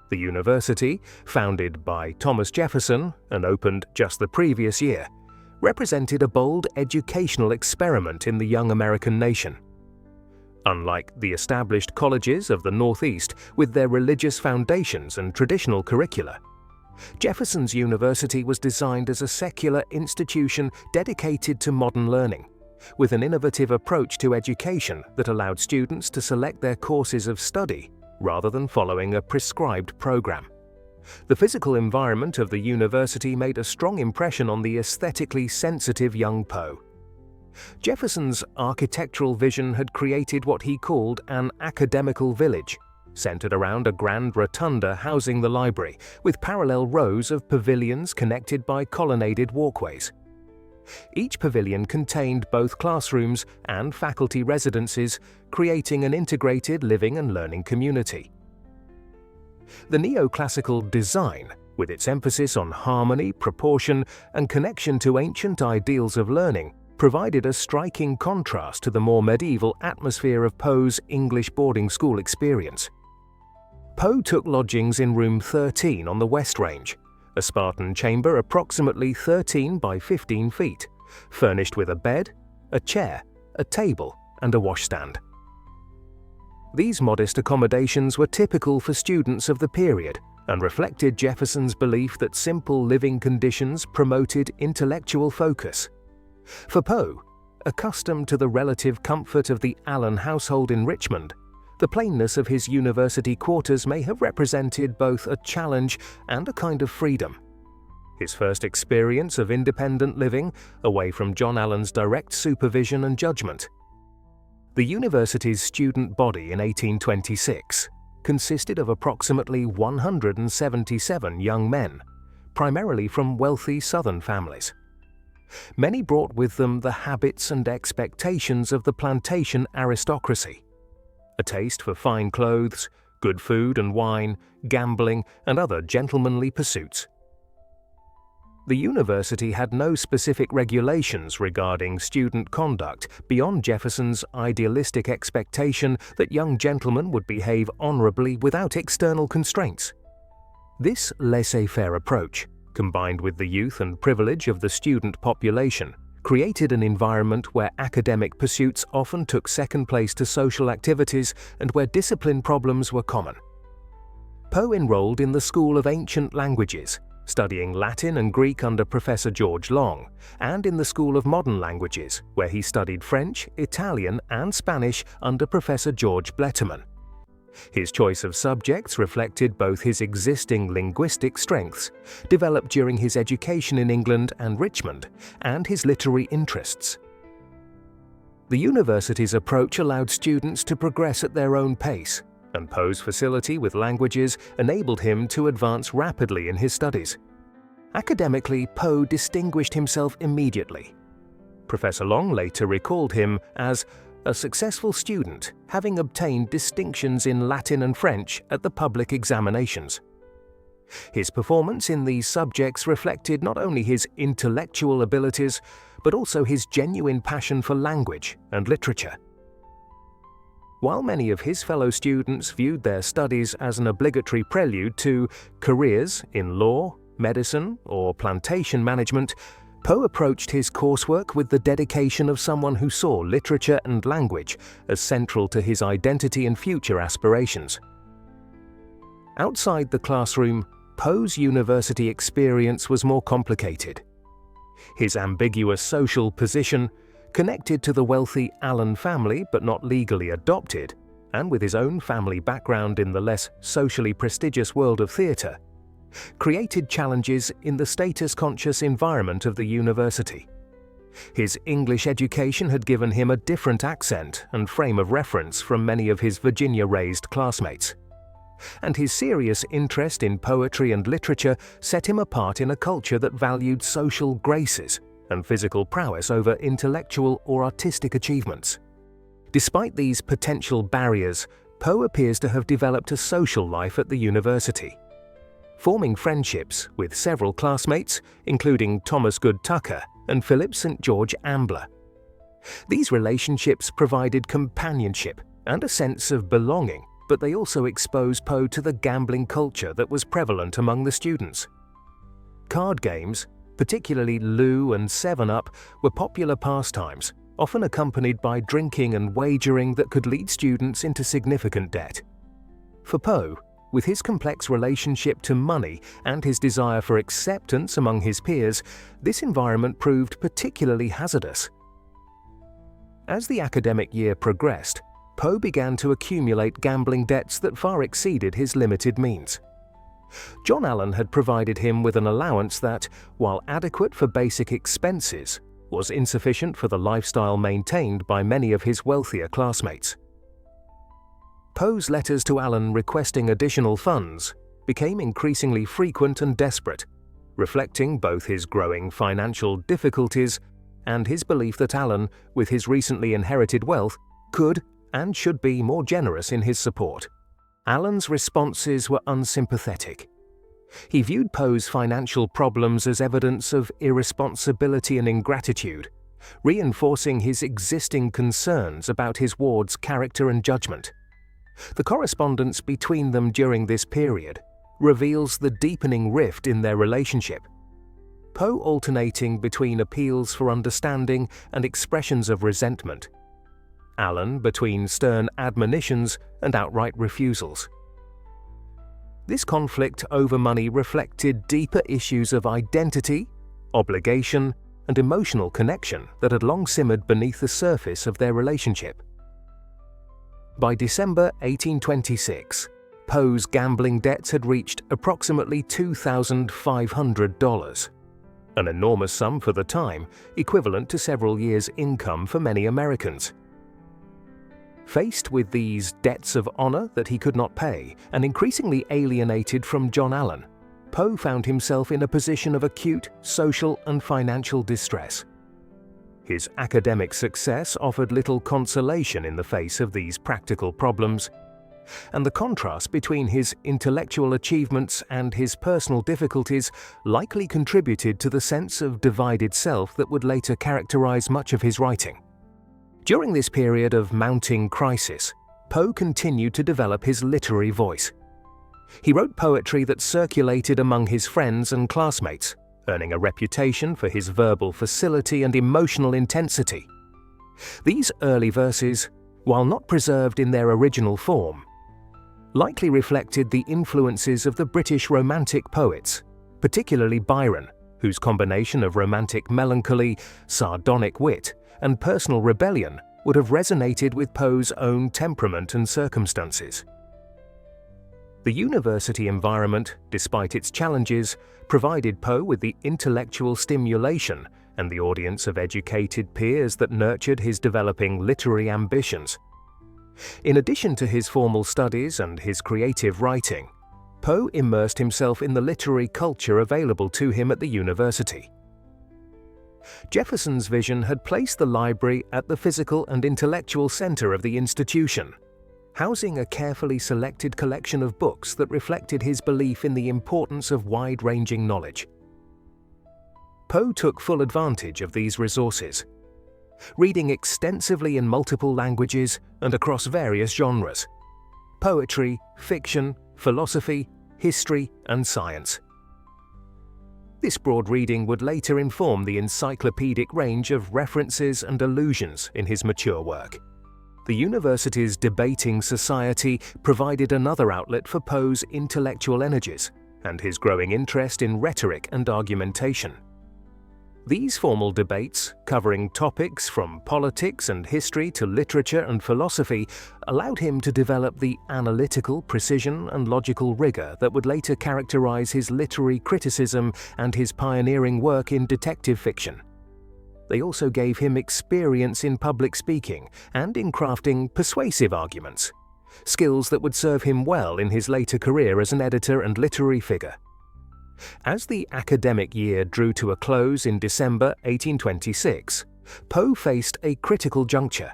The university, founded by Thomas Jefferson and opened just the previous year, represented a bold educational experiment in the young American nation. Unlike the established colleges of the Northeast with their religious foundations and traditional curricula, Jefferson's University was designed as a secular institution dedicated to modern learning, with an innovative approach to education that allowed students to select their courses of study rather than following a prescribed program. The physical environment of the university made a strong impression on the aesthetically sensitive young Poe. Jefferson's architectural vision had created what he called an academical village, centered around a grand rotunda housing the library, with parallel rows of pavilions connected by colonnaded walkways. Each pavilion contained both classrooms and faculty residences, creating an integrated living and learning community. The neoclassical design, with its emphasis on harmony, proportion, and connection to ancient ideals of learning, provided a striking contrast to the more medieval atmosphere of Poe's English boarding school experience. Poe took lodgings in room 13 on the West Range, a Spartan chamber approximately 13 by 15 feet, furnished with a bed, a chair, a table, and a washstand. These modest accommodations were typical for students of the period and reflected Jefferson's belief that simple living conditions promoted intellectual focus. For Poe, accustomed to the relative comfort of the Allan household in Richmond, the plainness of his university quarters may have represented both a challenge and a kind of freedom. His first experience of independent living, away from John Allan's direct supervision and judgment. The university's student body in 1826 consisted of approximately 177 young men, primarily from wealthy Southern families. Many brought with them the habits and expectations of the plantation aristocracy, a taste for fine clothes, good food and wine, gambling, and other gentlemanly pursuits. The university had no specific regulations regarding student conduct beyond Jefferson's idealistic expectation that young gentlemen would behave honorably without external constraints. This laissez-faire approach, combined with the youth and privilege of the student population, created an environment where academic pursuits often took second place to social activities and where discipline problems were common. Poe enrolled in the School of Ancient Languages, studying Latin and Greek under Professor George Long, and in the School of Modern Languages, where he studied French, Italian, and Spanish under Professor George Bletterman. His choice of subjects reflected both his existing linguistic strengths, developed during his education in England and Richmond, and his literary interests. The university's approach allowed students to progress at their own pace, and Poe's facility with languages enabled him to advance rapidly in his studies. Academically, Poe distinguished himself immediately. Professor Long later recalled him as a successful student, having obtained distinctions in Latin and French at the public examinations. His performance in these subjects reflected not only his intellectual abilities, but also his genuine passion for language and literature. While many of his fellow students viewed their studies as an obligatory prelude to careers in law, medicine, or plantation management, Poe approached his coursework with the dedication of someone who saw literature and language as central to his identity and future aspirations. Outside the classroom, Poe's university experience was more complicated. His ambiguous social position, connected to the wealthy Allan family but not legally adopted, and with his own family background in the less socially prestigious world of theatre, created challenges in the status-conscious environment of the university. His English education had given him a different accent and frame of reference from many of his Virginia-raised classmates, and his serious interest in poetry and literature set him apart in a culture that valued social graces and physical prowess over intellectual or artistic achievements. Despite these potential barriers, Poe appears to have developed a social life at the university, forming friendships with several classmates, including Thomas Good Tucker and Philip St. George Ambler. These relationships provided companionship and a sense of belonging, but they also exposed Poe to the gambling culture that was prevalent among the students. Card games, particularly Loo and 7-Up, were popular pastimes, often accompanied by drinking and wagering that could lead students into significant debt. For Poe, with his complex relationship to money and his desire for acceptance among his peers, this environment proved particularly hazardous. As the academic year progressed, Poe began to accumulate gambling debts that far exceeded his limited means. John Allan had provided him with an allowance that, while adequate for basic expenses, was insufficient for the lifestyle maintained by many of his wealthier classmates. Poe's letters to Allan requesting additional funds became increasingly frequent and desperate, reflecting both his growing financial difficulties and his belief that Allan, with his recently inherited wealth, could and should be more generous in his support. Allan's responses were unsympathetic. He viewed Poe's financial problems as evidence of irresponsibility and ingratitude, reinforcing his existing concerns about his ward's character and judgment. The correspondence between them during this period reveals the deepening rift in their relationship, Poe alternating between appeals for understanding and expressions of resentment, Allan between stern admonitions and outright refusals. This conflict over money reflected deeper issues of identity, obligation, and emotional connection that had long simmered beneath the surface of their relationship. By December 1826, Poe's gambling debts had reached approximately $2,500, an enormous sum for the time, equivalent to several years' income for many Americans. Faced with these debts of honor that he could not pay and increasingly alienated from John Allan, Poe found himself in a position of acute social and financial distress. His academic success offered little consolation in the face of these practical problems, and the contrast between his intellectual achievements and his personal difficulties likely contributed to the sense of divided self that would later characterize much of his writing. During this period of mounting crisis, Poe continued to develop his literary voice. He wrote poetry that circulated among his friends and classmates, earning a reputation for his verbal facility and emotional intensity. These early verses, while not preserved in their original form, likely reflected the influences of the British Romantic poets, particularly Byron, whose combination of romantic melancholy, sardonic wit, and personal rebellion would have resonated with Poe's own temperament and circumstances. The university environment, despite its challenges, provided Poe with the intellectual stimulation and the audience of educated peers that nurtured his developing literary ambitions. In addition to his formal studies and his creative writing, Poe immersed himself in the literary culture available to him at the university. Jefferson's vision had placed the library at the physical and intellectual center of the institution, housing a carefully selected collection of books that reflected his belief in the importance of wide-ranging knowledge. Poe took full advantage of these resources, reading extensively in multiple languages and across various genres: poetry, fiction, philosophy, history, and science. This broad reading would later inform the encyclopedic range of references and allusions in his mature work. The university's debating society provided another outlet for Poe's intellectual energies and his growing interest in rhetoric and argumentation. These formal debates, covering topics from politics and history to literature and philosophy, allowed him to develop the analytical precision and logical rigor that would later characterize his literary criticism and his pioneering work in detective fiction. They also gave him experience in public speaking and in crafting persuasive arguments, skills that would serve him well in his later career as an editor and literary figure. As the academic year drew to a close in December 1826, Poe faced a critical juncture.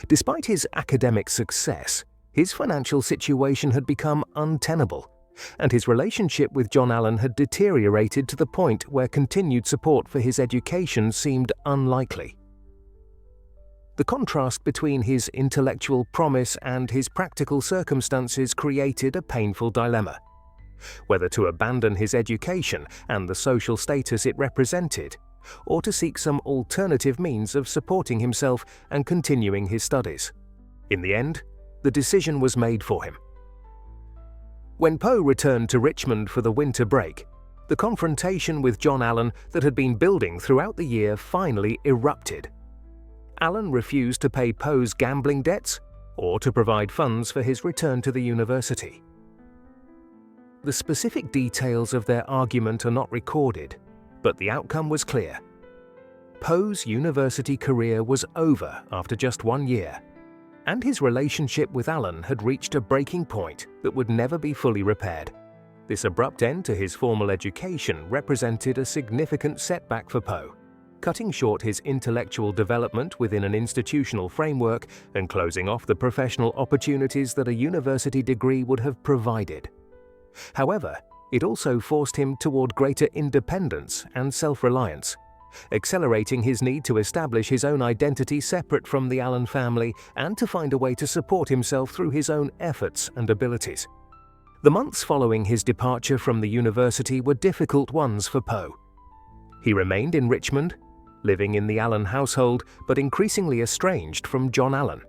Despite his academic success, his financial situation had become untenable, and his relationship with John Allan had deteriorated to the point where continued support for his education seemed unlikely. The contrast between his intellectual promise and his practical circumstances created a painful dilemma: whether to abandon his education and the social status it represented, or to seek some alternative means of supporting himself and continuing his studies. In the end, the decision was made for him. When Poe returned to Richmond for the winter break, the confrontation with John Allan that had been building throughout the year finally erupted. Allan refused to pay Poe's gambling debts or to provide funds for his return to the university. The specific details of their argument are not recorded, but the outcome was clear. Poe's university career was over after just 1 year, and his relationship with Allan had reached a breaking point that would never be fully repaired. This abrupt end to his formal education represented a significant setback for Poe, cutting short his intellectual development within an institutional framework and closing off the professional opportunities that a university degree would have provided. However, it also forced him toward greater independence and self-reliance, accelerating his need to establish his own identity separate from the Allan family and to find a way to support himself through his own efforts and abilities. The months following his departure from the university were difficult ones for Poe. He remained in Richmond, living in the Allan household but increasingly estranged from John Allan.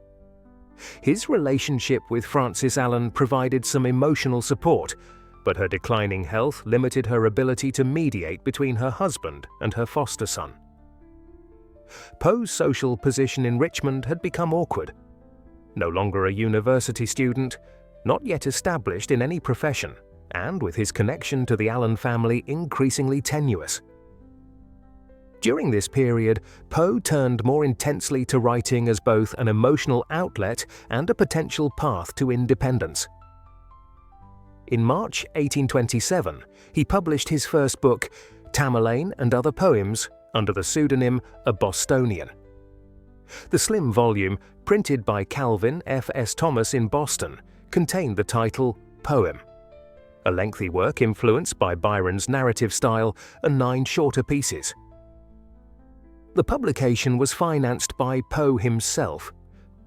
His relationship with Frances Allan provided some emotional support, but her declining health limited her ability to mediate between her husband and her foster son. Poe's social position in Richmond had become awkward. No longer a university student, not yet established in any profession, and with his connection to the Allan family increasingly tenuous. During this period, Poe turned more intensely to writing as both an emotional outlet and a potential path to independence. In March 1827, he published his first book, Tamerlane and Other Poems, under the pseudonym A Bostonian. The slim volume, printed by Calvin F. S. Thomas in Boston, contained the title Poem, a lengthy work influenced by Byron's narrative style and 9 shorter pieces. The publication was financed by Poe himself,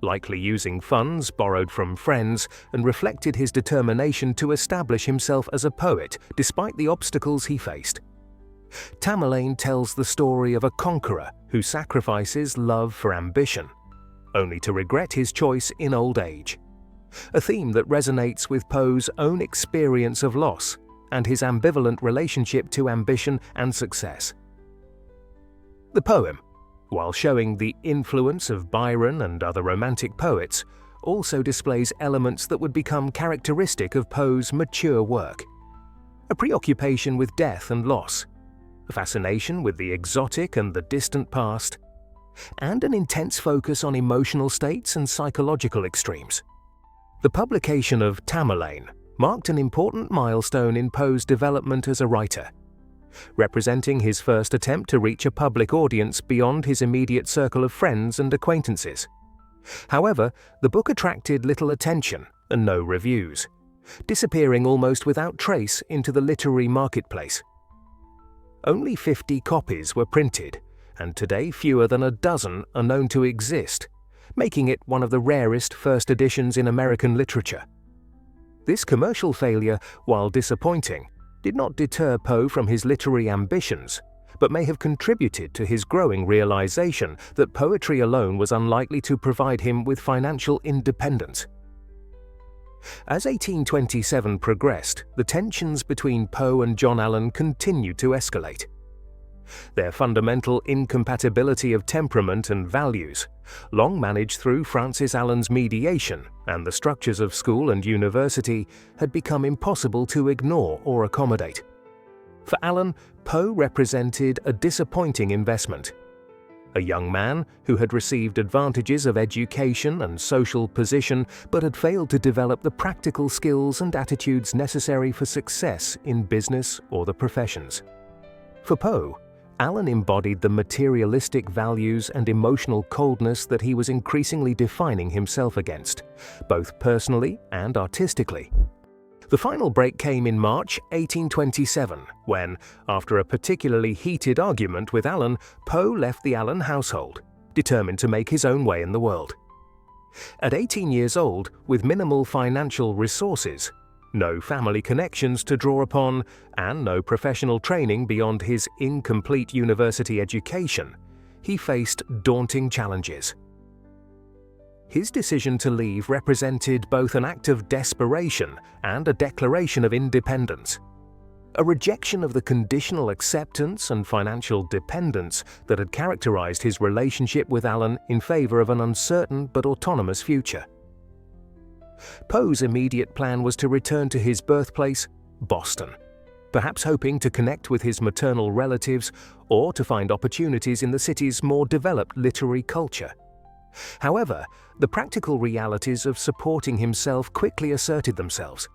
likely using funds borrowed from friends, and reflected his determination to establish himself as a poet despite the obstacles he faced. Tamerlane tells the story of a conqueror who sacrifices love for ambition, only to regret his choice in old age, a theme that resonates with Poe's own experience of loss and his ambivalent relationship to ambition and success. The poem, while showing the influence of Byron and other Romantic poets, also displays elements that would become characteristic of Poe's mature work: a preoccupation with death and loss, a fascination with the exotic and the distant past, and an intense focus on emotional states and psychological extremes. The publication of Tamerlane marked an important milestone in Poe's development as a writer, representing his first attempt to reach a public audience beyond his immediate circle of friends and acquaintances. However, the book attracted little attention and no reviews, disappearing almost without trace into the literary marketplace. Only 50 copies were printed, and today fewer than a dozen are known to exist, making it one of the rarest first editions in American literature. This commercial failure, while disappointing, did not deter Poe from his literary ambitions, but may have contributed to his growing realization that poetry alone was unlikely to provide him with financial independence. As 1827 progressed, the tensions between Poe and John Allan continued to escalate. Their fundamental incompatibility of temperament and values, long managed through Francis Allan's mediation and the structures of school and university, had become impossible to ignore or accommodate. For Allan, Poe represented a disappointing investment. A young man who had received advantages of education and social position but had failed to develop the practical skills and attitudes necessary for success in business or the professions. For Poe, Allan embodied the materialistic values and emotional coldness that he was increasingly defining himself against, both personally and artistically. The final break came in March 1827, when, after a particularly heated argument with Allan, Poe left the Allan household, determined to make his own way in the world. At 18 years old, with minimal financial resources, no family connections to draw upon, and no professional training beyond his incomplete university education, he faced daunting challenges. His decision to leave represented both an act of desperation and a declaration of independence, a rejection of the conditional acceptance and financial dependence that had characterized his relationship with Allan in favor of an uncertain but autonomous future. Poe's immediate plan was to return to his birthplace, Boston, perhaps hoping to connect with his maternal relatives or to find opportunities in the city's more developed literary culture. However, the practical realities of supporting himself quickly asserted themselves.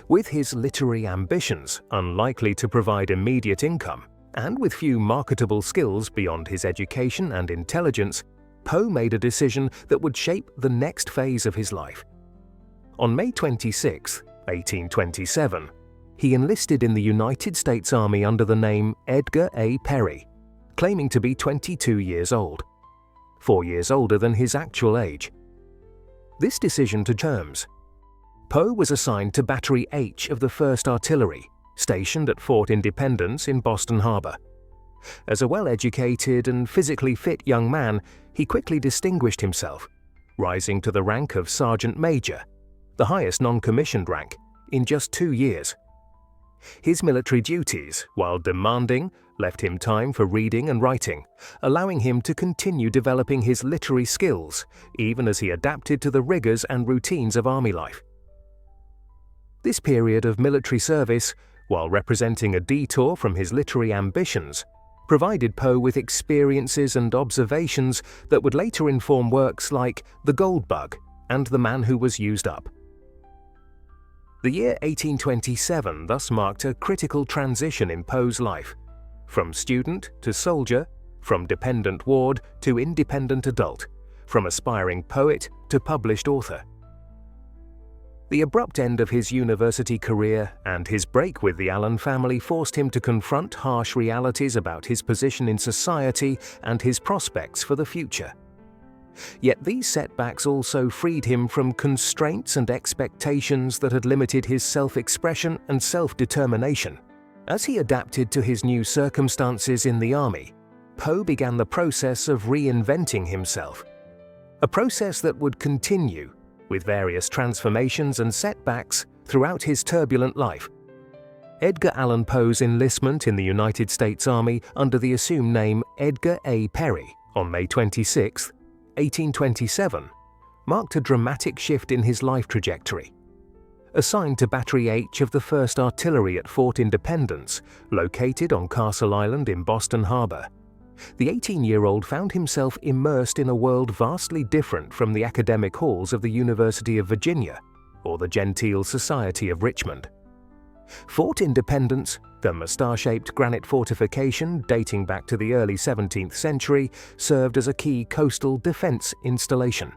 With his literary ambitions unlikely to provide immediate income, and with few marketable skills beyond his education and intelligence, Poe made a decision that would shape the next phase of his life. On May 26, 1827, he enlisted in the United States Army under the name Edgar A. Perry, claiming to be 22 years old, 4 years older than his actual age. This decision to terms. Poe was assigned to Battery H of the 1st Artillery, stationed at Fort Independence in Boston Harbor. As a well-educated and physically fit young man, he quickly distinguished himself, rising to the rank of Sergeant Major, the highest non-commissioned rank, in just 2 years. His military duties, while demanding, left him time for reading and writing, allowing him to continue developing his literary skills, even as he adapted to the rigors and routines of army life. This period of military service, while representing a detour from his literary ambitions, provided Poe with experiences and observations that would later inform works like The Gold Bug and The Man Who Was Used Up. The year 1827 thus marked a critical transition in Poe's life, from student to soldier, from dependent ward to independent adult, from aspiring poet to published author. The abrupt end of his university career and his break with the Allan family forced him to confront harsh realities about his position in society and his prospects for the future. Yet these setbacks also freed him from constraints and expectations that had limited his self-expression and self-determination. As he adapted to his new circumstances in the army, Poe began the process of reinventing himself, a process that would continue, with various transformations and setbacks throughout his turbulent life. Edgar Allan Poe's enlistment in the United States Army under the assumed name Edgar A. Perry on May 26, 1827, marked a dramatic shift in his life trajectory. Assigned to Battery H of the 1st Artillery at Fort Independence, located on Castle Island in Boston Harbor, the 18-year-old found himself immersed in a world vastly different from the academic halls of the University of Virginia or the genteel society of Richmond. Fort Independence, the moustache-shaped granite fortification dating back to the early 17th century, served as a key coastal defense installation.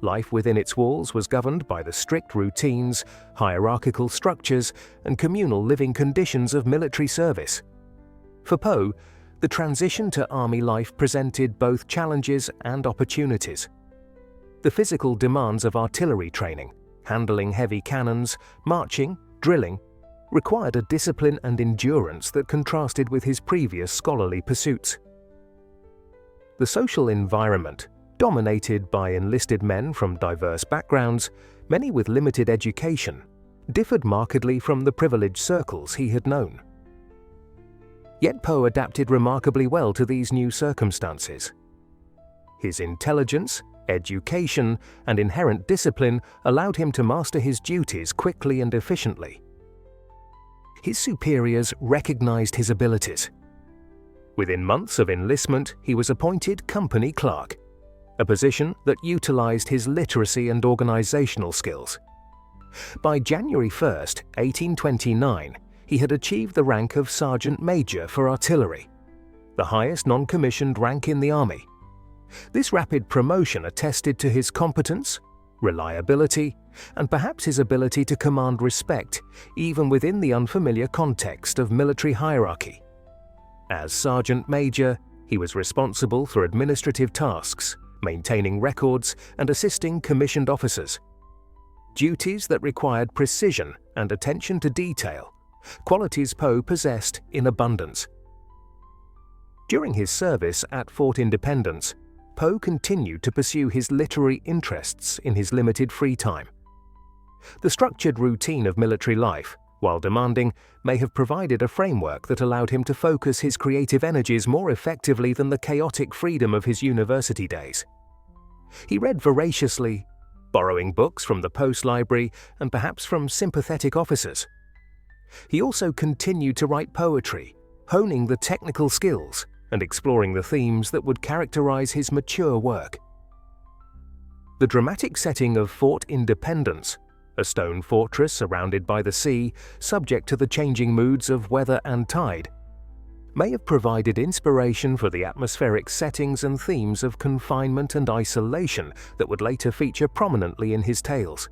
Life within its walls was governed by the strict routines, hierarchical structures, and communal living conditions of military service. For Poe, the transition to army life presented both challenges and opportunities. The physical demands of artillery training, handling heavy cannons, marching, drilling, required a discipline and endurance that contrasted with his previous scholarly pursuits. The social environment, dominated by enlisted men from diverse backgrounds, many with limited education, differed markedly from the privileged circles he had known. Yet Poe adapted remarkably well to these new circumstances. His intelligence, education, and inherent discipline allowed him to master his duties quickly and efficiently. His superiors recognized his abilities. Within months of enlistment, he was appointed company clerk, a position that utilized his literacy and organizational skills. By January 1, 1829, he had achieved the rank of sergeant major for artillery, the highest non-commissioned rank in the army. This rapid promotion attested to his competence, reliability, and perhaps his ability to command respect even within the unfamiliar context of military hierarchy. As sergeant major, he was responsible for administrative tasks, maintaining records, and assisting commissioned officers. Duties that required precision and attention to detail, qualities Poe possessed in abundance. During his service at Fort Independence, Poe continued to pursue his literary interests in his limited free time. The structured routine of military life, while demanding, may have provided a framework that allowed him to focus his creative energies more effectively than the chaotic freedom of his university days. He read voraciously, borrowing books from the post library and perhaps from sympathetic officers. He also continued to write poetry, honing the technical skills and exploring the themes that would characterize his mature work. The dramatic setting of Fort Independence, a stone fortress surrounded by the sea, subject to the changing moods of weather and tide, may have provided inspiration for the atmospheric settings and themes of confinement and isolation that would later feature prominently in his tales.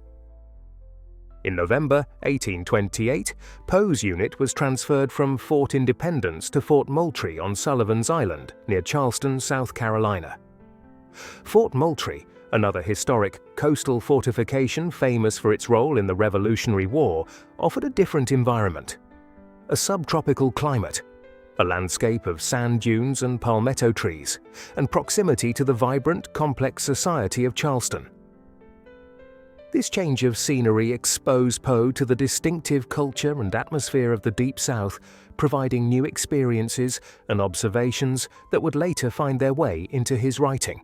In November 1828, Poe's unit was transferred from Fort Independence to Fort Moultrie on Sullivan's Island, near Charleston, South Carolina. Fort Moultrie, another historic coastal fortification famous for its role in the Revolutionary War, offered a different environment. A subtropical climate, a landscape of sand dunes and palmetto trees, and proximity to the vibrant, complex society of Charleston. This change of scenery exposed Poe to the distinctive culture and atmosphere of the Deep South, providing new experiences and observations that would later find their way into his writing.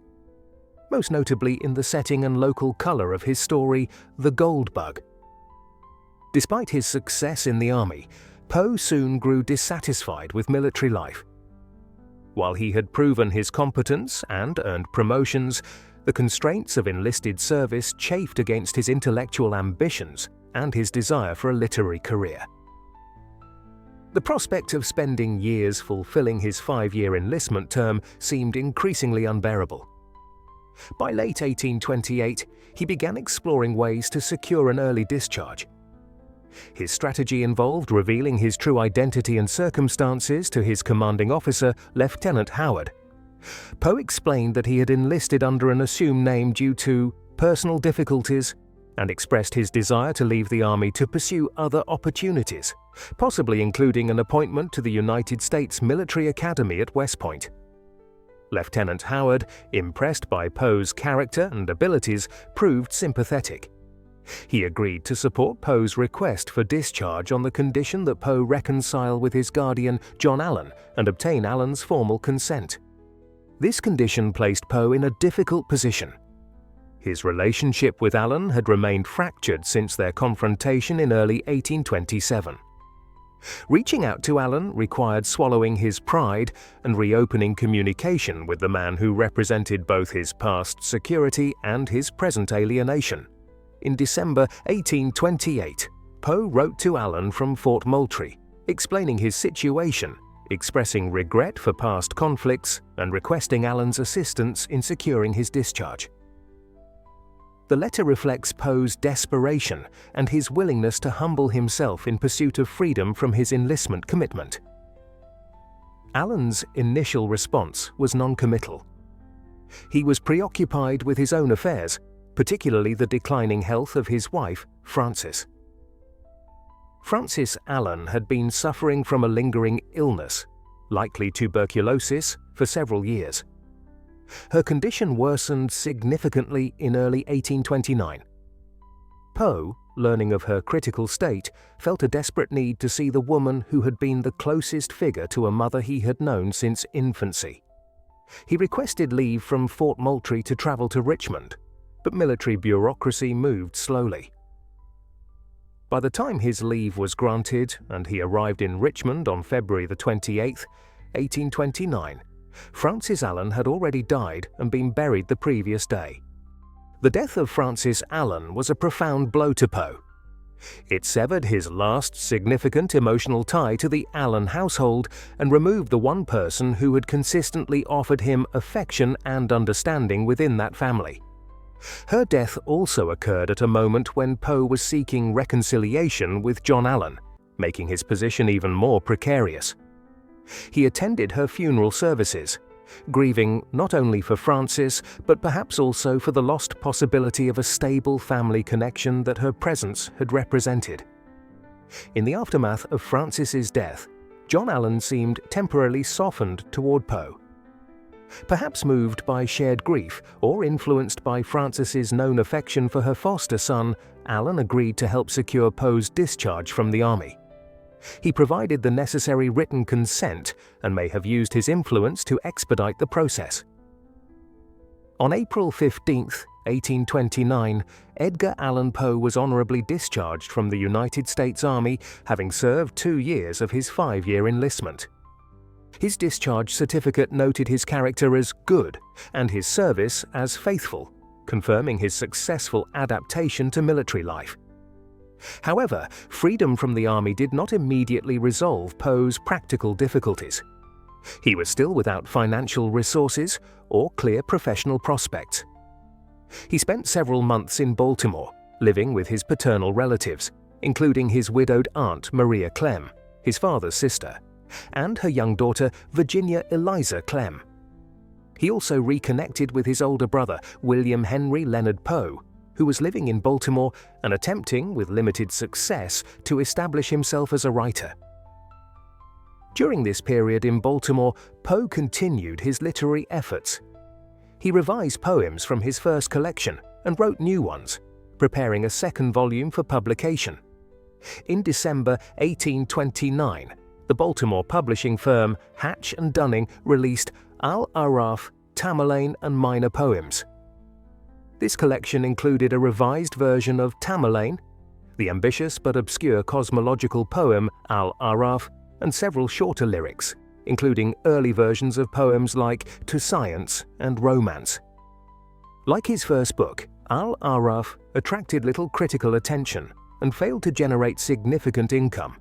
Most notably in the setting and local color of his story, The Gold Bug. Despite his success in the army, Poe soon grew dissatisfied with military life. While he had proven his competence and earned promotions, the constraints of enlisted service chafed against his intellectual ambitions and his desire for a literary career. The prospect of spending years fulfilling his 5-year enlistment term seemed increasingly unbearable. By late 1828, he began exploring ways to secure an early discharge. His strategy involved revealing his true identity and circumstances to his commanding officer, Lieutenant Howard. Poe explained that he had enlisted under an assumed name due to personal difficulties and expressed his desire to leave the army to pursue other opportunities, possibly including an appointment to the United States Military Academy at West Point. Lieutenant Howard, impressed by Poe's character and abilities, proved sympathetic. He agreed to support Poe's request for discharge on the condition that Poe reconcile with his guardian, John Allan, and obtain Allan's formal consent. This condition placed Poe in a difficult position. His relationship with Allan had remained fractured since their confrontation in early 1827. Reaching out to Allan required swallowing his pride and reopening communication with the man who represented both his past security and his present alienation. In December 1828, Poe wrote to Allan from Fort Moultrie, explaining his situation, expressing regret for past conflicts, and requesting Allan's assistance in securing his discharge. The letter reflects Poe's desperation and his willingness to humble himself in pursuit of freedom from his enlistment commitment. Allan's initial response was non-committal. He was preoccupied with his own affairs, particularly the declining health of his wife, Frances. Frances Allan had been suffering from a lingering illness, likely tuberculosis, for several years. Her condition worsened significantly in early 1829. Poe, learning of her critical state, felt a desperate need to see the woman who had been the closest figure to a mother he had known since infancy. He requested leave from Fort Moultrie to travel to Richmond, but military bureaucracy moved slowly. By the time his leave was granted and he arrived in Richmond on February the 28th, 1829, Francis Allan had already died and been buried the previous day. The death of Francis Allan was a profound blow to Poe. It severed his last significant emotional tie to the Allan household and removed the one person who had consistently offered him affection and understanding within that family. Her death also occurred at a moment when Poe was seeking reconciliation with John Allan, making his position even more precarious. He attended her funeral services, grieving not only for Francis, but perhaps also for the lost possibility of a stable family connection that her presence had represented. In the aftermath of Francis's death, John Allan seemed temporarily softened toward Poe. Perhaps moved by shared grief or influenced by Francis's known affection for her foster son, Allan agreed to help secure Poe's discharge from the army. He provided the necessary written consent and may have used his influence to expedite the process. On April 15, 1829, Edgar Allan Poe was honorably discharged from the United States Army, having served 2 years of his 5-year enlistment. His discharge certificate noted his character as good and his service as faithful, confirming his successful adaptation to military life. However, freedom from the army did not immediately resolve Poe's practical difficulties. He was still without financial resources or clear professional prospects. He spent several months in Baltimore, living with his paternal relatives, including his widowed aunt Maria Clem, his father's sister, and her young daughter Virginia Eliza Clem. He also reconnected with his older brother William Henry Leonard Poe, who was living in Baltimore and attempting, with limited success, to establish himself as a writer. During this period in Baltimore, Poe continued his literary efforts. He revised poems from his first collection and wrote new ones, preparing a second volume for publication. In December 1829, the Baltimore publishing firm Hatch and Dunning released Al-Araf, Tamerlane and Minor Poems. This collection included a revised version of Tamerlane, the ambitious but obscure cosmological poem Al-Araf, and several shorter lyrics, including early versions of poems like To Science and Romance. Like his first book, Al-Araf attracted little critical attention and failed to generate significant income,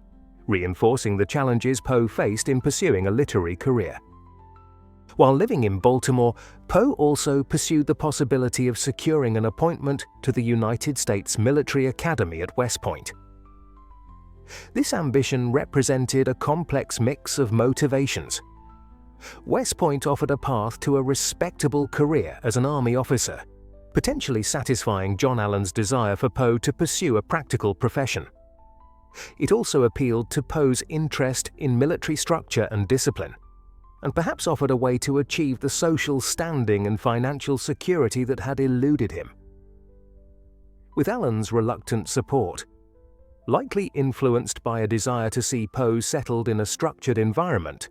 reinforcing the challenges Poe faced in pursuing a literary career. While living in Baltimore, Poe also pursued the possibility of securing an appointment to the United States Military Academy at West Point. This ambition represented a complex mix of motivations. West Point offered a path to a respectable career as an Army officer, potentially satisfying John Allan's desire for Poe to pursue a practical profession. It also appealed to Poe's interest in military structure and discipline, and perhaps offered a way to achieve the social standing and financial security that had eluded him. With Allan's reluctant support, likely influenced by a desire to see Poe settled in a structured environment,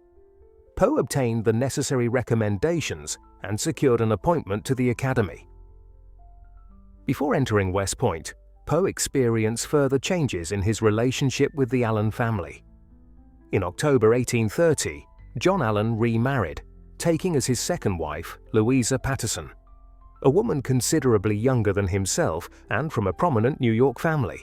Poe obtained the necessary recommendations and secured an appointment to the Academy. Before entering West Point, Poe experienced further changes in his relationship with the Allan family. In October 1830, John Allan remarried, taking as his second wife Louisa Patterson, a woman considerably younger than himself and from a prominent New York family.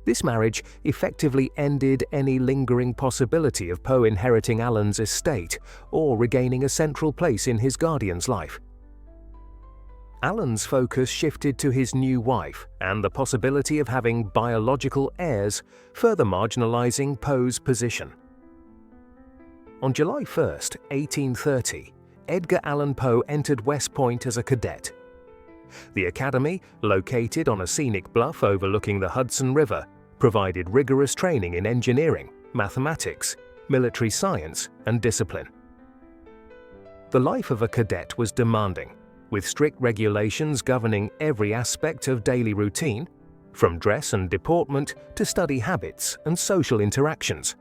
This marriage effectively ended any lingering possibility of Poe inheriting Allan's estate or regaining a central place in his guardian's life. Allan's focus shifted to his new wife and the possibility of having biological heirs, further marginalizing Poe's position. On July 1, 1830, Edgar Allan Poe entered West Point as a cadet. The academy, located on a scenic bluff overlooking the Hudson River, provided rigorous training in engineering, mathematics, military science, and discipline. The life of a cadet was demanding, with strict regulations governing every aspect of daily routine, from dress and deportment to study habits and social interactions.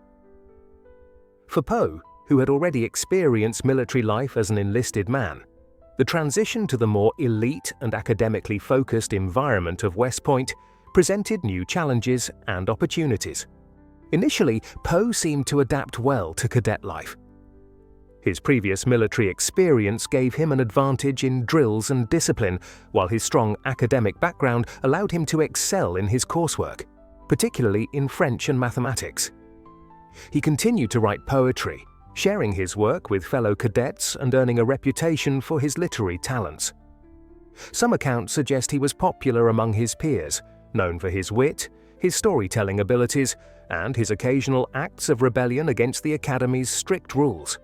For Poe, who had already experienced military life as an enlisted man, the transition to the more elite and academically focused environment of West Point presented new challenges and opportunities. Initially, Poe seemed to adapt well to cadet life. His previous military experience gave him an advantage in drills and discipline, while his strong academic background allowed him to excel in his coursework, particularly in French and mathematics. He continued to write poetry, sharing his work with fellow cadets and earning a reputation for his literary talents. Some accounts suggest he was popular among his peers, known for his wit, his storytelling abilities, and his occasional acts of rebellion against the Academy's strict rules.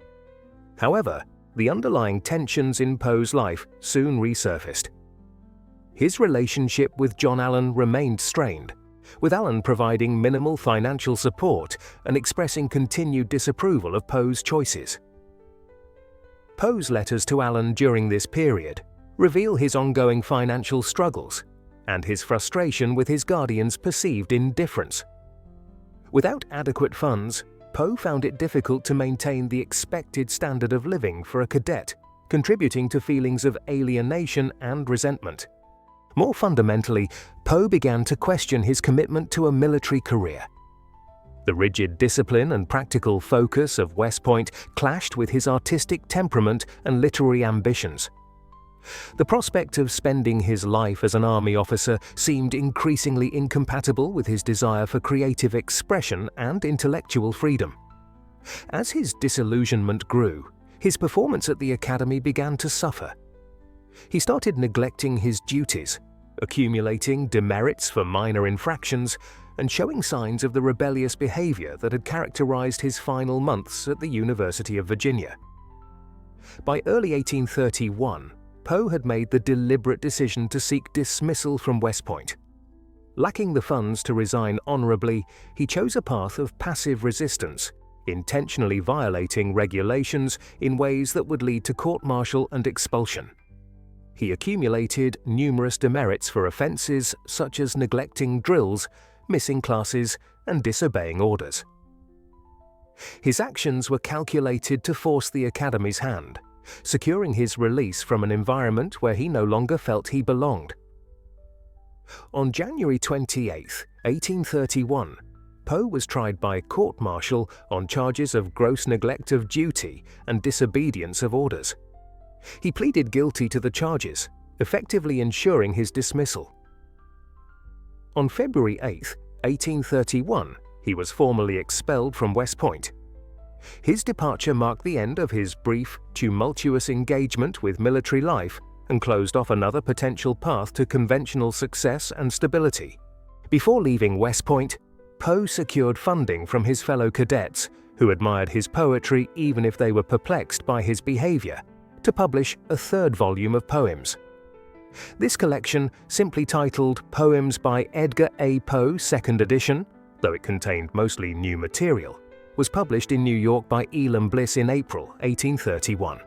However, the underlying tensions in Poe's life soon resurfaced. His relationship with John Allan remained strained, with Allan providing minimal financial support and expressing continued disapproval of Poe's choices. Poe's letters to Allan during this period reveal his ongoing financial struggles and his frustration with his guardian's perceived indifference. Without adequate funds, Poe found it difficult to maintain the expected standard of living for a cadet, contributing to feelings of alienation and resentment. More fundamentally, Poe began to question his commitment to a military career. The rigid discipline and practical focus of West Point clashed with his artistic temperament and literary ambitions. The prospect of spending his life as an army officer seemed increasingly incompatible with his desire for creative expression and intellectual freedom. As his disillusionment grew, his performance at the Academy began to suffer. He started neglecting his duties, accumulating demerits for minor infractions, and showing signs of the rebellious behavior that had characterized his final months at the University of Virginia. By early 1831, Poe had made the deliberate decision to seek dismissal from West Point. Lacking the funds to resign honorably, he chose a path of passive resistance, intentionally violating regulations in ways that would lead to court-martial and expulsion. He accumulated numerous demerits for offenses such as neglecting drills, missing classes, and disobeying orders. His actions were calculated to force the Academy's hand, securing his release from an environment where he no longer felt he belonged. On January 28, 1831, Poe was tried by court-martial on charges of gross neglect of duty and disobedience of orders. He pleaded guilty to the charges, effectively ensuring his dismissal. On February 8, 1831, he was formally expelled from West Point. His departure marked the end of his brief, tumultuous engagement with military life and closed off another potential path to conventional success and stability. Before leaving West Point, Poe secured funding from his fellow cadets, who admired his poetry even if they were perplexed by his behavior, to publish a third volume of poems. This collection, simply titled Poems by Edgar A. Poe, 2nd edition, though it contained mostly new material, was published in New York by Elam Bliss in April 1831.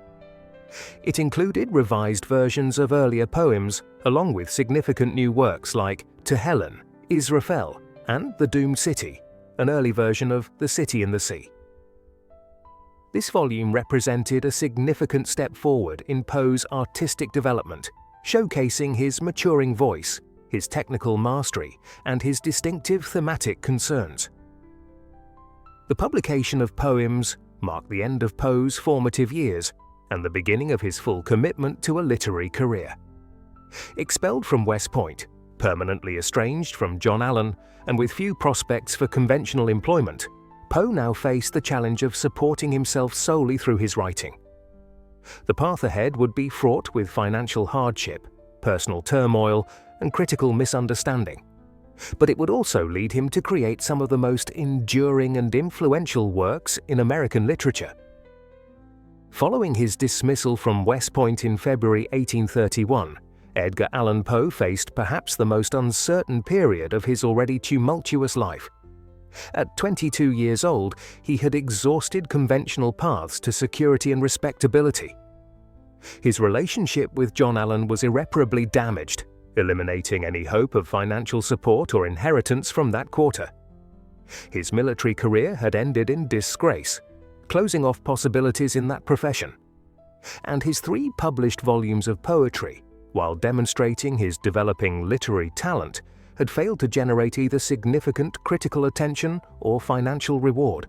It included revised versions of earlier poems, along with significant new works like To Helen, Israfel, and The Doomed City, an early version of The City in the Sea. This volume represented a significant step forward in Poe's artistic development, showcasing his maturing voice, his technical mastery, and his distinctive thematic concerns. The publication of poems marked the end of Poe's formative years and the beginning of his full commitment to a literary career. Expelled from West Point, permanently estranged from John Allan, and with few prospects for conventional employment, Poe now faced the challenge of supporting himself solely through his writing. The path ahead would be fraught with financial hardship, personal turmoil, and critical misunderstanding. But it would also lead him to create some of the most enduring and influential works in American literature. Following his dismissal from West Point in February 1831, Edgar Allan Poe faced perhaps the most uncertain period of his already tumultuous life. At 22 years old, he had exhausted conventional paths to security and respectability. His relationship with John Allan was irreparably damaged, eliminating any hope of financial support or inheritance from that quarter. His military career had ended in disgrace, closing off possibilities in that profession. And his 3 published volumes of poetry, while demonstrating his developing literary talent, had failed to generate either significant critical attention or financial reward.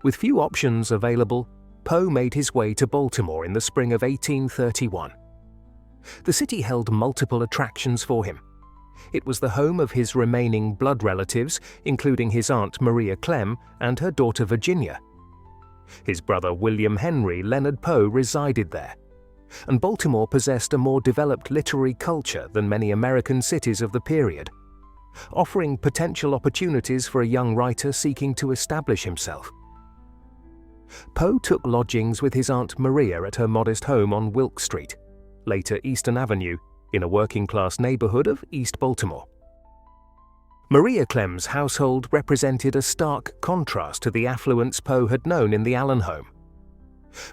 With few options available, Poe made his way to Baltimore in the spring of 1831. The city held multiple attractions for him. It was the home of his remaining blood relatives, including his aunt Maria Clem and her daughter Virginia. His brother William Henry Leonard Poe resided there, and Baltimore possessed a more developed literary culture than many American cities of the period, offering potential opportunities for a young writer seeking to establish himself. Poe took lodgings with his Aunt Maria at her modest home on Wilk Street, later Eastern Avenue, in a working-class neighborhood of East Baltimore. Maria Clem's household represented a stark contrast to the affluence Poe had known in the Allan home.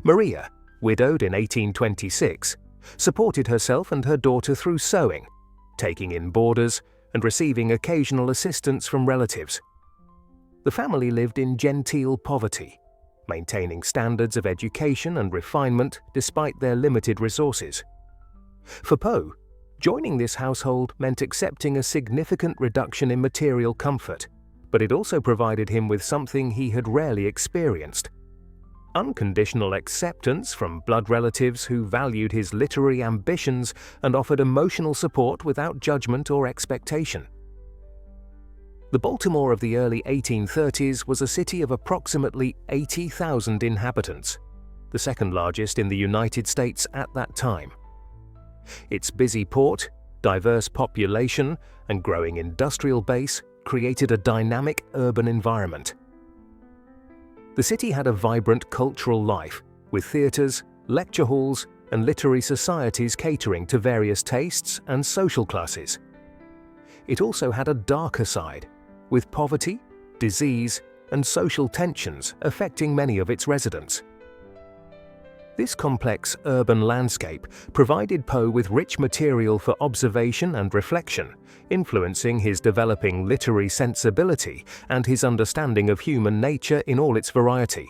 Maria, widowed in 1826, supported herself and her daughter through sewing, taking in boarders, and receiving occasional assistance from relatives. The family lived in genteel poverty, maintaining standards of education and refinement despite their limited resources. For Poe, joining this household meant accepting a significant reduction in material comfort, but it also provided him with something he had rarely experienced: unconditional acceptance from blood relatives who valued his literary ambitions and offered emotional support without judgment or expectation. The Baltimore of the early 1830s was a city of approximately 80,000 inhabitants, the second largest in the United States at that time. Its busy port, diverse population, and growing industrial base created a dynamic urban environment. The city had a vibrant cultural life, with theaters, lecture halls, and literary societies catering to various tastes and social classes. It also had a darker side, with poverty, disease, and social tensions affecting many of its residents. This complex urban landscape provided Poe with rich material for observation and reflection, influencing his developing literary sensibility and his understanding of human nature in all its variety.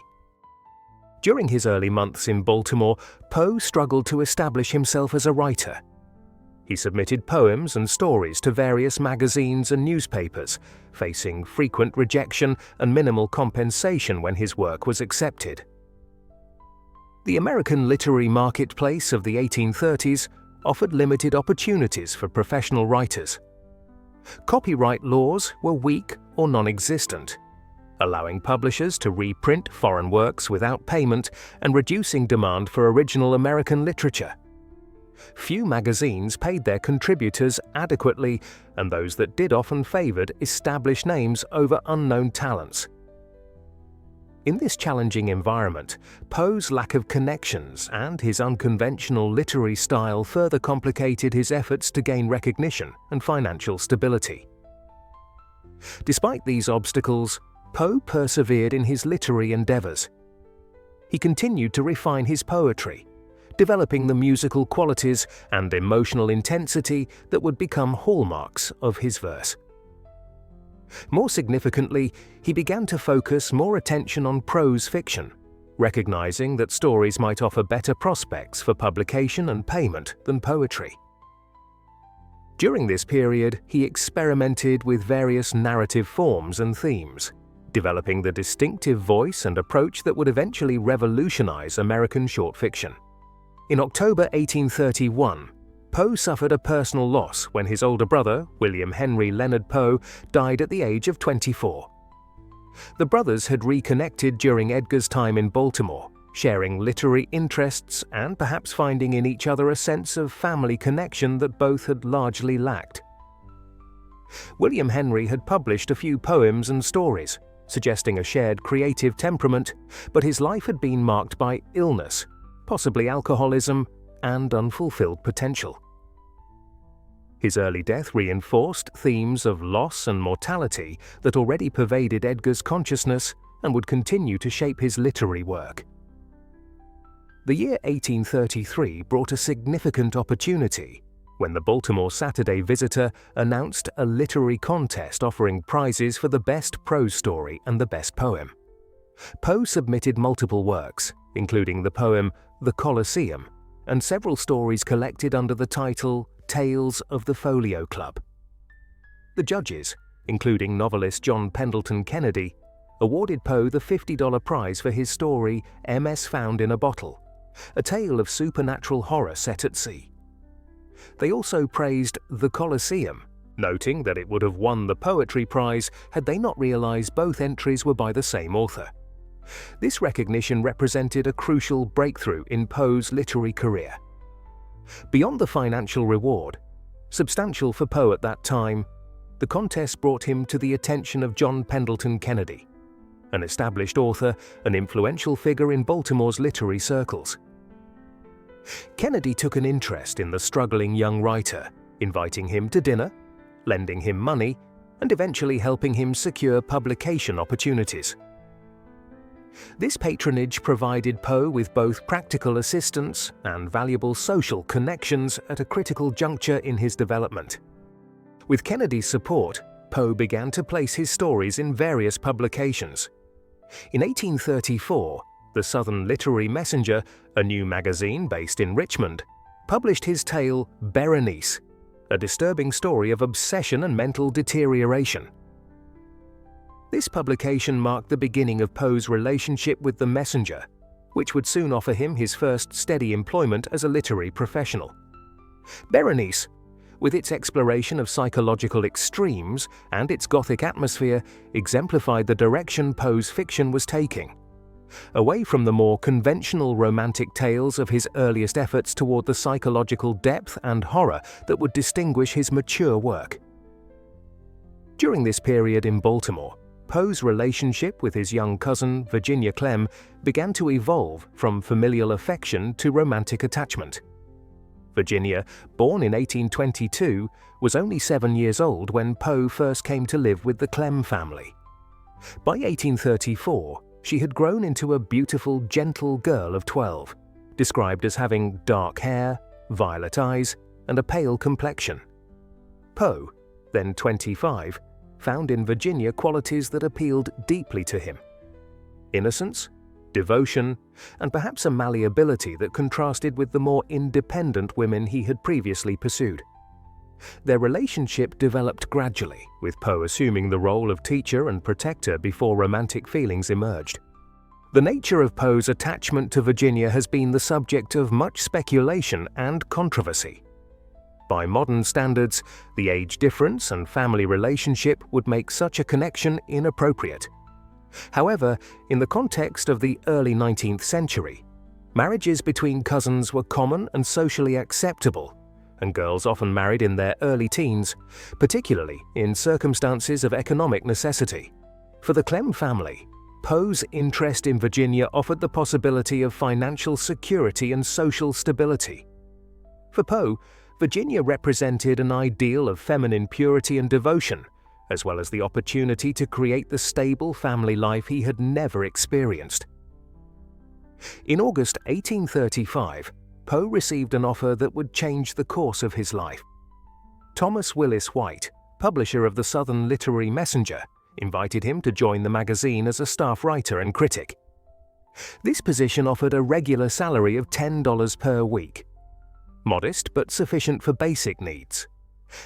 During his early months in Baltimore, Poe struggled to establish himself as a writer. He submitted poems and stories to various magazines and newspapers, facing frequent rejection and minimal compensation when his work was accepted. The American literary marketplace of the 1830s offered limited opportunities for professional writers. Copyright laws were weak or non-existent, allowing publishers to reprint foreign works without payment and reducing demand for original American literature. Few magazines paid their contributors adequately, and those that did often favored established names over unknown talents. In this challenging environment, Poe's lack of connections and his unconventional literary style further complicated his efforts to gain recognition and financial stability. Despite these obstacles, Poe persevered in his literary endeavors. He continued to refine his poetry, developing the musical qualities and emotional intensity that would become hallmarks of his verse. More significantly, he began to focus more attention on prose fiction, recognizing that stories might offer better prospects for publication and payment than poetry. During this period, he experimented with various narrative forms and themes, developing the distinctive voice and approach that would eventually revolutionize American short fiction. In October 1831, Poe suffered a personal loss when his older brother, William Henry Leonard Poe, died at the age of 24. The brothers had reconnected during Edgar's time in Baltimore, sharing literary interests and perhaps finding in each other a sense of family connection that both had largely lacked. William Henry had published a few poems and stories, suggesting a shared creative temperament, but his life had been marked by illness, possibly alcoholism, and unfulfilled potential. His early death reinforced themes of loss and mortality that already pervaded Edgar's consciousness and would continue to shape his literary work. The year 1833 brought a significant opportunity when the Baltimore Saturday Visitor announced a literary contest offering prizes for the best prose story and the best poem. Poe submitted multiple works, including the poem The Colosseum and several stories collected under the title Tales of the Folio Club. The judges, including novelist John Pendleton Kennedy, awarded Poe the $50 prize for his story MS Found in a Bottle, a tale of supernatural horror set at sea. They also praised The Colosseum, noting that it would have won the poetry prize had they not realized both entries were by the same author. This recognition represented a crucial breakthrough in Poe's literary career. Beyond the financial reward, substantial for Poe at that time, the contest brought him to the attention of John Pendleton Kennedy, an established author and influential figure in Baltimore's literary circles. Kennedy took an interest in the struggling young writer, inviting him to dinner, lending him money, and eventually helping him secure publication opportunities. This patronage provided Poe with both practical assistance and valuable social connections at a critical juncture in his development. With Kennedy's support, Poe began to place his stories in various publications. In 1834, the Southern Literary Messenger, a new magazine based in Richmond, published his tale Berenice, a disturbing story of obsession and mental deterioration. This publication marked the beginning of Poe's relationship with the Messenger, which would soon offer him his first steady employment as a literary professional. Berenice, with its exploration of psychological extremes and its gothic atmosphere, exemplified the direction Poe's fiction was taking, away from the more conventional romantic tales of his earliest efforts toward the psychological depth and horror that would distinguish his mature work. During this period in Baltimore, Poe's relationship with his young cousin, Virginia Clem, began to evolve from familial affection to romantic attachment. Virginia, born in 1822, was only 7 years old when Poe first came to live with the Clem family. By 1834, she had grown into a beautiful, gentle girl of 12, described as having dark hair, violet eyes, and a pale complexion. Poe, then 25, found in Virginia qualities that appealed deeply to him: innocence, devotion, and perhaps a malleability that contrasted with the more independent women he had previously pursued. Their relationship developed gradually, with Poe assuming the role of teacher and protector before romantic feelings emerged. The nature of Poe's attachment to Virginia has been the subject of much speculation and controversy. By modern standards, the age difference and family relationship would make such a connection inappropriate. However, in the context of the early 19th century, marriages between cousins were common and socially acceptable, and girls often married in their early teens, particularly in circumstances of economic necessity. For the Clem family, Poe's interest in Virginia offered the possibility of financial security and social stability. For Poe, Virginia represented an ideal of feminine purity and devotion, as well as the opportunity to create the stable family life he had never experienced. In August 1835, Poe received an offer that would change the course of his life. Thomas Willis White, publisher of the Southern Literary Messenger, invited him to join the magazine as a staff writer and critic. This position offered a regular salary of $10 per week, modest but sufficient for basic needs,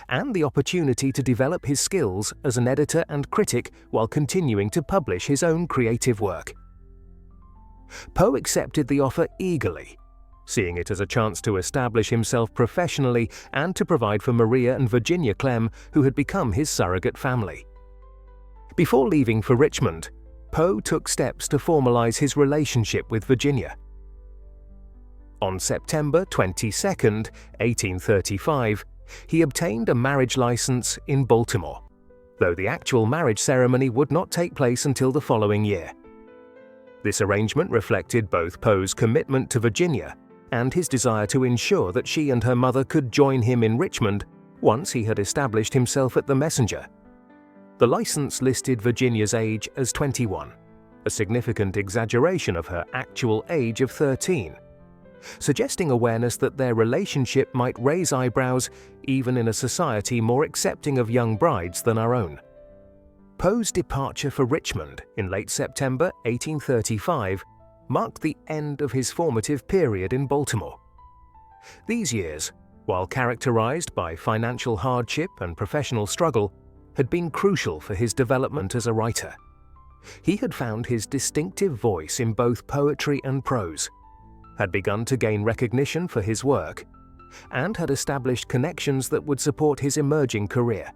and the opportunity to develop his skills as an editor and critic while continuing to publish his own creative work. Poe accepted the offer eagerly, seeing it as a chance to establish himself professionally and to provide for Maria and Virginia Clem, who had become his surrogate family. Before leaving for Richmond, Poe took steps to formalize his relationship with Virginia. On September 22, 1835, he obtained a marriage license in Baltimore, though the actual marriage ceremony would not take place until the following year. This arrangement reflected both Poe's commitment to Virginia and his desire to ensure that she and her mother could join him in Richmond once he had established himself at the Messenger. The license listed Virginia's age as 21, a significant exaggeration of her actual age of 13. suggesting awareness that their relationship might raise eyebrows even in a society more accepting of young brides than our own. Poe's departure for Richmond in late September 1835 marked the end of his formative period in Baltimore. These years, while characterized by financial hardship and professional struggle, had been crucial for his development as a writer. He had found his distinctive voice in both poetry and prose, had begun to gain recognition for his work, and had established connections that would support his emerging career.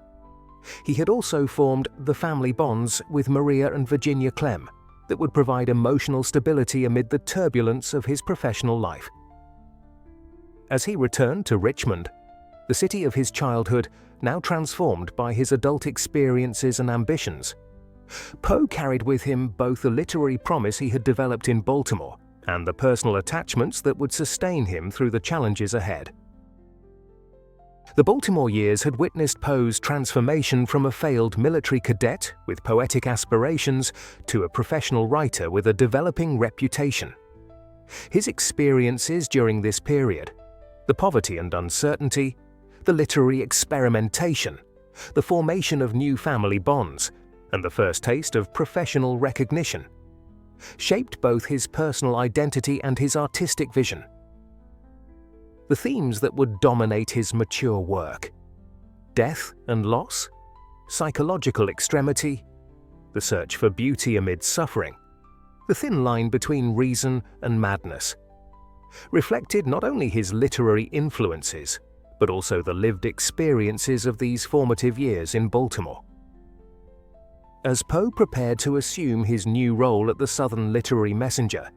He had also formed the family bonds with Maria and Virginia Clem that would provide emotional stability amid the turbulence of his professional life. As he returned to Richmond, the city of his childhood now transformed by his adult experiences and ambitions, Poe carried with him both the literary promise he had developed in Baltimore and the personal attachments that would sustain him through the challenges ahead. The Baltimore years had witnessed Poe's transformation from a failed military cadet with poetic aspirations to a professional writer with a developing reputation. His experiences during this period, the poverty and uncertainty, the literary experimentation, the formation of new family bonds, and the first taste of professional recognition, shaped both his personal identity and his artistic vision. The themes that would dominate his mature work: death and loss, psychological extremity, the search for beauty amid suffering, the thin line between reason and madness, reflected not only his literary influences, but also the lived experiences of these formative years in Baltimore. As Poe prepared to assume his new role at the Southern Literary Messenger,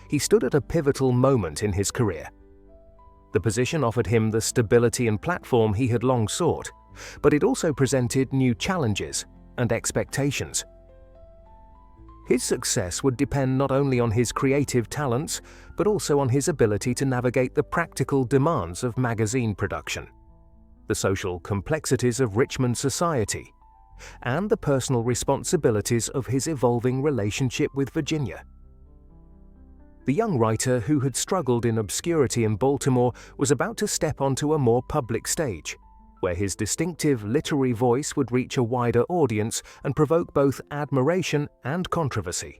he stood at a pivotal moment in his career. The position offered him the stability and platform he had long sought, but it also presented new challenges and expectations. His success would depend not only on his creative talents, but also on his ability to navigate the practical demands of magazine production, the social complexities of Richmond society, and the personal responsibilities of his evolving relationship with Virginia. The young writer who had struggled in obscurity in Baltimore was about to step onto a more public stage, where his distinctive literary voice would reach a wider audience and provoke both admiration and controversy.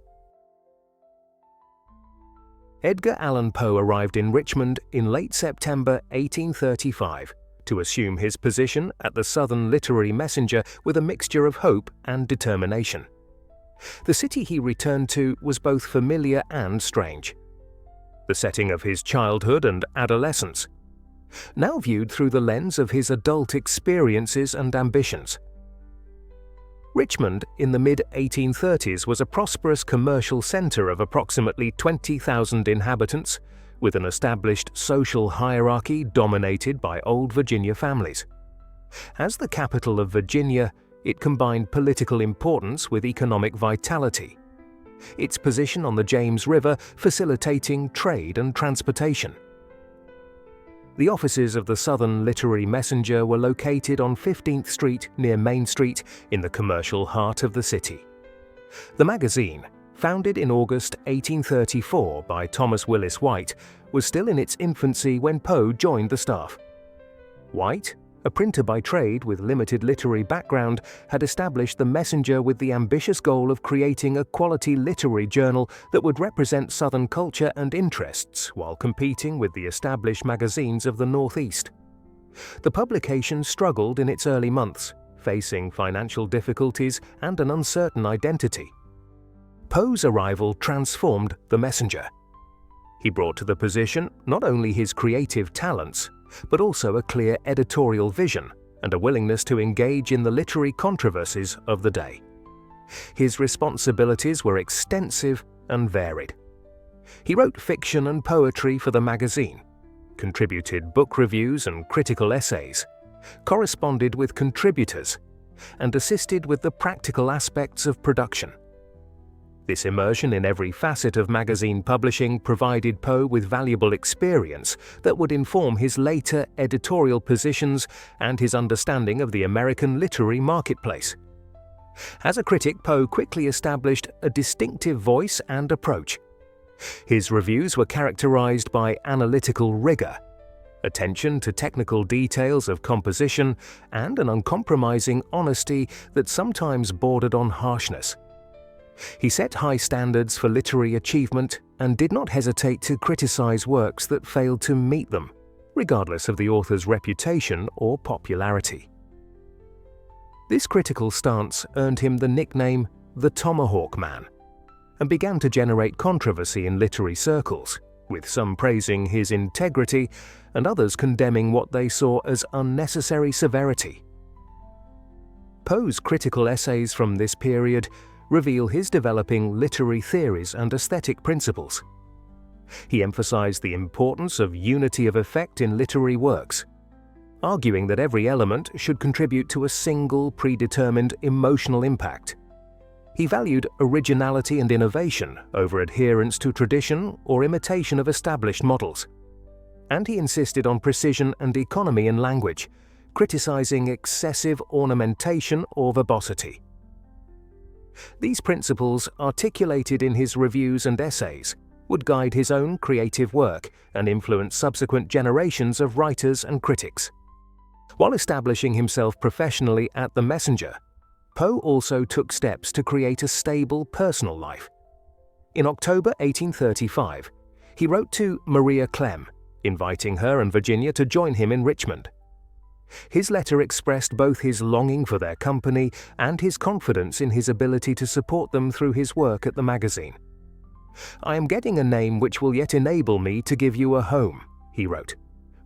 Edgar Allan Poe arrived in Richmond in late September 1835 to assume his position at the Southern Literary Messenger with a mixture of hope and determination. The city he returned to was both familiar and strange. The setting of his childhood and adolescence, now viewed through the lens of his adult experiences and ambitions. Richmond in the mid-1830s was a prosperous commercial center of approximately 20,000 inhabitants, with an established social hierarchy dominated by old Virginia families. As the capital of Virginia, it combined political importance with economic vitality, its position on the James River facilitating trade and transportation. The offices of the Southern Literary Messenger were located on 15th Street near Main Street in the commercial heart of the city. The magazine, founded in August 1834 by Thomas Willis White, was still in its infancy when Poe joined the staff. White, a printer by trade with limited literary background, had established the Messenger with the ambitious goal of creating a quality literary journal that would represent Southern culture and interests while competing with the established magazines of the Northeast. The publication struggled in its early months, facing financial difficulties and an uncertain identity. Poe's arrival transformed the Messenger. He brought to the position not only his creative talents, but also a clear editorial vision and a willingness to engage in the literary controversies of the day. His responsibilities were extensive and varied. He wrote fiction and poetry for the magazine, contributed book reviews and critical essays, corresponded with contributors, and assisted with the practical aspects of production. This immersion in every facet of magazine publishing provided Poe with valuable experience that would inform his later editorial positions and his understanding of the American literary marketplace. As a critic, Poe quickly established a distinctive voice and approach. His reviews were characterized by analytical rigor, attention to technical details of composition, and an uncompromising honesty that sometimes bordered on harshness. He set high standards for literary achievement and did not hesitate to criticize works that failed to meet them, regardless of the author's reputation or popularity. This critical stance earned him the nickname the Tomahawk Man, and began to generate controversy in literary circles, with some praising his integrity and others condemning what they saw as unnecessary severity. Poe's critical essays from this period reveal his developing literary theories and aesthetic principles. He emphasized the importance of unity of effect in literary works, arguing that every element should contribute to a single predetermined emotional impact. He valued originality and innovation over adherence to tradition or imitation of established models. And he insisted on precision and economy in language, criticizing excessive ornamentation or verbosity. These principles, articulated in his reviews and essays, would guide his own creative work and influence subsequent generations of writers and critics. While establishing himself professionally at The Messenger, Poe also took steps to create a stable personal life. In October 1835, he wrote to Maria Clem, inviting her and Virginia to join him in Richmond. His letter expressed both his longing for their company and his confidence in his ability to support them through his work at the magazine. "I am getting a name which will yet enable me to give you a home," he wrote,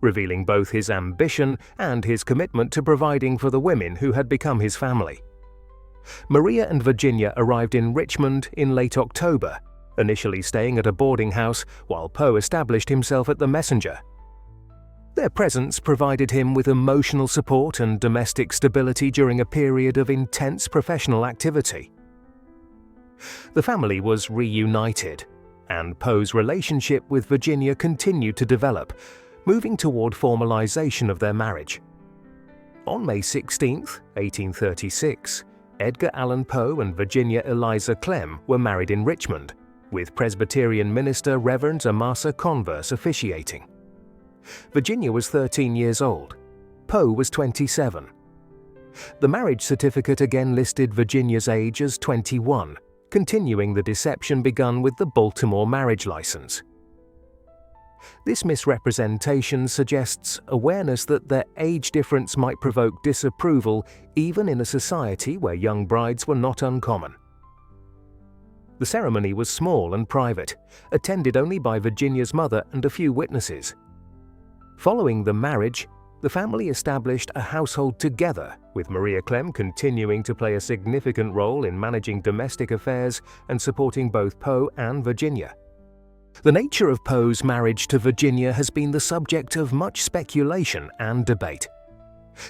revealing both his ambition and his commitment to providing for the women who had become his family. Maria and Virginia arrived in Richmond in late October, initially staying at a boarding house while Poe established himself at the Messenger. Their presence provided him with emotional support and domestic stability during a period of intense professional activity. The family was reunited, and Poe's relationship with Virginia continued to develop, moving toward formalization of their marriage. On May 16, 1836, Edgar Allan Poe and Virginia Eliza Clem were married in Richmond, with Presbyterian minister Reverend Amasa Converse officiating. Virginia was 13 years old. Poe was 27. The marriage certificate again listed Virginia's age as 21, continuing the deception begun with the Baltimore marriage license. This misrepresentation suggests awareness that their age difference might provoke disapproval even in a society where young brides were not uncommon. The ceremony was small and private, attended only by Virginia's mother and a few witnesses. Following the marriage, the family established a household together, with Maria Clem continuing to play a significant role in managing domestic affairs and supporting both Poe and Virginia. The nature of Poe's marriage to Virginia has been the subject of much speculation and debate.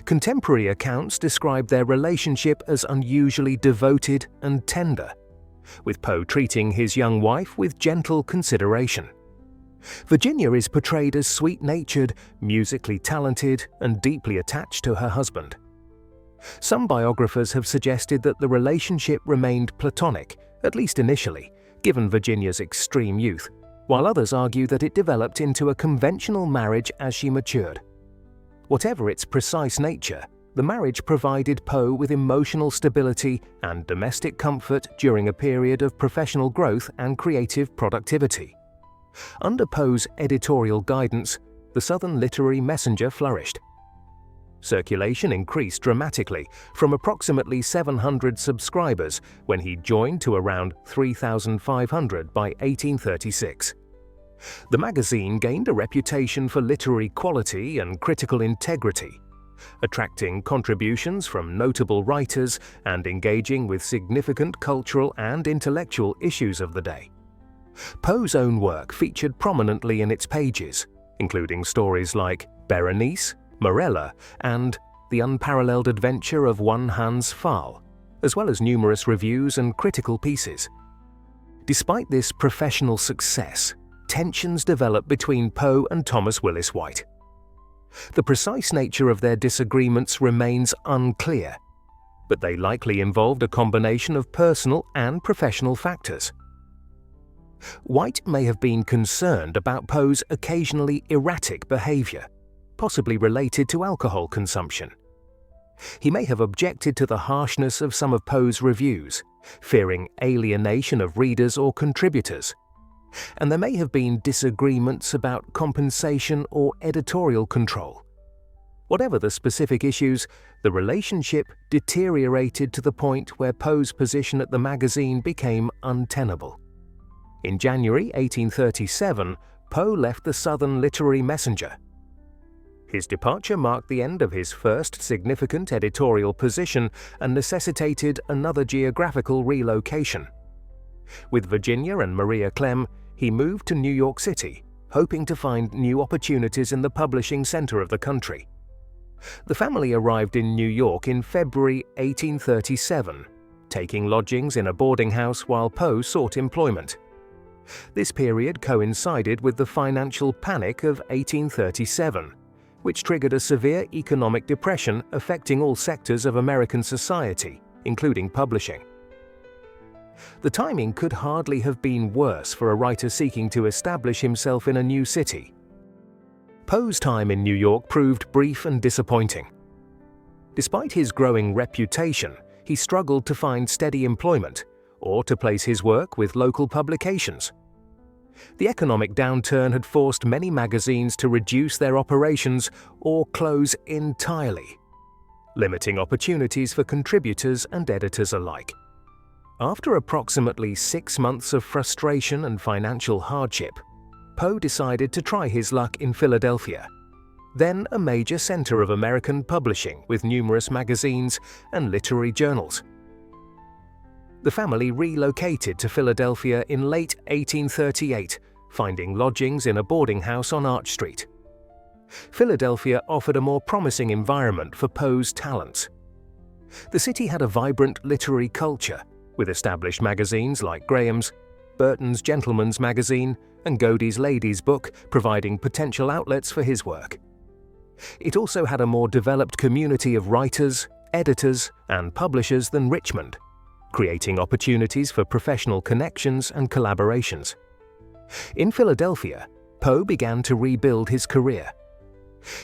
Contemporary accounts describe their relationship as unusually devoted and tender, with Poe treating his young wife with gentle consideration. Virginia is portrayed as sweet-natured, musically talented, and deeply attached to her husband. Some biographers have suggested that the relationship remained platonic, at least initially, given Virginia's extreme youth, while others argue that it developed into a conventional marriage as she matured. Whatever its precise nature, the marriage provided Poe with emotional stability and domestic comfort during a period of professional growth and creative productivity. Under Poe's editorial guidance, the Southern Literary Messenger flourished. Circulation increased dramatically from approximately 700 subscribers when he joined to around 3,500 by 1836. The magazine gained a reputation for literary quality and critical integrity, attracting contributions from notable writers and engaging with significant cultural and intellectual issues of the day. Poe's own work featured prominently in its pages, including stories like Berenice, Morella, and The Unparalleled Adventure of One Hans Pfahl, as well as numerous reviews and critical pieces. Despite this professional success, tensions developed between Poe and Thomas Willis White. The precise nature of their disagreements remains unclear, but they likely involved a combination of personal and professional factors. White may have been concerned about Poe's occasionally erratic behavior, possibly related to alcohol consumption. He may have objected to the harshness of some of Poe's reviews, fearing alienation of readers or contributors, and there may have been disagreements about compensation or editorial control. Whatever the specific issues, the relationship deteriorated to the point where Poe's position at the magazine became untenable. In January 1837, Poe left the Southern Literary Messenger. His departure marked the end of his first significant editorial position and necessitated another geographical relocation. With Virginia and Maria Clem, he moved to New York City, hoping to find new opportunities in the publishing center of the country. The family arrived in New York in February 1837, taking lodgings in a boarding house while Poe sought employment. This period coincided with the financial panic of 1837, which triggered a severe economic depression affecting all sectors of American society, including publishing. The timing could hardly have been worse for a writer seeking to establish himself in a new city. Poe's time in New York proved brief and disappointing. Despite his growing reputation, he struggled to find steady employment or to place his work with local publications. The economic downturn had forced many magazines to reduce their operations or close entirely, limiting opportunities for contributors and editors alike. After approximately 6 months of frustration and financial hardship, Poe decided to try his luck in Philadelphia, then a major center of American publishing with numerous magazines and literary journals. The family relocated to Philadelphia in late 1838, finding lodgings in a boarding house on Arch Street. Philadelphia offered a more promising environment for Poe's talents. The city had a vibrant literary culture, with established magazines like Graham's, Burton's Gentleman's Magazine, and Godey's Lady's Book providing potential outlets for his work. It also had a more developed community of writers, editors, and publishers than Richmond, creating opportunities for professional connections and collaborations. In Philadelphia, Poe began to rebuild his career.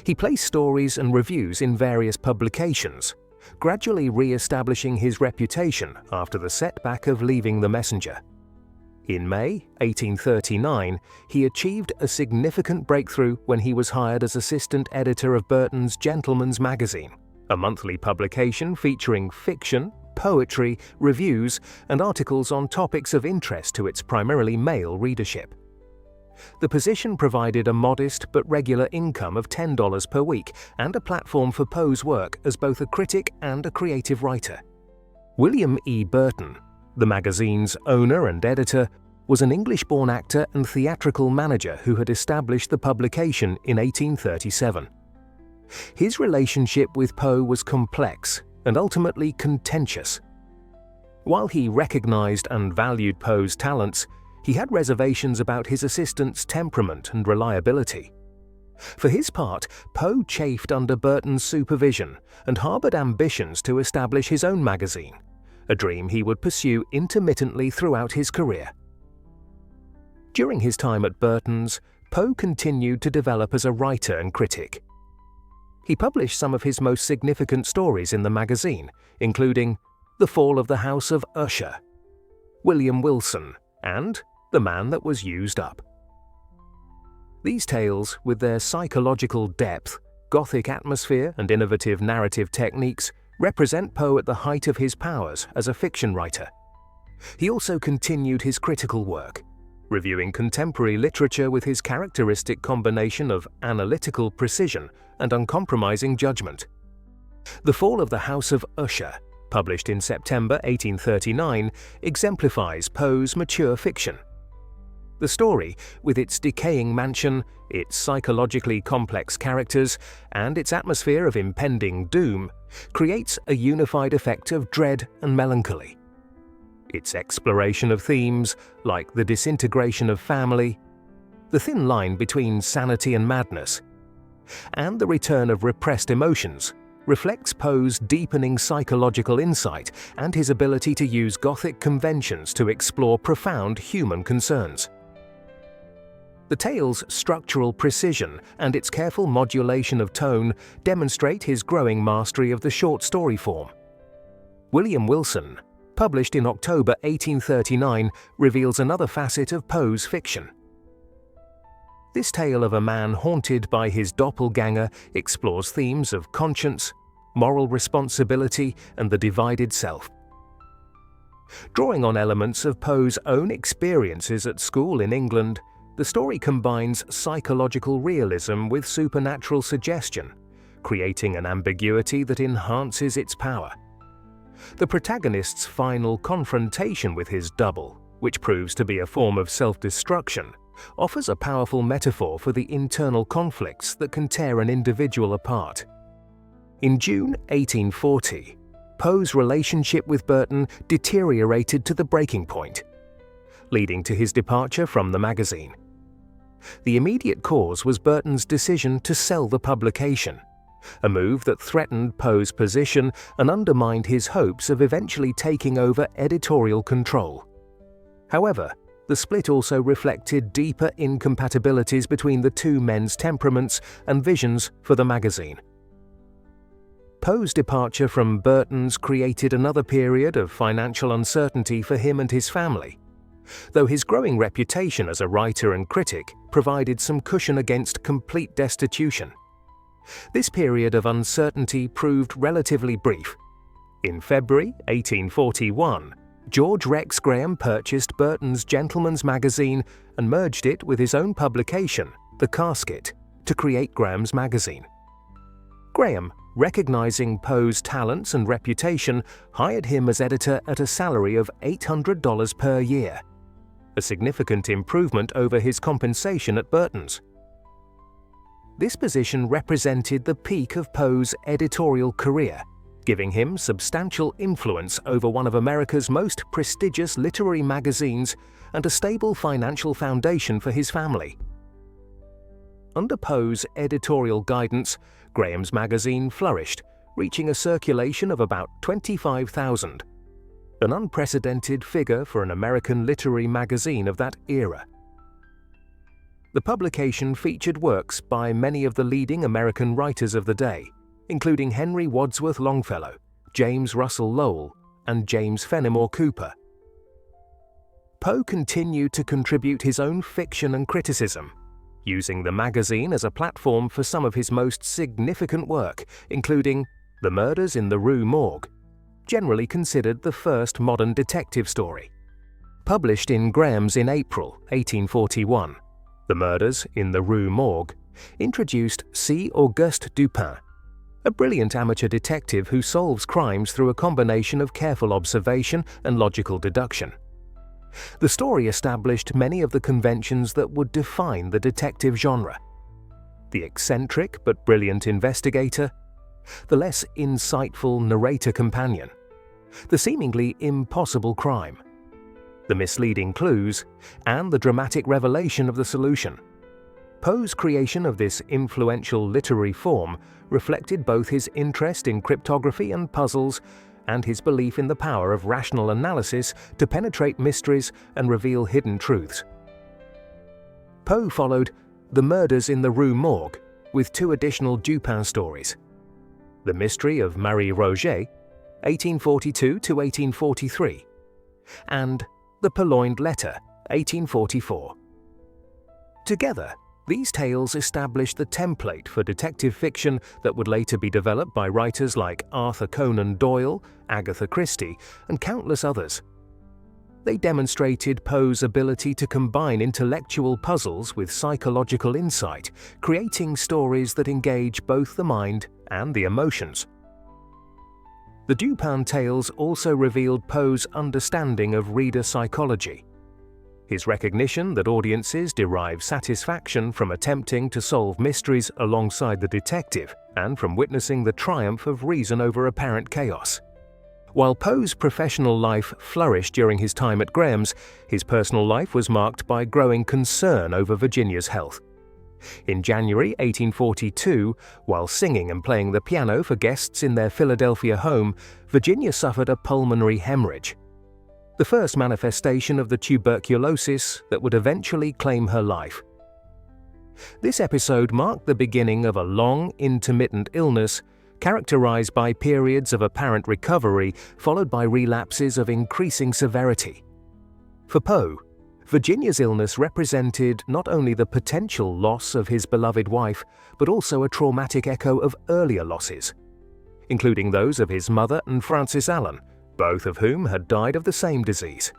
He placed stories and reviews in various publications, gradually re-establishing his reputation after the setback of leaving the Messenger. In May 1839, he achieved a significant breakthrough when he was hired as assistant editor of Burton's Gentleman's Magazine, a monthly publication featuring fiction, poetry, reviews, and articles on topics of interest to its primarily male readership. The position provided a modest but regular income of $10 per week and a platform for Poe's work as both a critic and a creative writer. William E. Burton, the magazine's owner and editor, was an English-born actor and theatrical manager who had established the publication in 1837. His relationship with Poe was complex and ultimately contentious. While he recognized and valued Poe's talents, he had reservations about his assistant's temperament and reliability. For his part, Poe chafed under Burton's supervision and harbored ambitions to establish his own magazine, a dream he would pursue intermittently throughout his career. During his time at Burton's, Poe continued to develop as a writer and critic. He published some of his most significant stories in the magazine, including The Fall of the House of Usher, William Wilson, and The Man That Was Used Up. These tales, with their psychological depth, gothic atmosphere, and innovative narrative techniques, represent Poe at the height of his powers as a fiction writer. He also continued his critical work, reviewing contemporary literature with his characteristic combination of analytical precision and uncompromising judgment. The Fall of the House of Usher, published in September 1839, exemplifies Poe's mature fiction. The story, with its decaying mansion, its psychologically complex characters, and its atmosphere of impending doom, creates a unified effect of dread and melancholy. Its exploration of themes like the disintegration of family, the thin line between sanity and madness, and the return of repressed emotions reflects Poe's deepening psychological insight and his ability to use Gothic conventions to explore profound human concerns. The tale's structural precision and its careful modulation of tone demonstrate his growing mastery of the short story form. William Wilson, published in October 1839, reveals another facet of Poe's fiction. This tale of a man haunted by his doppelganger explores themes of conscience, moral responsibility, and the divided self. Drawing on elements of Poe's own experiences at school in England, the story combines psychological realism with supernatural suggestion, creating an ambiguity that enhances its power. The protagonist's final confrontation with his double, which proves to be a form of self-destruction, offers a powerful metaphor for the internal conflicts that can tear an individual apart. In June 1840, Poe's relationship with Burton deteriorated to the breaking point, leading to his departure from the magazine. The immediate cause was Burton's decision to sell the publication, a move that threatened Poe's position and undermined his hopes of eventually taking over editorial control. However, the split also reflected deeper incompatibilities between the two men's temperaments and visions for the magazine. Poe's departure from Burton's created another period of financial uncertainty for him and his family, though his growing reputation as a writer and critic provided some cushion against complete destitution. This period of uncertainty proved relatively brief. In February 1841, George Rex Graham purchased Burton's Gentleman's Magazine and merged it with his own publication, The Casket, to create Graham's Magazine. Graham, recognizing Poe's talents and reputation, hired him as editor at a salary of $800 per year, a significant improvement over his compensation at Burton's. This position represented the peak of Poe's editorial career, giving him substantial influence over one of America's most prestigious literary magazines and a stable financial foundation for his family. Under Poe's editorial guidance, Graham's magazine flourished, reaching a circulation of about 25,000, an unprecedented figure for an American literary magazine of that era. The publication featured works by many of the leading American writers of the day, including Henry Wadsworth Longfellow, James Russell Lowell, and James Fenimore Cooper. Poe continued to contribute his own fiction and criticism, using the magazine as a platform for some of his most significant work, including The Murders in the Rue Morgue, generally considered the first modern detective story. Published in Graham's in April 1841, The Murders in the Rue Morgue introduced C. Auguste Dupin, a brilliant amateur detective who solves crimes through a combination of careful observation and logical deduction. The story established many of the conventions that would define the detective genre: the eccentric but brilliant investigator, the less insightful narrator companion, the seemingly impossible crime, the misleading clues, and the dramatic revelation of the solution. Poe's creation of this influential literary form reflected both his interest in cryptography and puzzles and his belief in the power of rational analysis to penetrate mysteries and reveal hidden truths. Poe followed The Murders in the Rue Morgue with two additional Dupin stories: The Mystery of Marie Roget, 1842 to 1843, and The Purloined Letter, 1844. Together, these tales established the template for detective fiction that would later be developed by writers like Arthur Conan Doyle, Agatha Christie, and countless others. They demonstrated Poe's ability to combine intellectual puzzles with psychological insight, creating stories that engage both the mind and the emotions. The Dupin tales also revealed Poe's understanding of reader psychology. His recognition that audiences derive satisfaction from attempting to solve mysteries alongside the detective and from witnessing the triumph of reason over apparent chaos. While Poe's professional life flourished during his time at Graham's, his personal life was marked by growing concern over Virginia's health. In January 1842, while singing and playing the piano for guests in their Philadelphia home, Virginia suffered a pulmonary hemorrhage, the first manifestation of the tuberculosis that would eventually claim her life. This episode marked the beginning of a long, intermittent illness characterized by periods of apparent recovery followed by relapses of increasing severity. For Poe, Virginia's illness represented not only the potential loss of his beloved wife, but also a traumatic echo of earlier losses, including those of his mother and Frances Allan, both of whom had died of the same disease.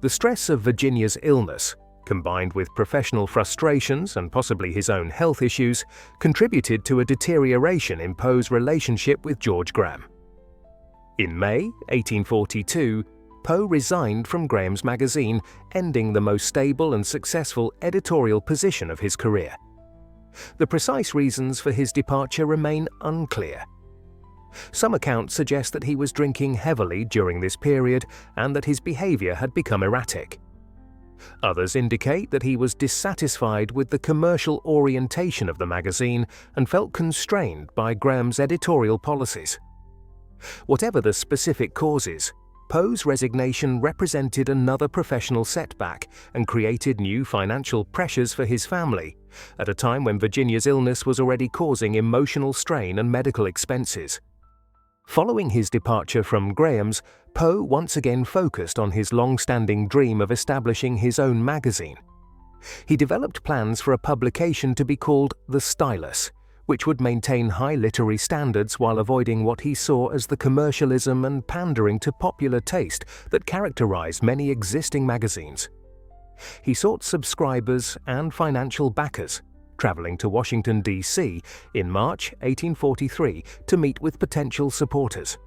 The stress of Virginia's illness, combined with professional frustrations and possibly his own health issues, contributed to a deterioration in Poe's relationship with George Graham. In May 1842, Poe resigned from Graham's magazine, ending the most stable and successful editorial position of his career. The precise reasons for his departure remain unclear. Some accounts suggest that he was drinking heavily during this period and that his behavior had become erratic. Others indicate that he was dissatisfied with the commercial orientation of the magazine and felt constrained by Graham's editorial policies. Whatever the specific causes, Poe's resignation represented another professional setback and created new financial pressures for his family, at a time when Virginia's illness was already causing emotional strain and medical expenses. Following his departure from Graham's, Poe once again focused on his long-standing dream of establishing his own magazine. He developed plans for a publication to be called The Stylus, which would maintain high literary standards while avoiding what he saw as the commercialism and pandering to popular taste that characterized many existing magazines. He sought subscribers and financial backers, traveling to Washington, D.C. in March 1843 to meet with potential supporters.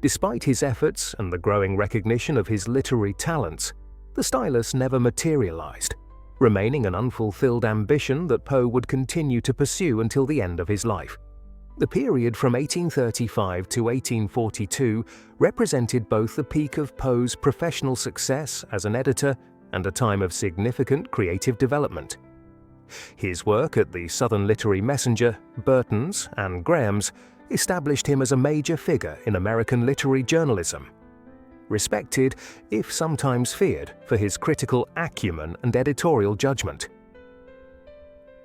Despite his efforts and the growing recognition of his literary talents, the Stylus never materialized, remaining an unfulfilled ambition that Poe would continue to pursue until the end of his life. The period from 1835 to 1842 represented both the peak of Poe's professional success as an editor and a time of significant creative development. His work at the Southern Literary Messenger, Burton's, and Graham's established him as a major figure in American literary journalism. Respected, if sometimes feared, for his critical acumen and editorial judgment.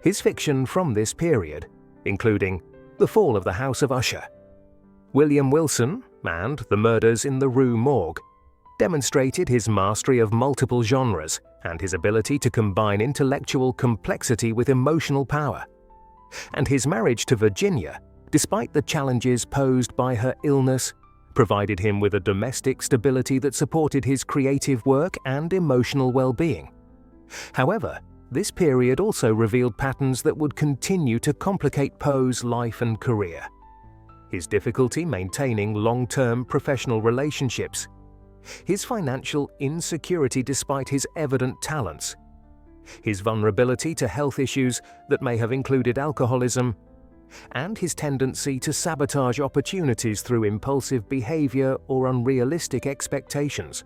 His fiction from this period, including The Fall of the House of Usher, William Wilson, and The Murders in the Rue Morgue, demonstrated his mastery of multiple genres and his ability to combine intellectual complexity with emotional power. And his marriage to Virginia, despite the challenges posed by her illness, provided him with a domestic stability that supported his creative work and emotional well-being. However, this period also revealed patterns that would continue to complicate Poe's life and career. His difficulty maintaining long-term professional relationships, his financial insecurity despite his evident talents, his vulnerability to health issues that may have included alcoholism, and his tendency to sabotage opportunities through impulsive behavior or unrealistic expectations.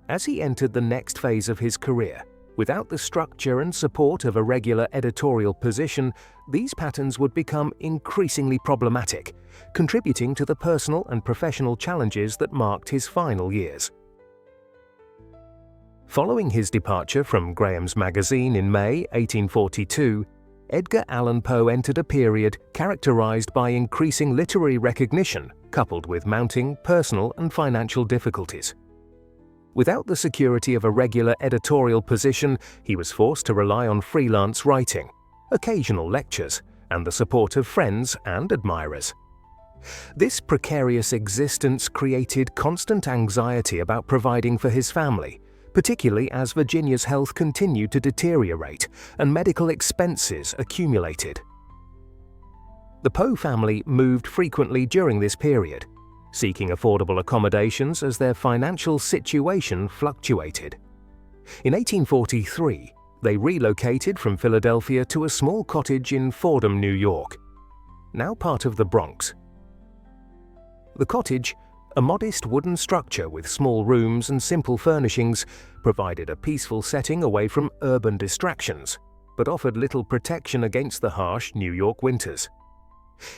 As he entered the next phase of his career, without the structure and support of a regular editorial position, these patterns would become increasingly problematic, contributing to the personal and professional challenges that marked his final years. Following his departure from Graham's magazine in May 1842, Edgar Allan Poe entered a period characterized by increasing literary recognition coupled with mounting personal and financial difficulties. Without the security of a regular editorial position, he was forced to rely on freelance writing, occasional lectures, and the support of friends and admirers. This precarious existence created constant anxiety about providing for his family, particularly as Virginia's health continued to deteriorate and medical expenses accumulated. The Poe family moved frequently during this period, seeking affordable accommodations as their financial situation fluctuated. In 1843, they relocated from Philadelphia to a small cottage in Fordham, New York, now part of the Bronx. The cottage, A modest wooden structure with small rooms and simple furnishings provided a peaceful setting away from urban distractions, but offered little protection against the harsh New York winters.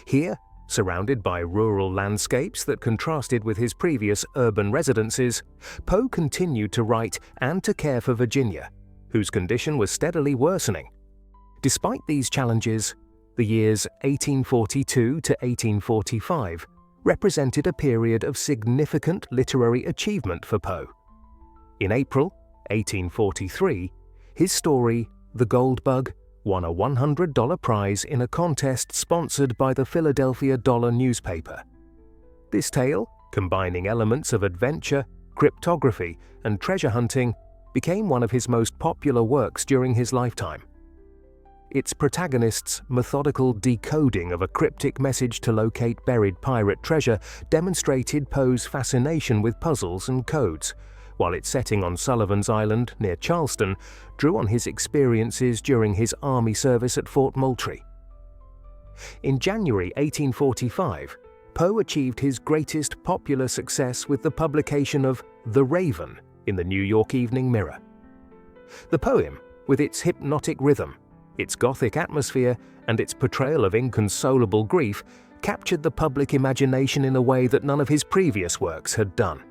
Here, surrounded by rural landscapes that contrasted with his previous urban residences, Poe continued to write and to care for Virginia, whose condition was steadily worsening. Despite these challenges, the years 1842 to 1845 represented a period of significant literary achievement for Poe. In April 1843, his story, The Gold Bug, won a $100 prize in a contest sponsored by the Philadelphia Dollar newspaper. This tale, combining elements of adventure, cryptography, and treasure hunting, became one of his most popular works during his lifetime. Its protagonist's methodical decoding of a cryptic message to locate buried pirate treasure demonstrated Poe's fascination with puzzles and codes, while its setting on Sullivan's Island near Charleston drew on his experiences during his army service at Fort Moultrie. In January 1845, Poe achieved his greatest popular success with the publication of The Raven in the New York Evening Mirror. The poem, with its hypnotic rhythm, its gothic atmosphere, and its portrayal of inconsolable grief, captured the public imagination in a way that none of his previous works had done.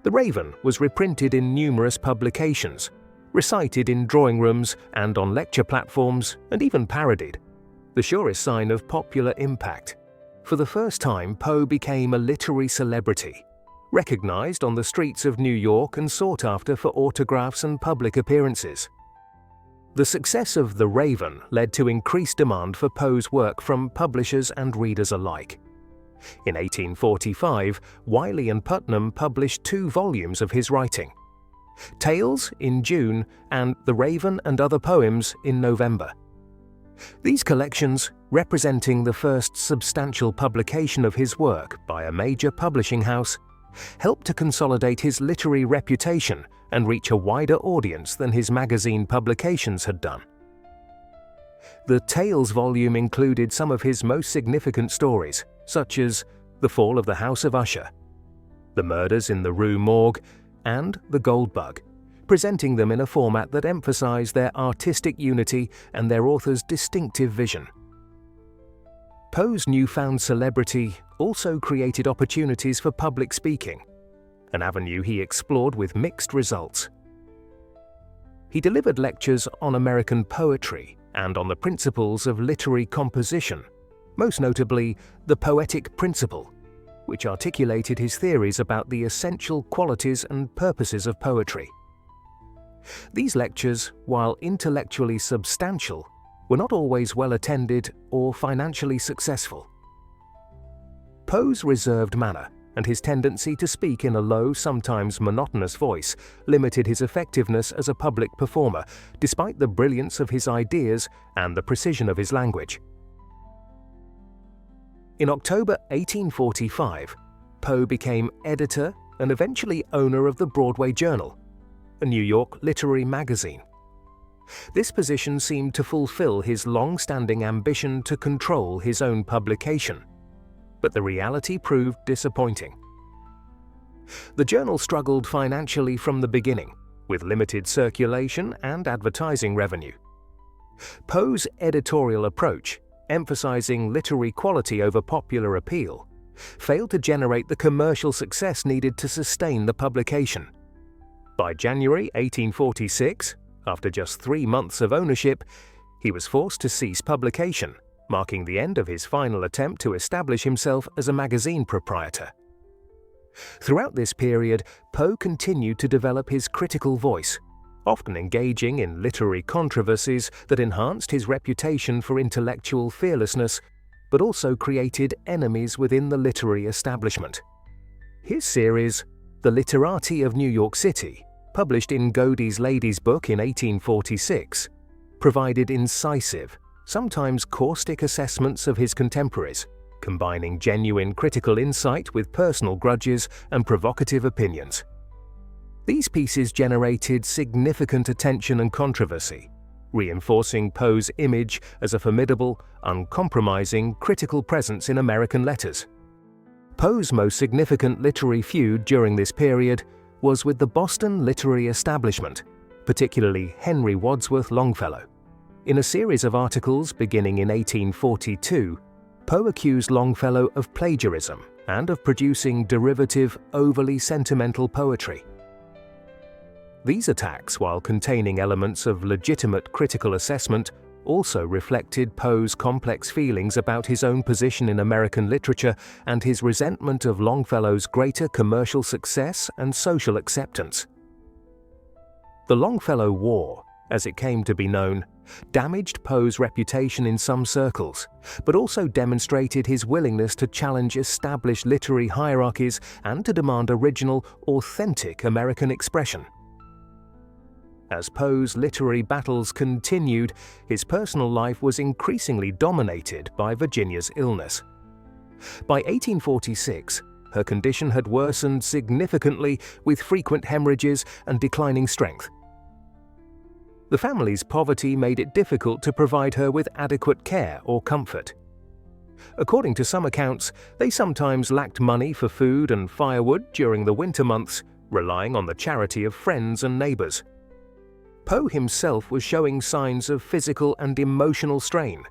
The Raven was reprinted in numerous publications, recited in drawing rooms and on lecture platforms, and even parodied, the surest sign of popular impact. For the first time, Poe became a literary celebrity, recognized on the streets of New York and sought after for autographs and public appearances. The success of The Raven led to increased demand for Poe's work from publishers and readers alike. In 1845, Wiley and Putnam published 2 volumes of his writing, Tales in June and The Raven and Other Poems in November. These collections, representing the first substantial publication of his work by a major publishing house, helped to consolidate his literary reputation and reach a wider audience than his magazine publications had done. The Tales volume included some of his most significant stories, such as The Fall of the House of Usher, The Murders in the Rue Morgue, and The Gold Bug, presenting them in a format that emphasized their artistic unity and their author's distinctive vision. Poe's newfound celebrity also created opportunities for public speaking, an avenue he explored with mixed results. He delivered lectures on American poetry and on the principles of literary composition, most notably the Poetic Principle, which articulated his theories about the essential qualities and purposes of poetry. These lectures, while intellectually substantial, were not always well attended or financially successful. Poe's reserved manner and his tendency to speak in a low, sometimes monotonous voice limited his effectiveness as a public performer, despite the brilliance of his ideas and the precision of his language. In October 1845, Poe became editor and eventually owner of the Broadway Journal, a New York literary magazine. This position seemed to fulfill his long-standing ambition to control his own publication, but the reality proved disappointing. The journal struggled financially from the beginning, with limited circulation and advertising revenue. Poe's editorial approach, emphasizing literary quality over popular appeal, failed to generate the commercial success needed to sustain the publication. By January 1846, after just 3 months of ownership, he was forced to cease publication, marking the end of his final attempt to establish himself as a magazine proprietor. Throughout this period, Poe continued to develop his critical voice, often engaging in literary controversies that enhanced his reputation for intellectual fearlessness, but also created enemies within the literary establishment. His series, The Literati of New York City, published in Godey's Lady's Book in 1846, provided incisive, sometimes caustic assessments of his contemporaries, combining genuine critical insight with personal grudges and provocative opinions. These pieces generated significant attention and controversy, reinforcing Poe's image as a formidable, uncompromising, critical presence in American letters. Poe's most significant literary feud during this period was with the Boston literary establishment, particularly Henry Wadsworth Longfellow. In a series of articles beginning in 1842, Poe accused Longfellow of plagiarism and of producing derivative, overly sentimental poetry. These attacks, while containing elements of legitimate critical assessment, also reflected Poe's complex feelings about his own position in American literature and his resentment of Longfellow's greater commercial success and social acceptance. The Longfellow War, as it came to be known, damaged Poe's reputation in some circles, but also demonstrated his willingness to challenge established literary hierarchies and to demand original, authentic American expression. As Poe's literary battles continued, his personal life was increasingly dominated by Virginia's illness. By 1846, her condition had worsened significantly with frequent hemorrhages and declining strength. The family's poverty made it difficult to provide her with adequate care or comfort. According to some accounts, they sometimes lacked money for food and firewood during the winter months, relying on the charity of friends and neighbors. Poe himself was showing signs of physical and emotional strain,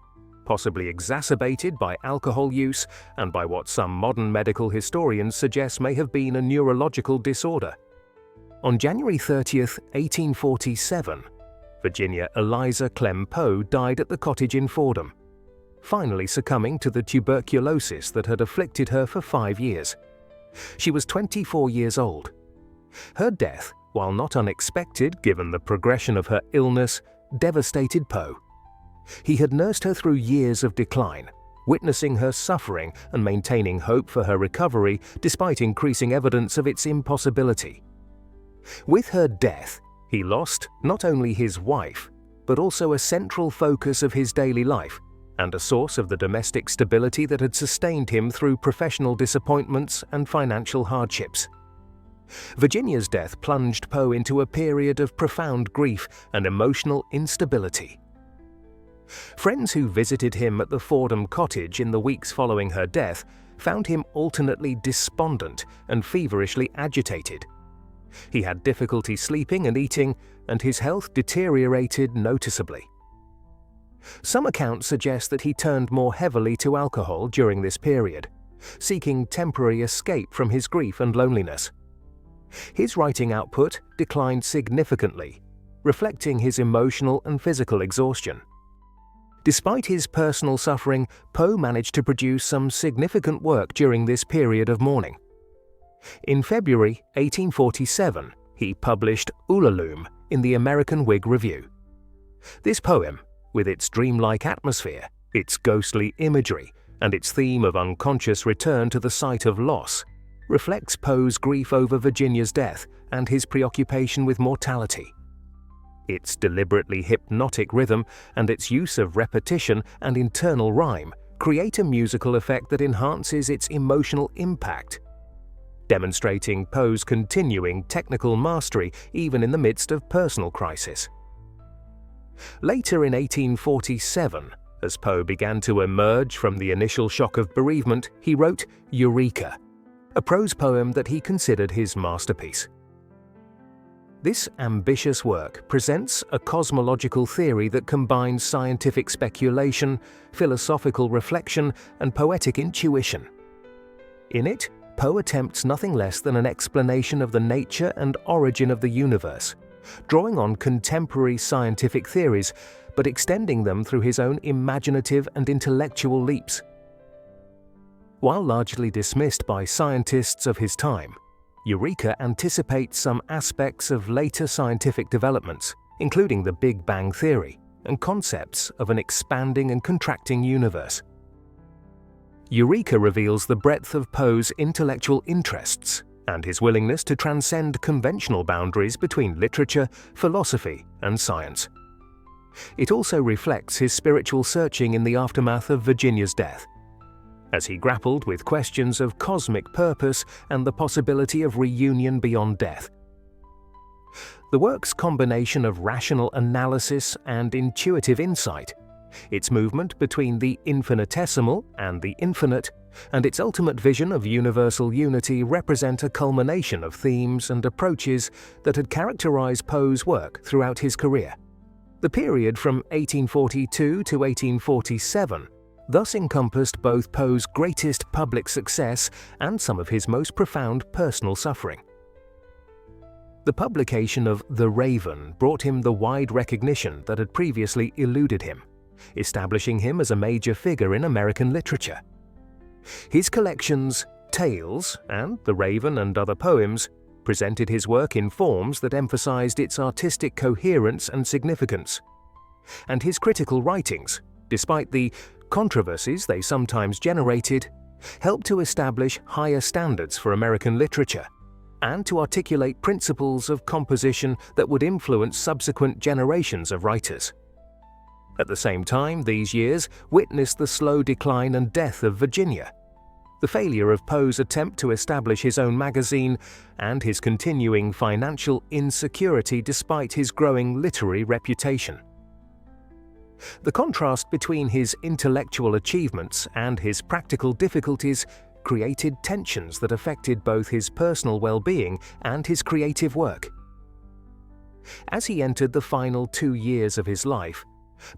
possibly exacerbated by alcohol use and by what some modern medical historians suggest may have been a neurological disorder. On January 30, 1847, Virginia Eliza Clem Poe died at the cottage in Fordham, finally succumbing to the tuberculosis that had afflicted her for 5 years. She was 24 years old. Her death, while not unexpected given the progression of her illness, devastated Poe. He had nursed her through years of decline, witnessing her suffering and maintaining hope for her recovery despite increasing evidence of its impossibility. With her death, he lost not only his wife, but also a central focus of his daily life and a source of the domestic stability that had sustained him through professional disappointments and financial hardships. Virginia's death plunged Poe into a period of profound grief and emotional instability. Friends who visited him at the Fordham cottage in the weeks following her death found him alternately despondent and feverishly agitated. He had difficulty sleeping and eating, and his health deteriorated noticeably. Some accounts suggest that he turned more heavily to alcohol during this period, seeking temporary escape from his grief and loneliness. His writing output declined significantly, reflecting his emotional and physical exhaustion. Despite his personal suffering, Poe managed to produce some significant work during this period of mourning. In February 1847, he published Ulalume in the American Whig Review. This poem, with its dreamlike atmosphere, its ghostly imagery, and its theme of unconscious return to the site of loss, reflects Poe's grief over Virginia's death and his preoccupation with mortality. Its deliberately hypnotic rhythm and its use of repetition and internal rhyme create a musical effect that enhances its emotional impact, demonstrating Poe's continuing technical mastery even in the midst of personal crisis. Later in 1847, as Poe began to emerge from the initial shock of bereavement, he wrote Eureka, a prose poem that he considered his masterpiece. This ambitious work presents a cosmological theory that combines scientific speculation, philosophical reflection, and poetic intuition. In it, Poe attempts nothing less than an explanation of the nature and origin of the universe, drawing on contemporary scientific theories, but extending them through his own imaginative and intellectual leaps. While largely dismissed by scientists of his time, Eureka anticipates some aspects of later scientific developments, including the Big Bang Theory and concepts of an expanding and contracting universe. Eureka reveals the breadth of Poe's intellectual interests and his willingness to transcend conventional boundaries between literature, philosophy, and science. It also reflects his spiritual searching in the aftermath of Virginia's death, as he grappled with questions of cosmic purpose and the possibility of reunion beyond death. The work's combination of rational analysis and intuitive insight, its movement between the infinitesimal and the infinite, and its ultimate vision of universal unity represent a culmination of themes and approaches that had characterized Poe's work throughout his career. The period from 1842 to 1847 thus encompassed both Poe's greatest public success and some of his most profound personal suffering. The publication of The Raven brought him the wide recognition that had previously eluded him, establishing him as a major figure in American literature. His collections, Tales, and The Raven and Other Poems presented his work in forms that emphasized its artistic coherence and significance. And his critical writings, despite the controversies they sometimes generated, helped to establish higher standards for American literature and to articulate principles of composition that would influence subsequent generations of writers. At the same time, these years witnessed the slow decline and death of Virginia, the failure of Poe's attempt to establish his own magazine, and his continuing financial insecurity despite his growing literary reputation. The contrast between his intellectual achievements and his practical difficulties created tensions that affected both his personal well-being and his creative work. As he entered the final 2 years of his life,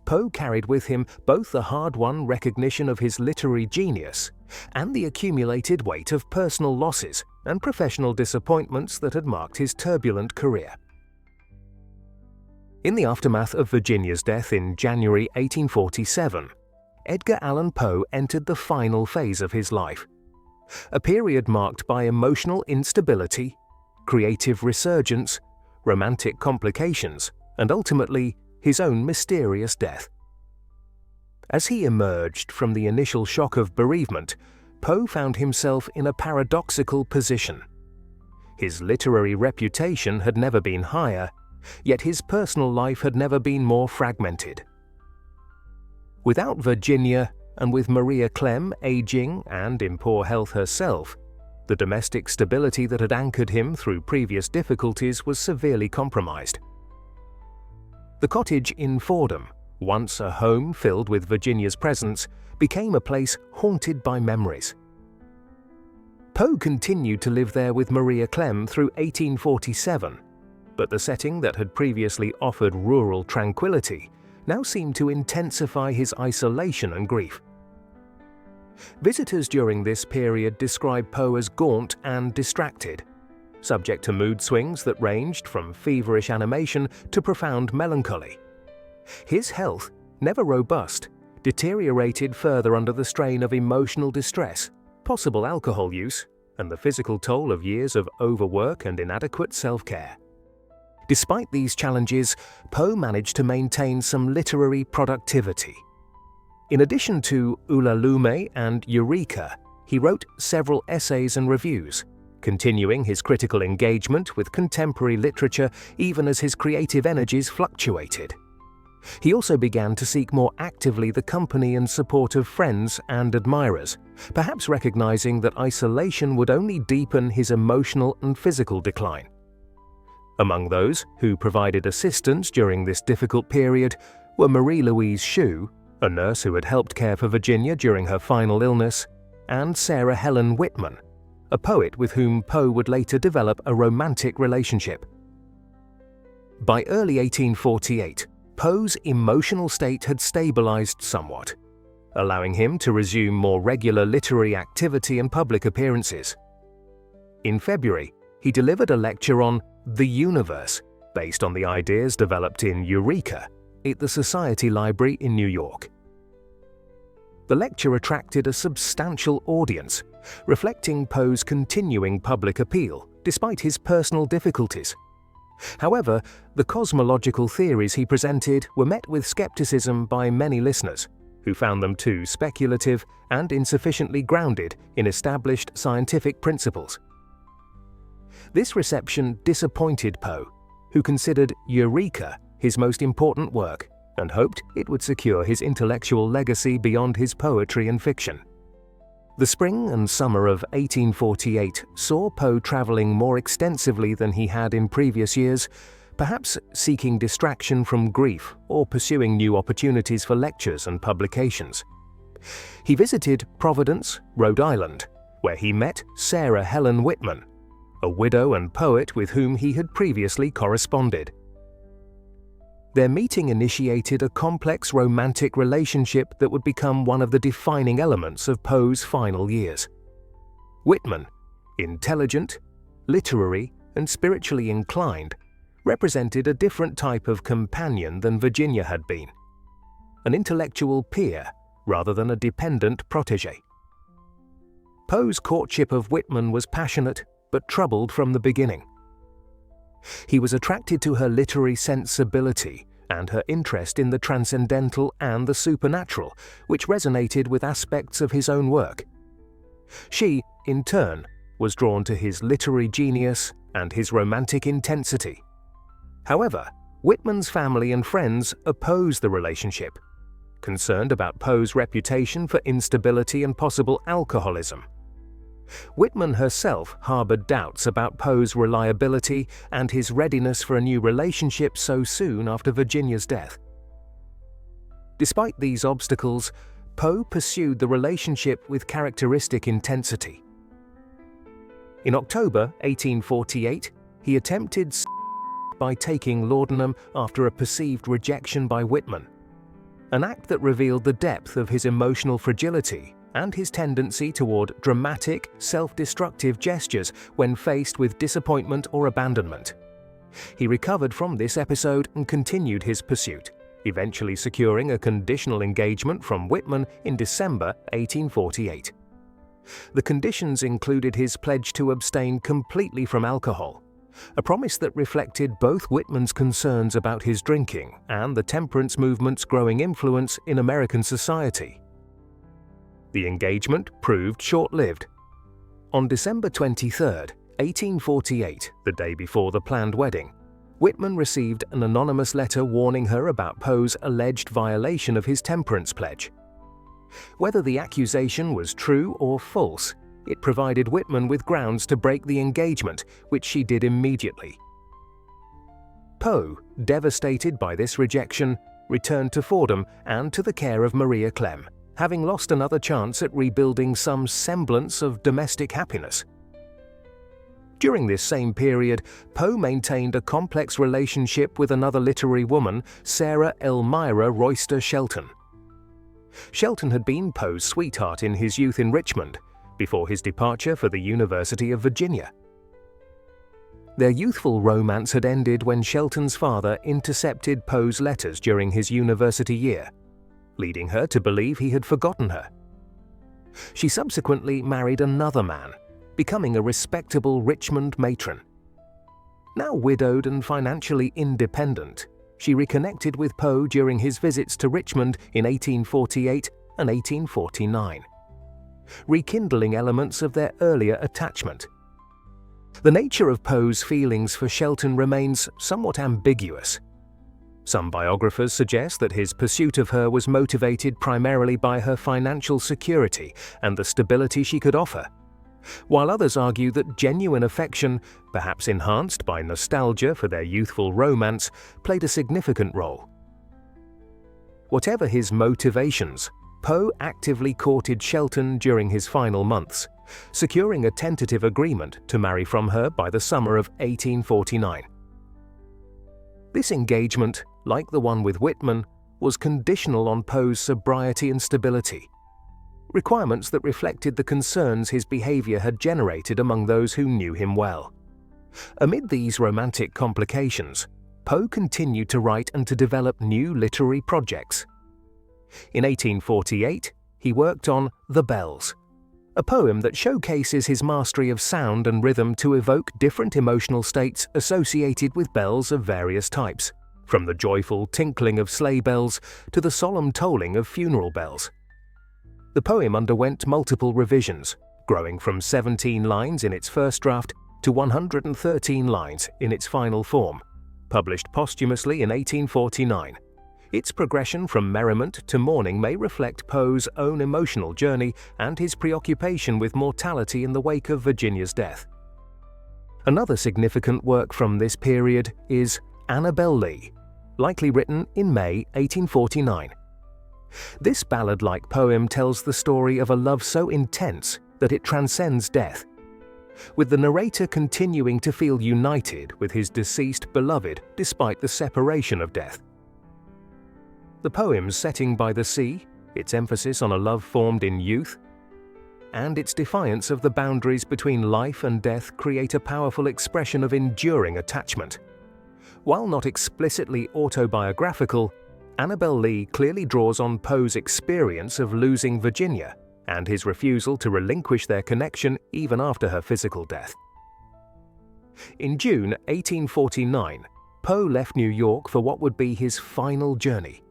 Poe carried with him both the hard-won recognition of his literary genius and the accumulated weight of personal losses and professional disappointments that had marked his turbulent career. In the aftermath of Virginia's death in January 1847, Edgar Allan Poe entered the final phase of his life, a period marked by emotional instability, creative resurgence, romantic complications, and ultimately his own mysterious death. As he emerged from the initial shock of bereavement, Poe found himself in a paradoxical position. His literary reputation had never been higher, yet his personal life had never been more fragmented. Without Virginia, and with Maria Clem aging and in poor health herself, the domestic stability that had anchored him through previous difficulties was severely compromised. The cottage in Fordham, once a home filled with Virginia's presence, became a place haunted by memories. Poe continued to live there with Maria Clem through 1847, but the setting that had previously offered rural tranquility now seemed to intensify his isolation and grief. Visitors during this period describe Poe as gaunt and distracted, subject to mood swings that ranged from feverish animation to profound melancholy. His health, never robust, deteriorated further under the strain of emotional distress, possible alcohol use, and the physical toll of years of overwork and inadequate self-care. Despite these challenges, Poe managed to maintain some literary productivity. In addition to Ulalume and Eureka, he wrote several essays and reviews, continuing his critical engagement with contemporary literature even as his creative energies fluctuated. He also began to seek more actively the company and support of friends and admirers, perhaps recognizing that isolation would only deepen his emotional and physical decline. Among those who provided assistance during this difficult period were Marie-Louise Shue, a nurse who had helped care for Virginia during her final illness, and Sarah Helen Whitman, a poet with whom Poe would later develop a romantic relationship. By early 1848, Poe's emotional state had stabilized somewhat, allowing him to resume more regular literary activity and public appearances. In February, he delivered a lecture on the universe, based on the ideas developed in Eureka, at the Society Library in New York. The lecture attracted a substantial audience, reflecting Poe's continuing public appeal despite his personal difficulties. However, the cosmological theories he presented were met with skepticism by many listeners, who found them too speculative and insufficiently grounded in established scientific principles. This reception disappointed Poe, who considered Eureka his most important work and hoped it would secure his intellectual legacy beyond his poetry and fiction. The spring and summer of 1848 saw Poe traveling more extensively than he had in previous years, perhaps seeking distraction from grief or pursuing new opportunities for lectures and publications. He visited Providence, Rhode Island, where he met Sarah Helen Whitman, a widow and poet with whom he had previously corresponded. Their meeting initiated a complex romantic relationship that would become one of the defining elements of Poe's final years. Whitman, intelligent, literary, and spiritually inclined, represented a different type of companion than Virginia had been, an intellectual peer rather than a dependent protégé. Poe's courtship of Whitman was passionate but troubled from the beginning. He was attracted to her literary sensibility and her interest in the transcendental and the supernatural, which resonated with aspects of his own work. She, in turn, was drawn to his literary genius and his romantic intensity. However, Whitman's family and friends opposed the relationship, concerned about Poe's reputation for instability and possible alcoholism. Whitman herself harbored doubts about Poe's reliability and his readiness for a new relationship so soon after Virginia's death. Despite these obstacles, Poe pursued the relationship with characteristic intensity. In October 1848, he attempted by taking laudanum after a perceived rejection by Whitman, an act that revealed the depth of his emotional fragility and his tendency toward dramatic, self-destructive gestures when faced with disappointment or abandonment. He recovered from this episode and continued his pursuit, eventually securing a conditional engagement from Whitman in December 1848. The conditions included his pledge to abstain completely from alcohol, a promise that reflected both Whitman's concerns about his drinking and the temperance movement's growing influence in American society. The engagement proved short-lived. On December 23, 1848, the day before the planned wedding, Whitman received an anonymous letter warning her about Poe's alleged violation of his temperance pledge. Whether the accusation was true or false, it provided Whitman with grounds to break the engagement, which she did immediately. Poe, devastated by this rejection, returned to Fordham and to the care of Maria Clem, having lost another chance at rebuilding some semblance of domestic happiness. During this same period, Poe maintained a complex relationship with another literary woman, Sarah Elmira Royster Shelton. Shelton had been Poe's sweetheart in his youth in Richmond, before his departure for the University of Virginia. Their youthful romance had ended when Shelton's father intercepted Poe's letters during his university year, leading her to believe he had forgotten her. She subsequently married another man, becoming a respectable Richmond matron. Now widowed and financially independent, she reconnected with Poe during his visits to Richmond in 1848 and 1849, rekindling elements of their earlier attachment. The nature of Poe's feelings for Shelton remains somewhat ambiguous. Some biographers suggest that his pursuit of her was motivated primarily by her financial security and the stability she could offer, while others argue that genuine affection, perhaps enhanced by nostalgia for their youthful romance, played a significant role. Whatever his motivations, Poe actively courted Shelton during his final months, securing a tentative agreement to marry from her by the summer of 1849. This engagement, like the one with Whitman, was conditional on Poe's sobriety and stability, requirements that reflected the concerns his behavior had generated among those who knew him well. Amid these romantic complications, Poe continued to write and to develop new literary projects. In 1848, he worked on The Bells, a poem that showcases his mastery of sound and rhythm to evoke different emotional states associated with bells of various types, from the joyful tinkling of sleigh bells to the solemn tolling of funeral bells. The poem underwent multiple revisions, growing from 17 lines in its first draft to 113 lines in its final form, published posthumously in 1849. Its progression from merriment to mourning may reflect Poe's own emotional journey and his preoccupation with mortality in the wake of Virginia's death. Another significant work from this period is Annabel Lee, likely written in May 1849. This ballad-like poem tells the story of a love so intense that it transcends death, with the narrator continuing to feel united with his deceased beloved despite the separation of death. The poem's setting by the sea, its emphasis on a love formed in youth, and its defiance of the boundaries between life and death create a powerful expression of enduring attachment. While not explicitly autobiographical, Annabel Lee clearly draws on Poe's experience of losing Virginia and his refusal to relinquish their connection even after her physical death. In June 1849, Poe left New York for what would be his final journey.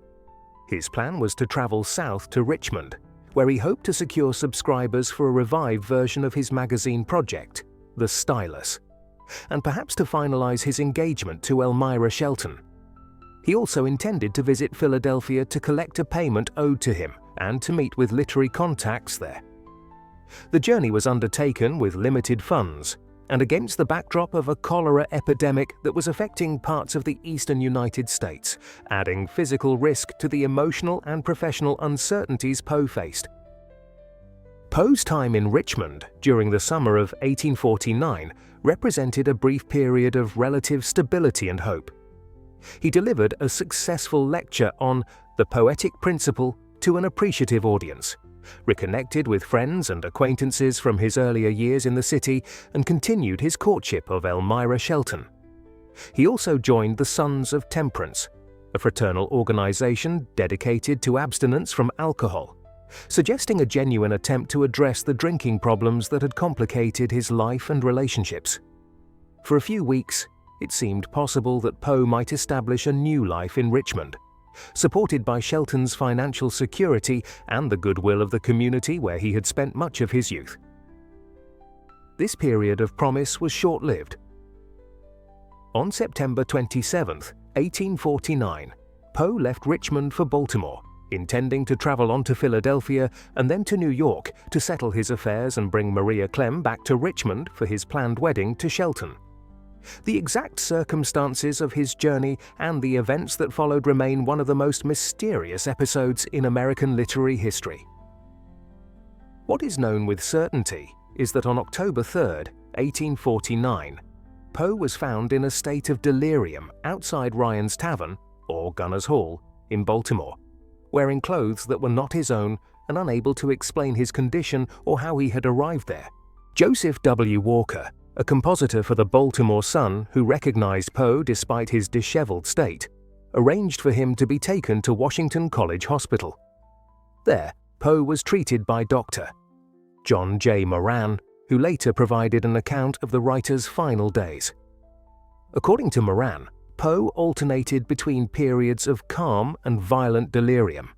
His plan was to travel south to Richmond, where he hoped to secure subscribers for a revived version of his magazine project, The Stylus, and perhaps to finalize his engagement to Elmira Shelton. He also intended to visit Philadelphia to collect a payment owed to him and to meet with literary contacts there. The journey was undertaken with limited funds and against the backdrop of a cholera epidemic that was affecting parts of the eastern United States, adding physical risk to the emotional and professional uncertainties Poe faced. Poe's time in Richmond during the summer of 1849 represented a brief period of relative stability and hope. He delivered a successful lecture on the poetic principle to an appreciative audience, reconnected with friends and acquaintances from his earlier years in the city, and continued his courtship of Elmira Shelton. He also joined the Sons of Temperance, a fraternal organization dedicated to abstinence from alcohol, suggesting a genuine attempt to address the drinking problems that had complicated his life and relationships. For a few weeks, it seemed possible that Poe might establish a new life in Richmond, supported by Shelton's financial security and the goodwill of the community where he had spent much of his youth. This period of promise was short-lived. On September 27, 1849, Poe left Richmond for Baltimore, intending to travel on to Philadelphia and then to New York to settle his affairs and bring Maria Clem back to Richmond for his planned wedding to Shelton. The exact circumstances of his journey and the events that followed remain one of the most mysterious episodes in American literary history. What is known with certainty is that on October 3, 1849, Poe was found in a state of delirium outside Ryan's Tavern, or Gunner's Hall, in Baltimore, wearing clothes that were not his own and unable to explain his condition or how he had arrived there. Joseph W. Walker, a compositor for the Baltimore Sun who recognized Poe despite his disheveled state, arranged for him to be taken to Washington College Hospital. There, Poe was treated by Dr. John J. Moran, who later provided an account of the writer's final days. According to Moran, Poe alternated between periods of calm and violent delirium,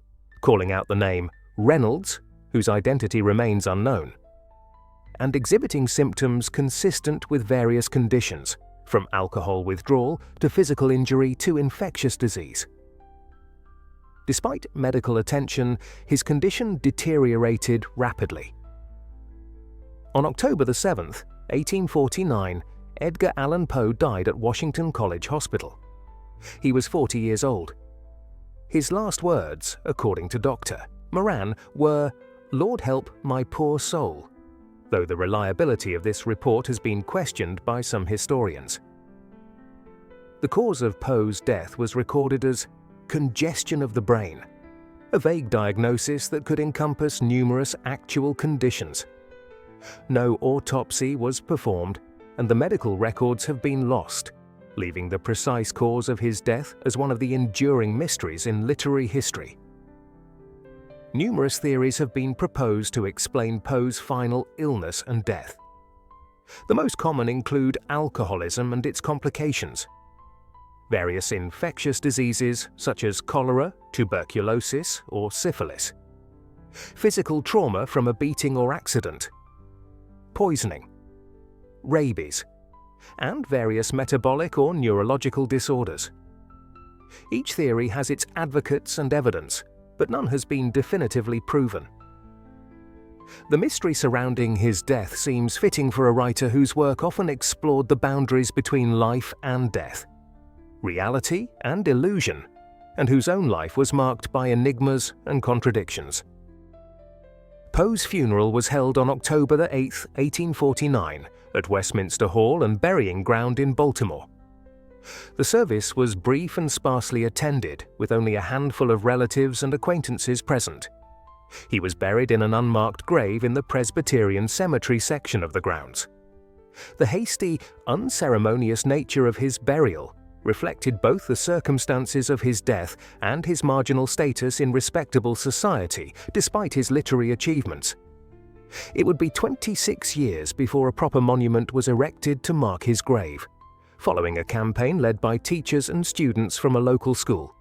calling out the name Reynolds, whose identity remains unknown, and exhibiting symptoms consistent with various conditions, from alcohol withdrawal to physical injury to infectious disease. Despite medical attention, his condition deteriorated rapidly. On October 7, 1849, Edgar Allan Poe died at Washington College Hospital. He was 40 years old. His last words, according to Dr. Moran, were, "Lord help my poor soul," though the reliability of this report has been questioned by some historians. The cause of Poe's death was recorded as congestion of the brain, a vague diagnosis that could encompass numerous actual conditions. No autopsy was performed, and the medical records have been lost, leaving the precise cause of his death as one of the enduring mysteries in literary history. Numerous theories have been proposed to explain Poe's final illness and death. The most common include alcoholism and its complications, various infectious diseases such as cholera, tuberculosis, or syphilis, physical trauma from a beating or accident, poisoning, rabies, and various metabolic or neurological disorders. Each theory has its advocates and evidence, but none has been definitively proven. The mystery surrounding his death seems fitting for a writer whose work often explored the boundaries between life and death, reality and illusion, and whose own life was marked by enigmas and contradictions. Poe's funeral was held on October 8, 1849, at Westminster Hall and Burying Ground in Baltimore. The service was brief and sparsely attended, with only a handful of relatives and acquaintances present. He was buried in an unmarked grave in the Presbyterian Cemetery section of the grounds. The hasty, unceremonious nature of his burial reflected both the circumstances of his death and his marginal status in respectable society, despite his literary achievements. It would be 26 years before a proper monument was erected to mark his grave, following a campaign led by teachers and students from a local school.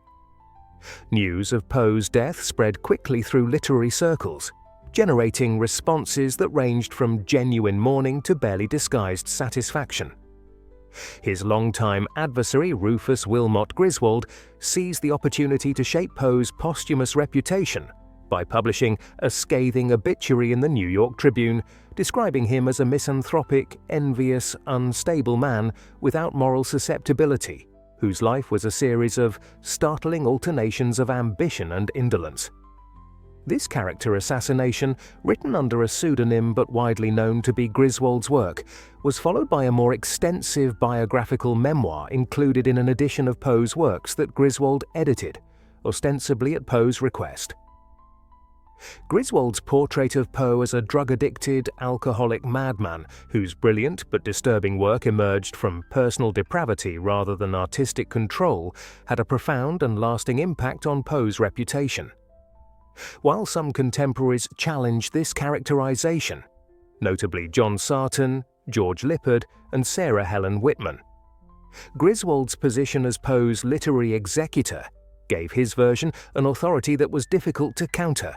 News of Poe's death spread quickly through literary circles, generating responses that ranged from genuine mourning to barely disguised satisfaction. His longtime adversary, Rufus Wilmot Griswold, seized the opportunity to shape Poe's posthumous reputation by publishing a scathing obituary in the New York Tribune, describing him as a misanthropic, envious, unstable man without moral susceptibility, whose life was a series of startling alternations of ambition and indolence. This character assassination, written under a pseudonym but widely known to be Griswold's work, was followed by a more extensive biographical memoir included in an edition of Poe's works that Griswold edited, ostensibly at Poe's request. Griswold's portrait of Poe as a drug-addicted, alcoholic madman whose brilliant but disturbing work emerged from personal depravity rather than artistic control had a profound and lasting impact on Poe's reputation. While some contemporaries challenged this characterization, notably John Sarton, George Lippard, and Sarah Helen Whitman, Griswold's position as Poe's literary executor gave his version an authority that was difficult to counter.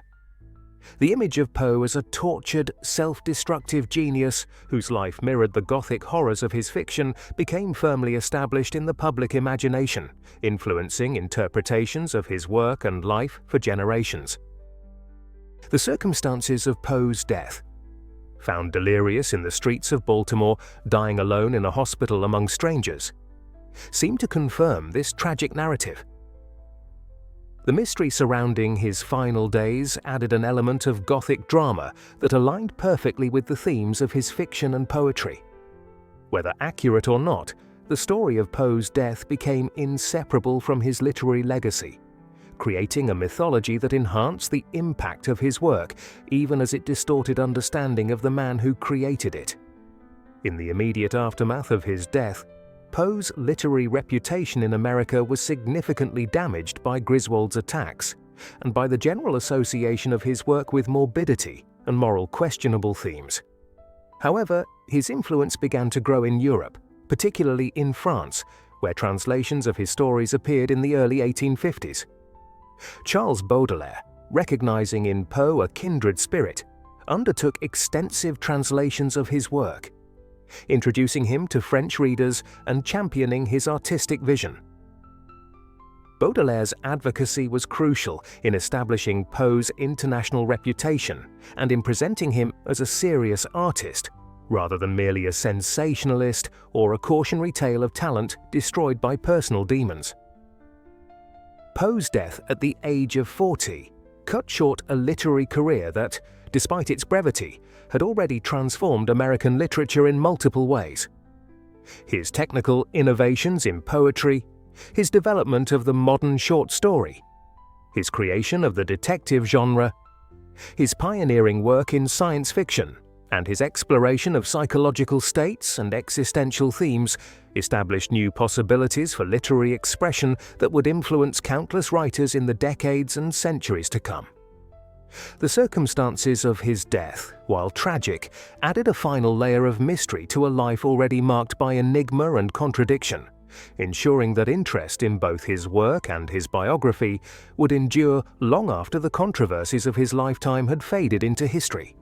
The image of Poe as a tortured, self-destructive genius whose life mirrored the gothic horrors of his fiction became firmly established in the public imagination, influencing interpretations of his work and life for generations. The circumstances of Poe's death, found delirious in the streets of Baltimore, dying alone in a hospital among strangers, seem to confirm this tragic narrative. The mystery surrounding his final days added an element of gothic drama that aligned perfectly with the themes of his fiction and poetry. Whether accurate or not, the story of Poe's death became inseparable from his literary legacy, creating a mythology that enhanced the impact of his work, even as it distorted understanding of the man who created it. In the immediate aftermath of his death, Poe's literary reputation in America was significantly damaged by Griswold's attacks, and by the general association of his work with morbidity and moral questionable themes. However, his influence began to grow in Europe, particularly in France, where translations of his stories appeared in the early 1850s. Charles Baudelaire, recognizing in Poe a kindred spirit, undertook extensive translations of his work, introducing him to French readers and championing his artistic vision. Baudelaire's advocacy was crucial in establishing Poe's international reputation and in presenting him as a serious artist, rather than merely a sensationalist or a cautionary tale of talent destroyed by personal demons. Poe's death at the age of 40 cut short a literary career that, despite its brevity, had already transformed American literature in multiple ways. His technical innovations in poetry, his development of the modern short story, his creation of the detective genre, his pioneering work in science fiction, and his exploration of psychological states and existential themes established new possibilities for literary expression that would influence countless writers in the decades and centuries to come. The circumstances of his death, while tragic, added a final layer of mystery to a life already marked by enigma and contradiction, ensuring that interest in both his work and his biography would endure long after the controversies of his lifetime had faded into history.